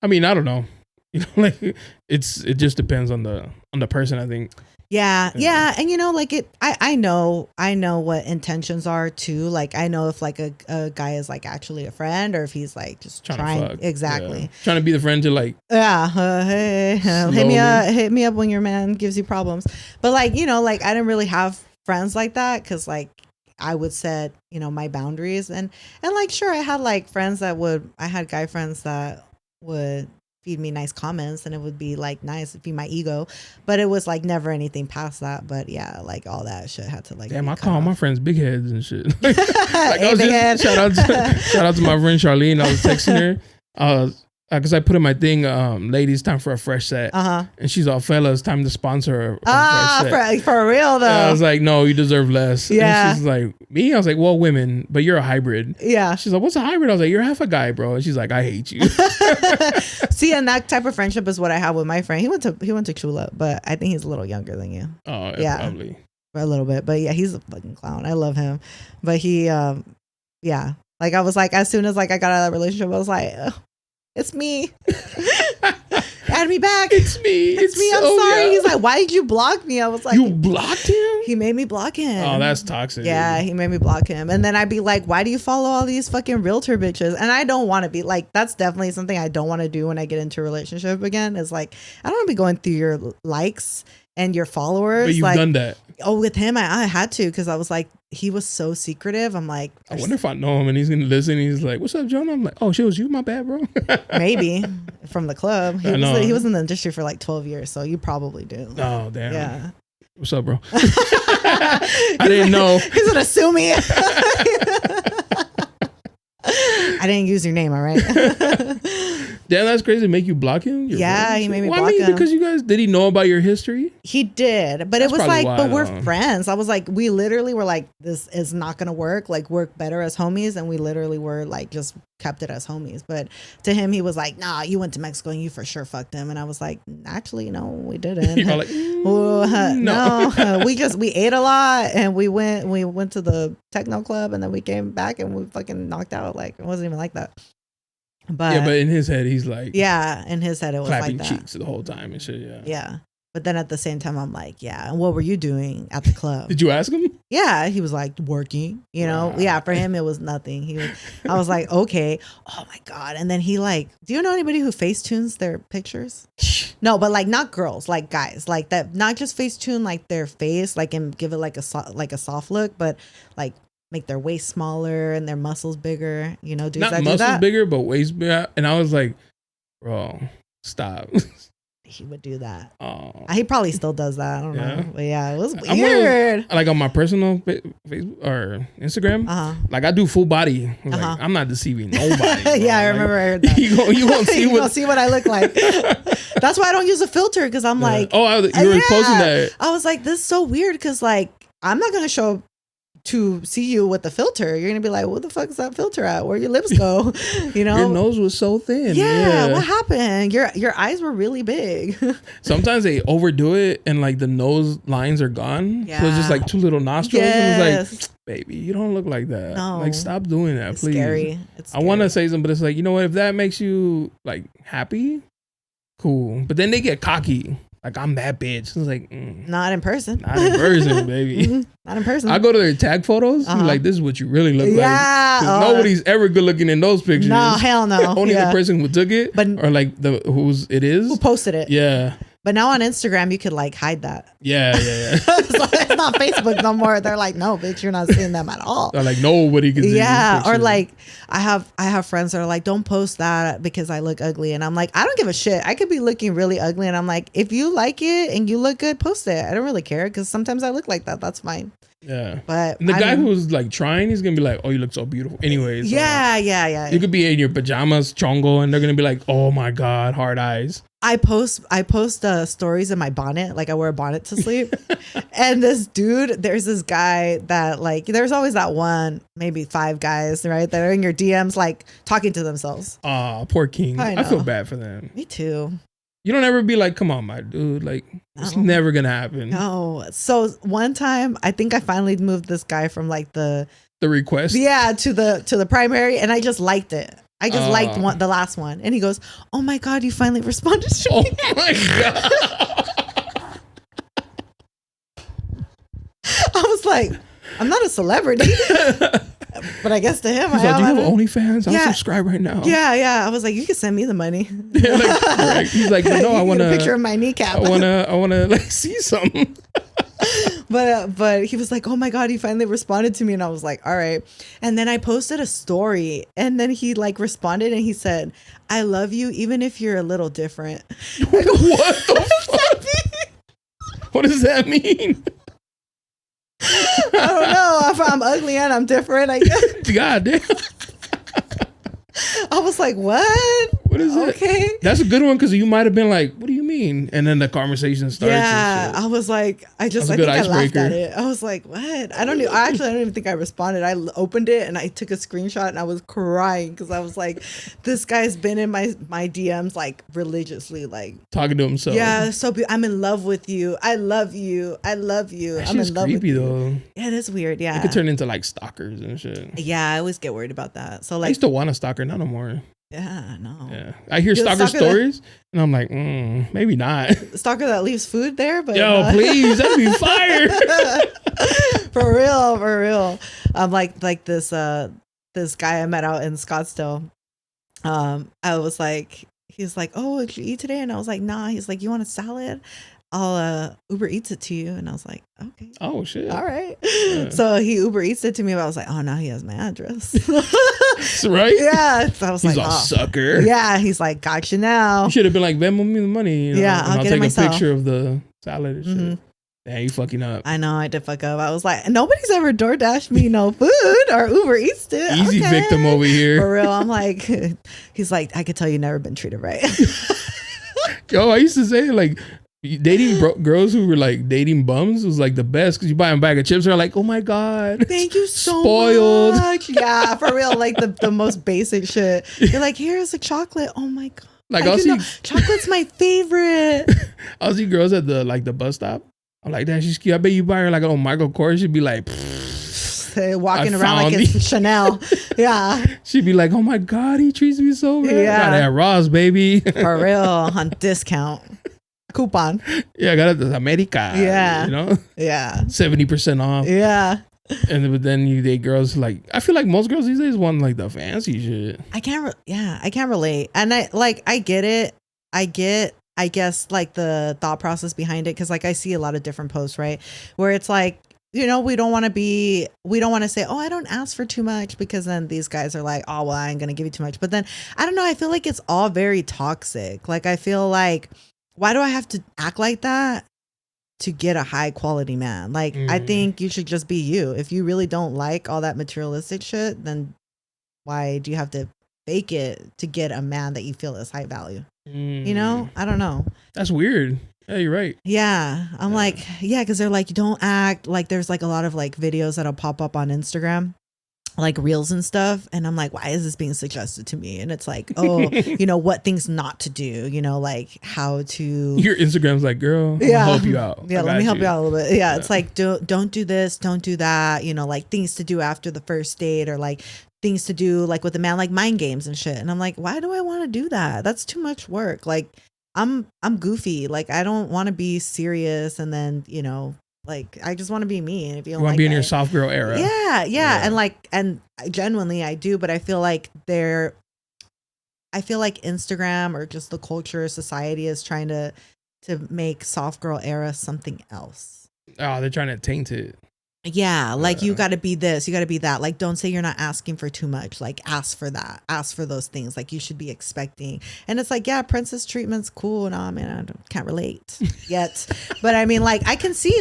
I mean, I don't know. Like it just depends on the person, I think. Yeah. And like I know what intentions are too. Like I know if like a guy is like actually a friend or if he's like just trying exactly. Yeah. Trying to be the friend to like hey, hit me up when your man gives you problems. But like, like I didn't really have friends like that because like I would set, my boundaries and like sure I had like friends I had guy friends that would feed me nice comments and it would be like nice, feed my ego, but it was like never anything past that. But yeah, like all that shit had to like damn, I call my friends big heads and shit. Like hey, big head. Shout out to my friend Charlene. I was texting her because I put in my thing, ladies, time for a fresh set. And she's all, fellas, time to sponsor a fresh set. For real though. And I was like, no, you deserve less. Yeah. And she's like, me? I was like, well, women, but you're a hybrid. Yeah. She's like, what's a hybrid? I was like, you're half a guy, bro. And she's like, I hate you. See, and that type of friendship is what I have with my friend. He went to Chula, but I think he's a little younger than you. Oh, yeah, probably. A little bit. But yeah, he's a fucking clown. I love him. But he, yeah. Like I was like, as soon as like I got out of that relationship, I was like, it's me. Add me back. It's me. I'm sorry. Yeah. He's like, why did you block me? I was like, you blocked him? He made me block him. Oh, that's toxic. Yeah, he made me block him. And then I'd be like, why do you follow all these fucking realtor bitches? And I don't want to be like, that's definitely something I don't want to do when I get into a relationship again. Is like, I don't want to be going through your likes and your followers. But you've like, done that. Oh, with him, I had to, because I was like, he was so secretive. I'm like, I wonder if I know him and he's gonna listen. He's like, "What's up, Jonah?" I'm like, "Oh, shit, it was you, my bad, bro." maybe from the club. I know. He was in the industry for like 12 years, so you probably do. Oh, damn. Yeah. What's up, bro? I didn't know. He's gonna sue me. I didn't use your name, all right? Damn, that's crazy. Make you block him? Yeah, he made me block block him. Because you guys, did he know about your history? He did, but That's it was probably like, why, but we're though. friends. I was like, we literally were like, this is not gonna work. Like, work better as homies, and we literally were like, just kept it as homies. But to him, he was like, "Nah, you went to Mexico and you for sure fucked him." And I was like, "Actually, no, we didn't." You're like, no, we ate a lot, and we went to the techno club, and then we came back and we fucking knocked out. Like, it wasn't even like that. But yeah, but in his head, he's like, yeah, in his head, it was clapping like that. cheeks the whole time and shit. Yeah. Yeah. But then at the same time, I'm like, yeah. And what were you doing at the club? Did you ask him? Yeah. He was like, working, you know? Wow. Yeah. For him, it was nothing. I was like, okay. Oh my God. And then he like, do you know anybody who face tunes their pictures? No, but like not girls, like guys, like that, not just face tune like their face, like, and give it like a soft look, but like make their waist smaller and their muscles bigger, you know, dudes Not that do muscles that. bigger, but waist bigger. And I was like, bro, stop. He would do that. Oh. He probably still does that. I don't Yeah. know. But yeah, it was I'm weird. Like on my personal Facebook or Instagram, like I do full body. Like, I'm not deceiving nobody. Bro. Yeah, I Like, remember I heard that. you won't see You what. won't see what I look like. That's why I don't use a filter, because I'm like, oh, you were posting that. I was like, this is so weird, because like I'm not gonna show to see you with the filter. You're gonna be like, what the fuck is that filter at? Where your lips go? You know, Your nose was so thin. Yeah, what happened? Your eyes were really big. Sometimes they overdo it and like the nose lines are gone. So it's just like two little nostrils. And it's like, baby, you don't look like that. No. Like, stop doing that, It's please. scary. It's I want to say something, but it's like, you know what? If that makes you like happy, cool. But then they get cocky. Like, I'm that bitch. It's like, not in person. Not in person, baby. Not in person. I go to their tag photos. And like, this is what you really look like. 'Cause nobody's ever good looking in those pictures. No, hell no. Only the person who took it, or like who posted it. Yeah. But now on Instagram, you could like hide that. Yeah. So it's not Facebook no more. They're like, no, bitch, you're not seeing them at all. They're like, nobody can see. Yeah. Or like, I have friends that are like, don't post that because I look ugly. And I'm like, I don't give a shit. I could be looking really ugly. And I'm like, if you like it and you look good, post it. I don't really care, because sometimes I look like that. That's fine. Yeah. But and the guy who's like trying, he's going to be like, oh, you look so beautiful. Anyways. Yeah. You could be in your pajamas, chongo, and they're going to be like, oh my God, hard eyes. I post stories in my bonnet. Like, I wear a bonnet to sleep. And there's this guy that like, there's always that one, maybe 5 guys, right, that are in your DMs, like talking to themselves. Aw, poor King. I feel bad for them. Me too. You don't ever be like, come on, my dude. Like, it's never going to happen. No. So one time, I think I finally moved this guy from like the request. Yeah, to the primary, and I just liked it. I just liked the last one. And he goes, oh my God, you finally responded to me. Oh my God. I was like, I'm not a celebrity. But I guess to him, He's like, do you have OnlyFans? I'll subscribe right now. Yeah. I was like, you can send me the money. Right. He's like, but no, I want a picture of my kneecap. I want to like see something. But he was like, oh my God, he finally responded to me. And I was like, all right. And then I posted a story, and then he like responded, and he said, I love you even if you're a little different. What the fuck? What does that mean? I don't know if I'm ugly and I'm different, I guess. God damn. I was like, what? What is it? Okay. That's a good one, because you might have been like, what do you mean? And then the conversation starts. Yeah. I was like, I think I laughed at it. I was like, what? I don't even think I responded. I opened it and I took a screenshot, and I was crying, because I was like, this guy's been in my DMs like religiously, like talking to himself. Yeah. So I'm in love with you. I love you. I love you. That I'm in shit's love creepy with you. though. Yeah, it is weird. Yeah. It could turn into like stalkers and shit. Yeah. I always get worried about that. So like, I used to want a stalker, not no more. Yeah, no. Yeah, I hear stalker stories, and I'm like, maybe not. Stalker that leaves food there, but yo, please, that'd be fire. For real. I'm like this guy I met out in Scottsdale. I was like, he's like, oh, did you eat today? And I was like, nah. He's like, you want a salad? I'll Uber Eats it to you. And I was like, okay. Oh shit. All right. Yeah. So he Uber Eats it to me, but I was like, oh, now he has my address. Right? Yeah. So I was he's like, a sucker. Yeah. He's like, gotcha now. You should have been like, Venmo me the money. You know, yeah. I'll get take it myself. a picture of the salad and shit. Damn, you fucking up. I know, I did fuck up. I was like, nobody's ever DoorDashed me no food or Uber Eats it. Easy victim over here. For real. I'm like, he's like, I could tell you never been treated right. Yo, I used to say like dating girls who were like dating bums was like the best because you buy them a bag of chips. They're like, oh my God. Thank you so spoiled. much. Yeah, for real. Like the most basic shit. You're like, here's a chocolate. Oh my God. Like I'll see chocolate's my favorite. I'll see girls at the bus stop. I'm like, damn, she's cute. I bet you buy her like a Michael Kors. She'd be like, walking around like it's Chanel. Yeah. She'd be like, oh my God, he treats me so good. Yeah. Got that Ross, baby. For real, on discount. Coupon. Yeah, I got it at America. Yeah. You know? Yeah. 70% off. Yeah. But then you date girls like, I feel like most girls these days want like the fancy shit. I can't relate. And I get it. I guess like the thought process behind it. Cause like I see a lot of different posts, right? Where it's like, you know, we don't want to say, oh, I don't ask for too much because then these guys are like, oh, well, I ain't going to give you too much. But then I don't know. I feel like it's all very toxic. Like, I feel like, why do I have to act like that to get a high quality man? Like, I think you should just be you. If you really don't like all that materialistic shit, then why do you have to fake it to get a man that you feel is high value? You know, I don't know. That's weird. Yeah, you're right. Yeah. I'm like, yeah, because they're like, don't act like there's like a lot of like videos that'll pop up on Instagram, like reels and stuff. And I'm like, why is this being suggested to me? And it's like, oh, you know, what things not to do, you know, like how to. Your Instagram's like, girl, I'll help you out. Yeah, let me help you out a little bit. Yeah, it's like, don't do this, don't do that, you know, like things to do after the first date or like things to do like with a man, like mind games and shit. And I'm like, why do I want to do that? That's too much work. Like I'm goofy. Like I don't want to be serious. And then, you know, like I just want to be me. And if you don't want to like be in your soft girl era. Yeah. And genuinely I do, but I feel like Instagram or just the culture, society is trying to make soft girl era something else. Oh, they're trying to taint it. Yeah, like you got to be this, you got to be that. Like, don't say you're not asking for too much. Like, ask for that. Ask for those things. Like, you should be expecting. And it's like, yeah, princess treatment's cool. Nah, man, I can't relate yet. But I mean, like, I can see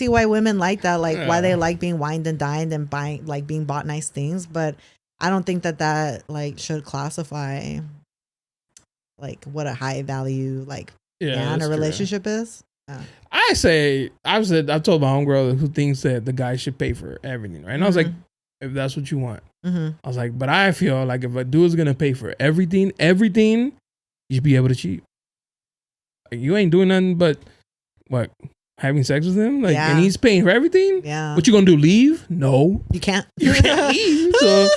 why women like that. Like, why they like being wined and dined and buying, like, being bought nice things. But I don't think that like should classify like what a high value like man or relationship is. I've told my homegirl who thinks that the guy should pay for everything, right? And I was like, if that's what you want. I was like, but I feel like if a dude is gonna pay for everything, you should be able to cheat. Like, you ain't doing nothing but what, having sex with him, like, and he's paying for everything. Yeah. What you gonna do? Leave? No, you can't. You can't leave. So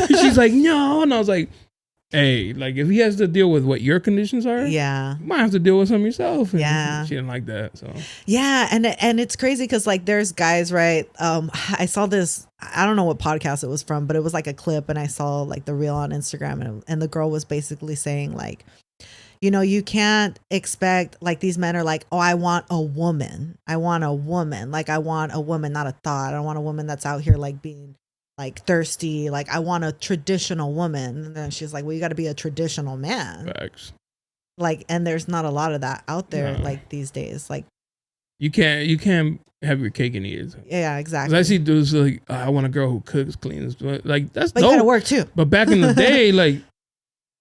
she's like, no, and I was like, hey, like if he has to deal with what your conditions are, you might have to deal with some yourself. And she didn't like that. So and it's crazy because like there's guys, right? I saw this. I don't know what podcast it was from, but it was like a clip, and I saw like the reel on Instagram, and the girl was basically saying like, you know, you can't expect like these men are like, oh, I want a woman. Like I want a woman, not a thought. I don't want a woman that's out here like being like thirsty, like I want a traditional woman. And then she's like, well, you got to be a traditional man. Facts. Like, and there's not a lot of that out there like these days. Like you can't have your cake and eat it. Yeah, exactly. I see dudes like, I want a girl who cooks, cleans, but like that's but dope. You gotta work too. But back in the day, like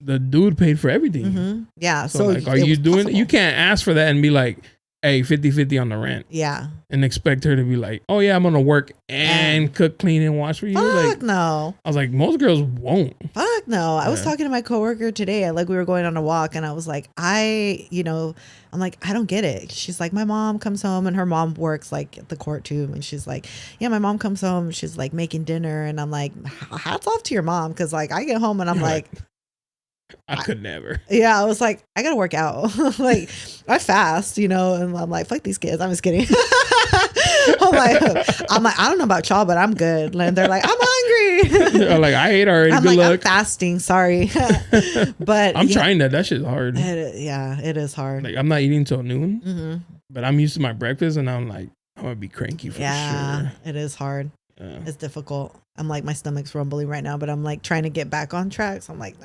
the dude paid for everything. Yeah. So like, are you doing possible. You can't ask for that and be like, hey, 50-50 on the rent. Yeah. And expect her to be like, oh yeah, I'm gonna work and cook, clean, and wash for you. Fuck like, no. I was like, most girls won't. Fuck no. I was talking to my coworker today. Like we were going on a walk, and I was like, I'm like, I don't get it. She's like, my mom comes home, and her mom works like at the court too. And she's like, yeah, my mom comes home. She's like making dinner, and I'm like, hats off to your mom, because like I get home and I'm like. I could never. Yeah, I was like, I gotta work out. Like, I fast, you know, and I'm like, fuck these kids. I'm just kidding. I'm like, I don't know about y'all, but I'm good. And they're like, I'm hungry. They're like, I ate already. I'm good like, luck. I'm fasting. Sorry, but I'm trying that. That shit's hard. It is hard. Like, I'm not eating till noon. But I'm used to my breakfast, and I'm like, I'm gonna be cranky for sure. It is hard. Yeah. It's difficult. I'm like, my stomach's rumbling right now, but I'm like trying to get back on track. So I'm like,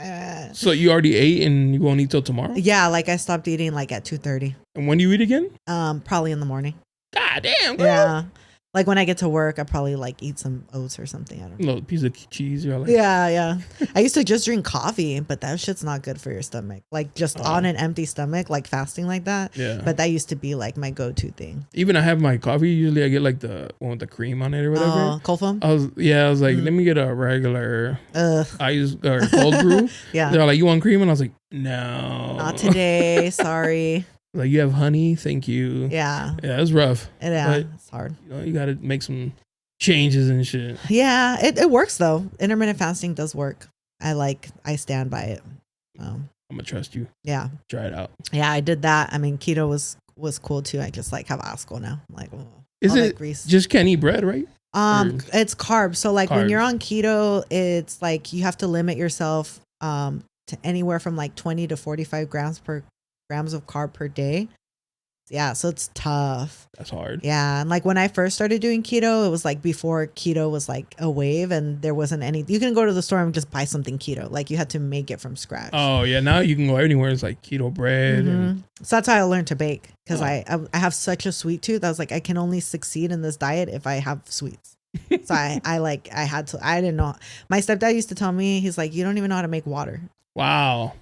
So you already ate and you won't eat till tomorrow? Yeah, like I stopped eating like at 2:30. And when do you eat again? Probably in the morning. God damn, girl. Yeah. Like when I get to work, I probably like eat some oats or something. I don't know. A little piece of cheese. You're like, Yeah. I used to just drink coffee, but that shit's not good for your stomach. Like just on an empty stomach, like fasting like that. Yeah. But that used to be like my go-to thing. Even I have my coffee. Usually I get like the one with the cream on it or whatever. Oh, cold foam? I was like, let me get a regular ice or cold brew. Yeah. They're like, you want cream? And I was like, no. Not today. Sorry. Like, you have honey? Thank you. Yeah. Yeah, it's rough. It's hard. You know, you got to make some changes and shit. Yeah, it works though. Intermittent fasting does work. I stand by it. I'm gonna trust you. Yeah. Try it out. Yeah, I did that. I mean, keto was cool too. I just like have asco now. I'm like, is it grease. Just can't eat bread, right? It's carbs. So like when Carbs. you're on keto, it's like you have to limit yourself to anywhere from like 20 to 45 grams of carb per day. Yeah, so it's tough. That's hard. Yeah, and like when I first started doing keto, it was like before keto was like a wave, and there wasn't any. You can go to the store and just buy something keto. Like you had to make it from scratch. Oh yeah, now you can go anywhere. It's like keto bread. And So that's how I learned to bake, because I have such a sweet tooth. I was like, I can only succeed in this diet if I have sweets. So I didn't know. My stepdad used to tell me, he's like, you don't even know how to make water. Wow.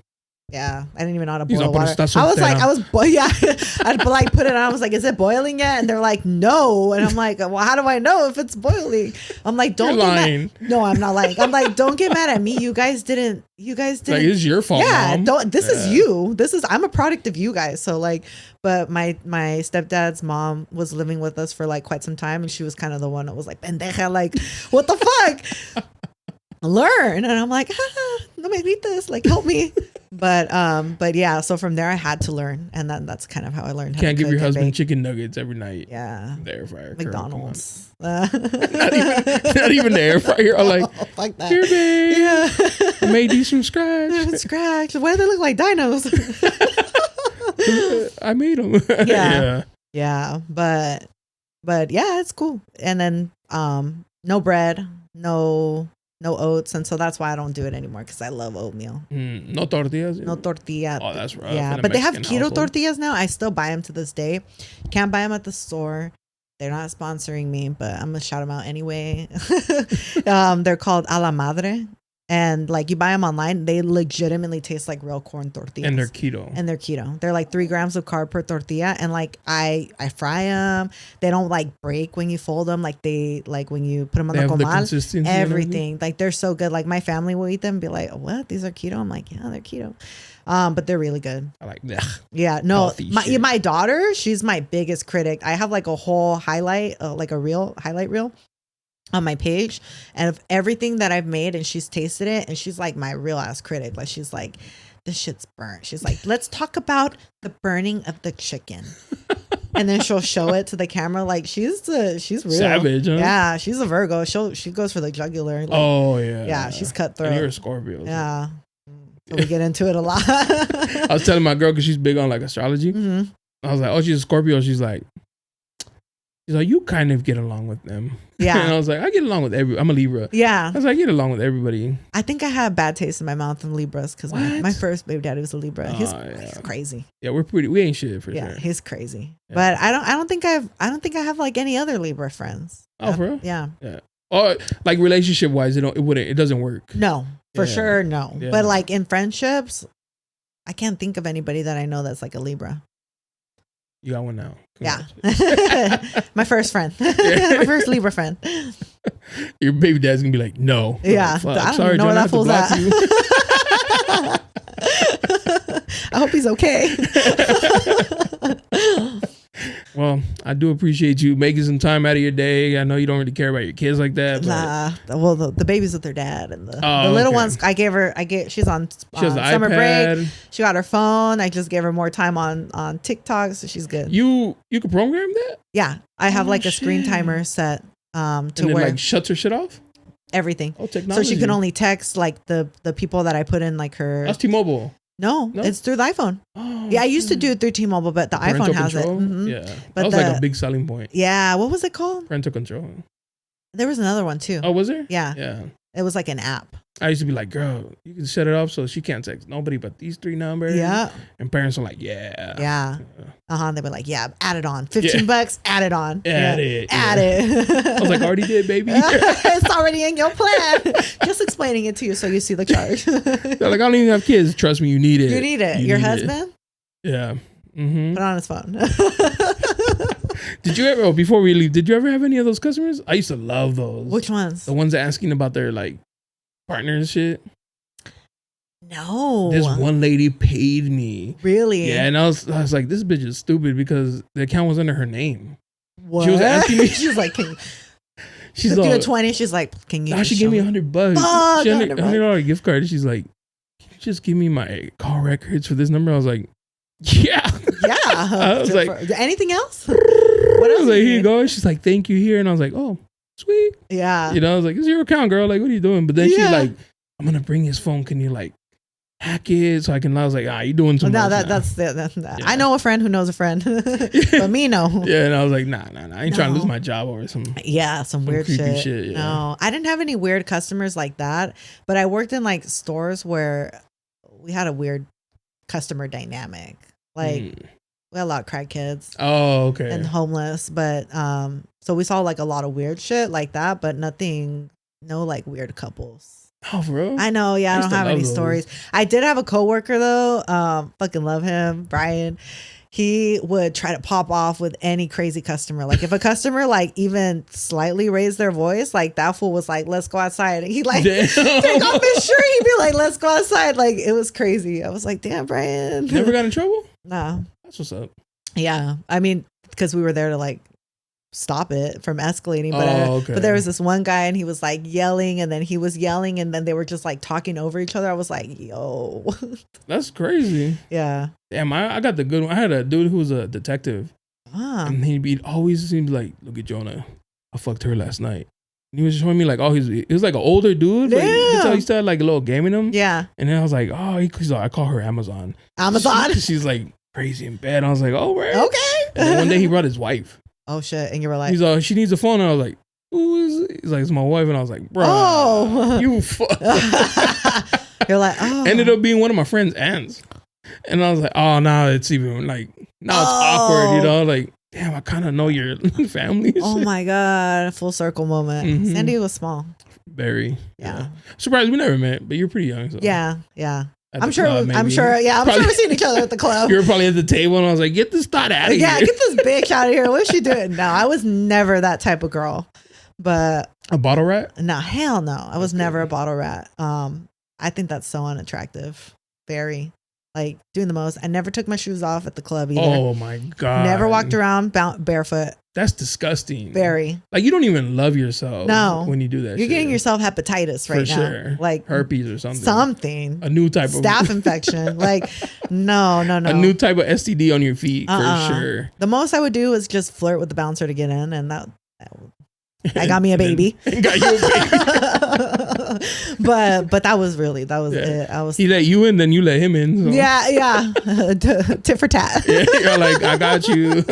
Yeah, I didn't even know how to boil water. I'd like put it on. I was like, is it boiling yet? And they're like, no. And I'm like, well, how do I know if it's boiling? I'm like, don't You're get lying. mad. No, I'm not lying. I'm like, don't get mad at me. You guys didn't. Like, it's your fault. Yeah, Mom. This is you. I'm a product of you guys. So like, but my stepdad's mom was living with us for like quite some time, and she was kind of the one that was like, pendeja, like, what the fuck? Learn. And I'm like, no me grites, like, help me. But yeah, so from there I had to learn, and then that's kind of how I learned. Can't give your husband chicken nuggets every night. Yeah, the air fryer. McDonald's. Not even the air fryer. I'm like, fuck that. Here, babe. Yeah, I made these from scratch. Scratch. Why do they look like dinos? I made them. Yeah. But yeah, it's cool. And then no bread, no oats, and so that's why I don't do it anymore, because I love oatmeal. No tortillas. No tortilla. Oh, that's rough. Yeah, but they have keto tortillas now. I still buy them to this day. Can't buy them at the store. They're not sponsoring me, but I'm gonna shout them out anyway. They're called A La Madre, and like you buy them online, they legitimately taste like real corn tortillas. And they're keto. They're like 3 grams of carb per tortilla, and like I fry them. They don't like break when you fold them. Like when you put them on the comal. Everything, like they're so good. Like my family will eat them and be like, what? These are keto? I'm like, yeah, they're keto. But they're really good. I like that. Yeah, no, my daughter, she's my biggest critic. I have like a whole highlight, like a highlight reel on my page, and of everything that I've made, and she's tasted it, and she's like my real ass critic. Like she's like, this shit's burnt. She's like, let's talk about the burning of the chicken. And then she'll show it to the camera. Like she's real savage. Huh? Yeah, she's a Virgo. She goes for the jugular. Like, oh yeah. Yeah, she's cutthroat. And you're a Scorpio. Yeah. So we get into it a lot. I was telling my girl, because she's big on like astrology. Mm-hmm. I was like, oh, she's a Scorpio. She's like, you kind of get along with them. Yeah. And I was like, I get along with I'm a Libra. Yeah. I was like, I get along with everybody. I think I had a bad taste in my mouth from Libras, because my first baby daddy was a Libra. He's crazy. Yeah, we ain't shit for sure. Yeah, he's crazy. Yeah. But I don't think I have like any other Libra friends. Oh, for real? Yeah. Yeah. Or like relationship wise, it doesn't work. No, for sure, no. Yeah. But like in friendships, I can't think of anybody that I know that's like a Libra. You got one now. Yeah. My first friend. My first Libra friend. Your baby dad's gonna be like, no. Yeah. Like, I don't know where that fool's at. I hope he's okay. Well, I do appreciate you making some time out of your day. I know you don't really care about your kids like that. But... Nah. Well, the baby's with their dad, and the little ones. She's on summer iPad. break. She got her phone. I just gave her more time on TikTok, so she's good. You can program that? Yeah, I have like a screen timer set to where like shuts her shit off. Everything. Oh, technology. So she can only text like the people that I put in like her. That's T-Mobile. No, it's through the iPhone. Oh, yeah, I used to do it through T-Mobile, but the parental iPhone has control? it. Mm-hmm. Yeah, But that was like a big selling point. Yeah, what was it called? Parental control. There was another one too. Oh, was there? Yeah. Yeah. It was like an app. I used to be like, girl, you can set it up so she can't text nobody but these 3 numbers. Yeah. And parents were like, yeah. Yeah. They were like, yeah, add it on. $15, add it on. Add it. Add it. I was like, already did, baby. It's already in your plan. Just explaining it to you so you see the charge. They're like, I don't even have kids. Trust me, you need it. You need it. Your husband? Yeah. Mm-hmm. Put it on his phone. Did you ever, before we leave, did you ever have any of those customers? I used to love those. Which ones? The ones asking about their like partner and shit. No. This one lady paid me. Really? Yeah, and I was like, this bitch is stupid because the account was under her name. What? She was asking me. She was like, she's like, all, 20. She's like, can you? Now she gave me $100. Fuck, She had a $100. $100 gift card. She's like, can you just give me my call records for this number? I was like, yeah. Yeah. I was like, anything else? What else? I was like, here you go. She's like, thank you here. And I was like, oh, sweet. Yeah. You know, I was like, it's your account, girl. Like, what are you doing? But then she's like, I'm going to bring his phone. Can you like hack it so I can? I was like, you doing too much. That's I know a friend who knows a friend, but me no. Yeah, and I was like, nah. I ain't trying to lose my job over some weird creepy shit. Yeah. No, I didn't have any weird customers like that, but I worked in like stores where we had a weird customer dynamic. Like we had a lot of crackheads. Oh, okay. And homeless, but so we saw like a lot of weird shit like that, but no like weird couples. Oh, bro. I know. Yeah, I don't have any stories. I did have a coworker though. Fucking love him, Brian. He would try to pop off with any crazy customer. Like if a customer like even slightly raised their voice, like that fool was like, "Let's go outside." And he like take off his shirt. He'd be like, "Let's go outside." Like it was crazy. I was like, "Damn, Brian." Never got in trouble? No. That's what's up. Yeah, I mean, because we were there to like stop it from escalating. But but there was this one guy and he was like yelling, and then he was yelling, and then they were just like talking over each other. I was like, yo, that's crazy. Yeah. Damn, I got the good one. I had a dude who was a detective, and he'd always seemed like, look at Jonah, I fucked her last night. And he was showing me like, he was like an older dude. But you could tell he still had like a little game in him. Yeah. And then I was like, he's like, I call her Amazon. She's like crazy in bed. I was like, oh, right. Okay. And then one day he brought his wife. Oh shit! And you were like, he's like, she needs a phone. And I was like, who is it? He's like, it's my wife. And I was like, bro, you fuck. You're like, oh. Ended up being one of my friend's aunts. And I was like, oh, now it's even like, now it's awkward, you know? Like, damn, I kind of know your family. Oh my God. Full circle moment. Mm-hmm. San Diego was small. Very. Yeah. Surprised we never met, but you're pretty young. So. Yeah. Yeah. I'm sure we've seen each other at the club. You were probably at the table and I was like, get this thought out of here. Yeah, get this bitch out of here. What's she doing? No, I was never that type of girl. But a bottle rat? No, hell no. I was never a bottle rat. I think that's so unattractive. Very. Like doing the most. I never took my shoes off at the club either. Oh my God. Never walked around barefoot. That's disgusting. Very. Like you don't even love yourself. No. When you do that. You're getting yourself hepatitis right now. For sure. Like herpes or something. Something. A new type of staph infection. Like no. A new type of STD on your feet for sure. The most I would do is just flirt with the bouncer to get in, and that got me a baby. Got you a baby. but that was it. He let you in, then you let him in. So. Yeah. Tit for tat. Yeah, you're like, I got you.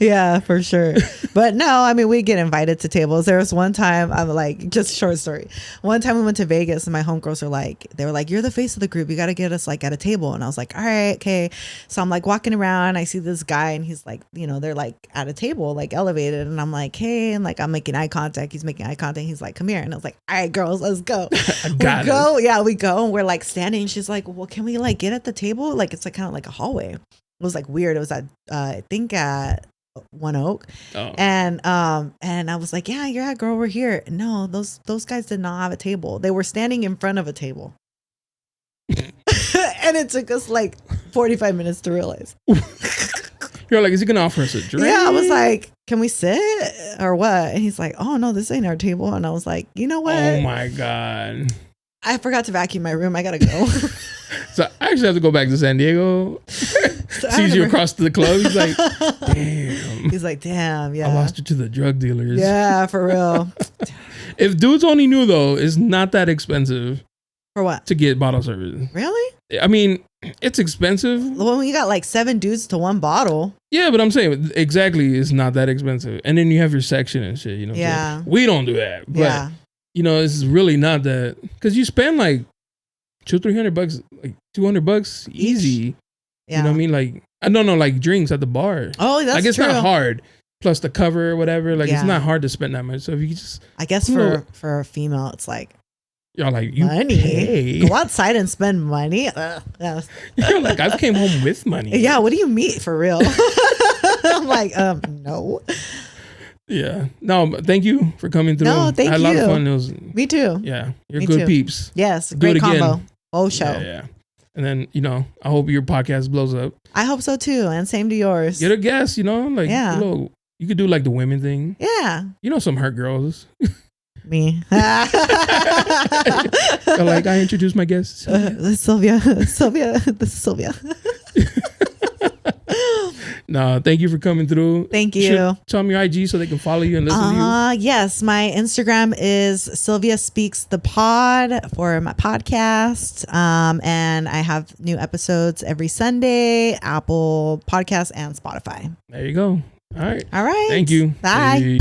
Yeah, for sure. But no, I mean, we get invited to tables. There was one time, I'm like, just short story. One time we went to Vegas and my homegirls were like, you're the face of the group. You got to get us like at a table. And I was like, all right, okay. So I'm like walking around. I see this guy and he's like, they're like at a table, like elevated. And I'm like, hey, and like I'm making eye contact. He's making eye contact. He's like, come here. And I was like, all right, girls, let's go. We go. And we're like standing. She's like, well, can we like get at the table? Like it's like kind of like a hallway. It was like weird. It was at I think at One Oak. Oh. And I was like, yeah, girl, we're here. No, those guys did not have a table. They were standing in front of a table. And it took us like 45 minutes to realize. You're like, is he gonna offer us a drink? Yeah, I was like, can we sit or what? And he's like, oh no, this ain't our table. And I was like, you know what? Oh my God. I forgot to vacuum my room. I gotta go. So I actually have to go back to San Diego. Sees you across the club. He's like, damn. He's like, damn, yeah. I lost you to the drug dealers. Yeah, for real. If dudes only knew though, it's not that expensive For what? To get bottle service. Really? I mean, it's expensive. Well, when you got like 7 dudes to 1 bottle. Yeah, but I'm saying exactly, it's not that expensive. And then you have your section and shit, you know. Yeah. We don't do that. But, you know, it's really not that. Because you spend like $200-$300, like $200 easy. Yeah. You know what I mean? Like, I don't know, like drinks at the bar. Oh, that's like it's true. not hard. Plus the cover or whatever. Like, it's not hard to spend that much. So if you just. I guess for a female, it's like. Y'all like, you money. pay. Go outside and spend money. You're like, I came home with money. Yeah, what do you mean for real? I'm like, no. Yeah. No, thank you for coming through. No, thank you. I had a lot of fun. It was, me too. Yeah. You're Me good too. peeps. Yes. Do Great it again. combo. Oh, show. Yeah. And then, you know, I hope your podcast blows up. I hope so too. And same to yours. Get a guest, you know, like, you could do like the women thing. Yeah. You know, some hurt girls. Me. Like, I introduced my guest. Sylvia. Sylvia. This is Sylvia. No, thank you for coming through. Thank you. Tell them your IG so they can follow you and listen to you. Yes, my Instagram is Sylvia Speaks the Pod for my podcast. And I have new episodes every Sunday, Apple Podcasts and Spotify. There you go. All right. Thank you. Bye. Yeah.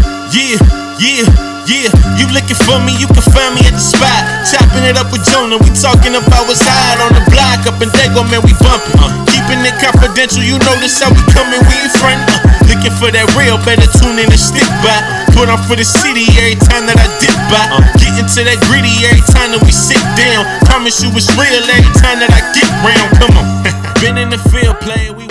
You looking for me, you can find me at the spot. Chopping it up with JONA, we talking about what's hot on the block. Up in Dago, man, we bumping. Keeping it confidential, you know this how we coming, we in front. Looking for that real, better tune in and stick by. Put on for the city every time that I dip by. Getting to that gritty every time that we sit down. Promise you it's real every time that I get round. Come on. Been in the field playing, we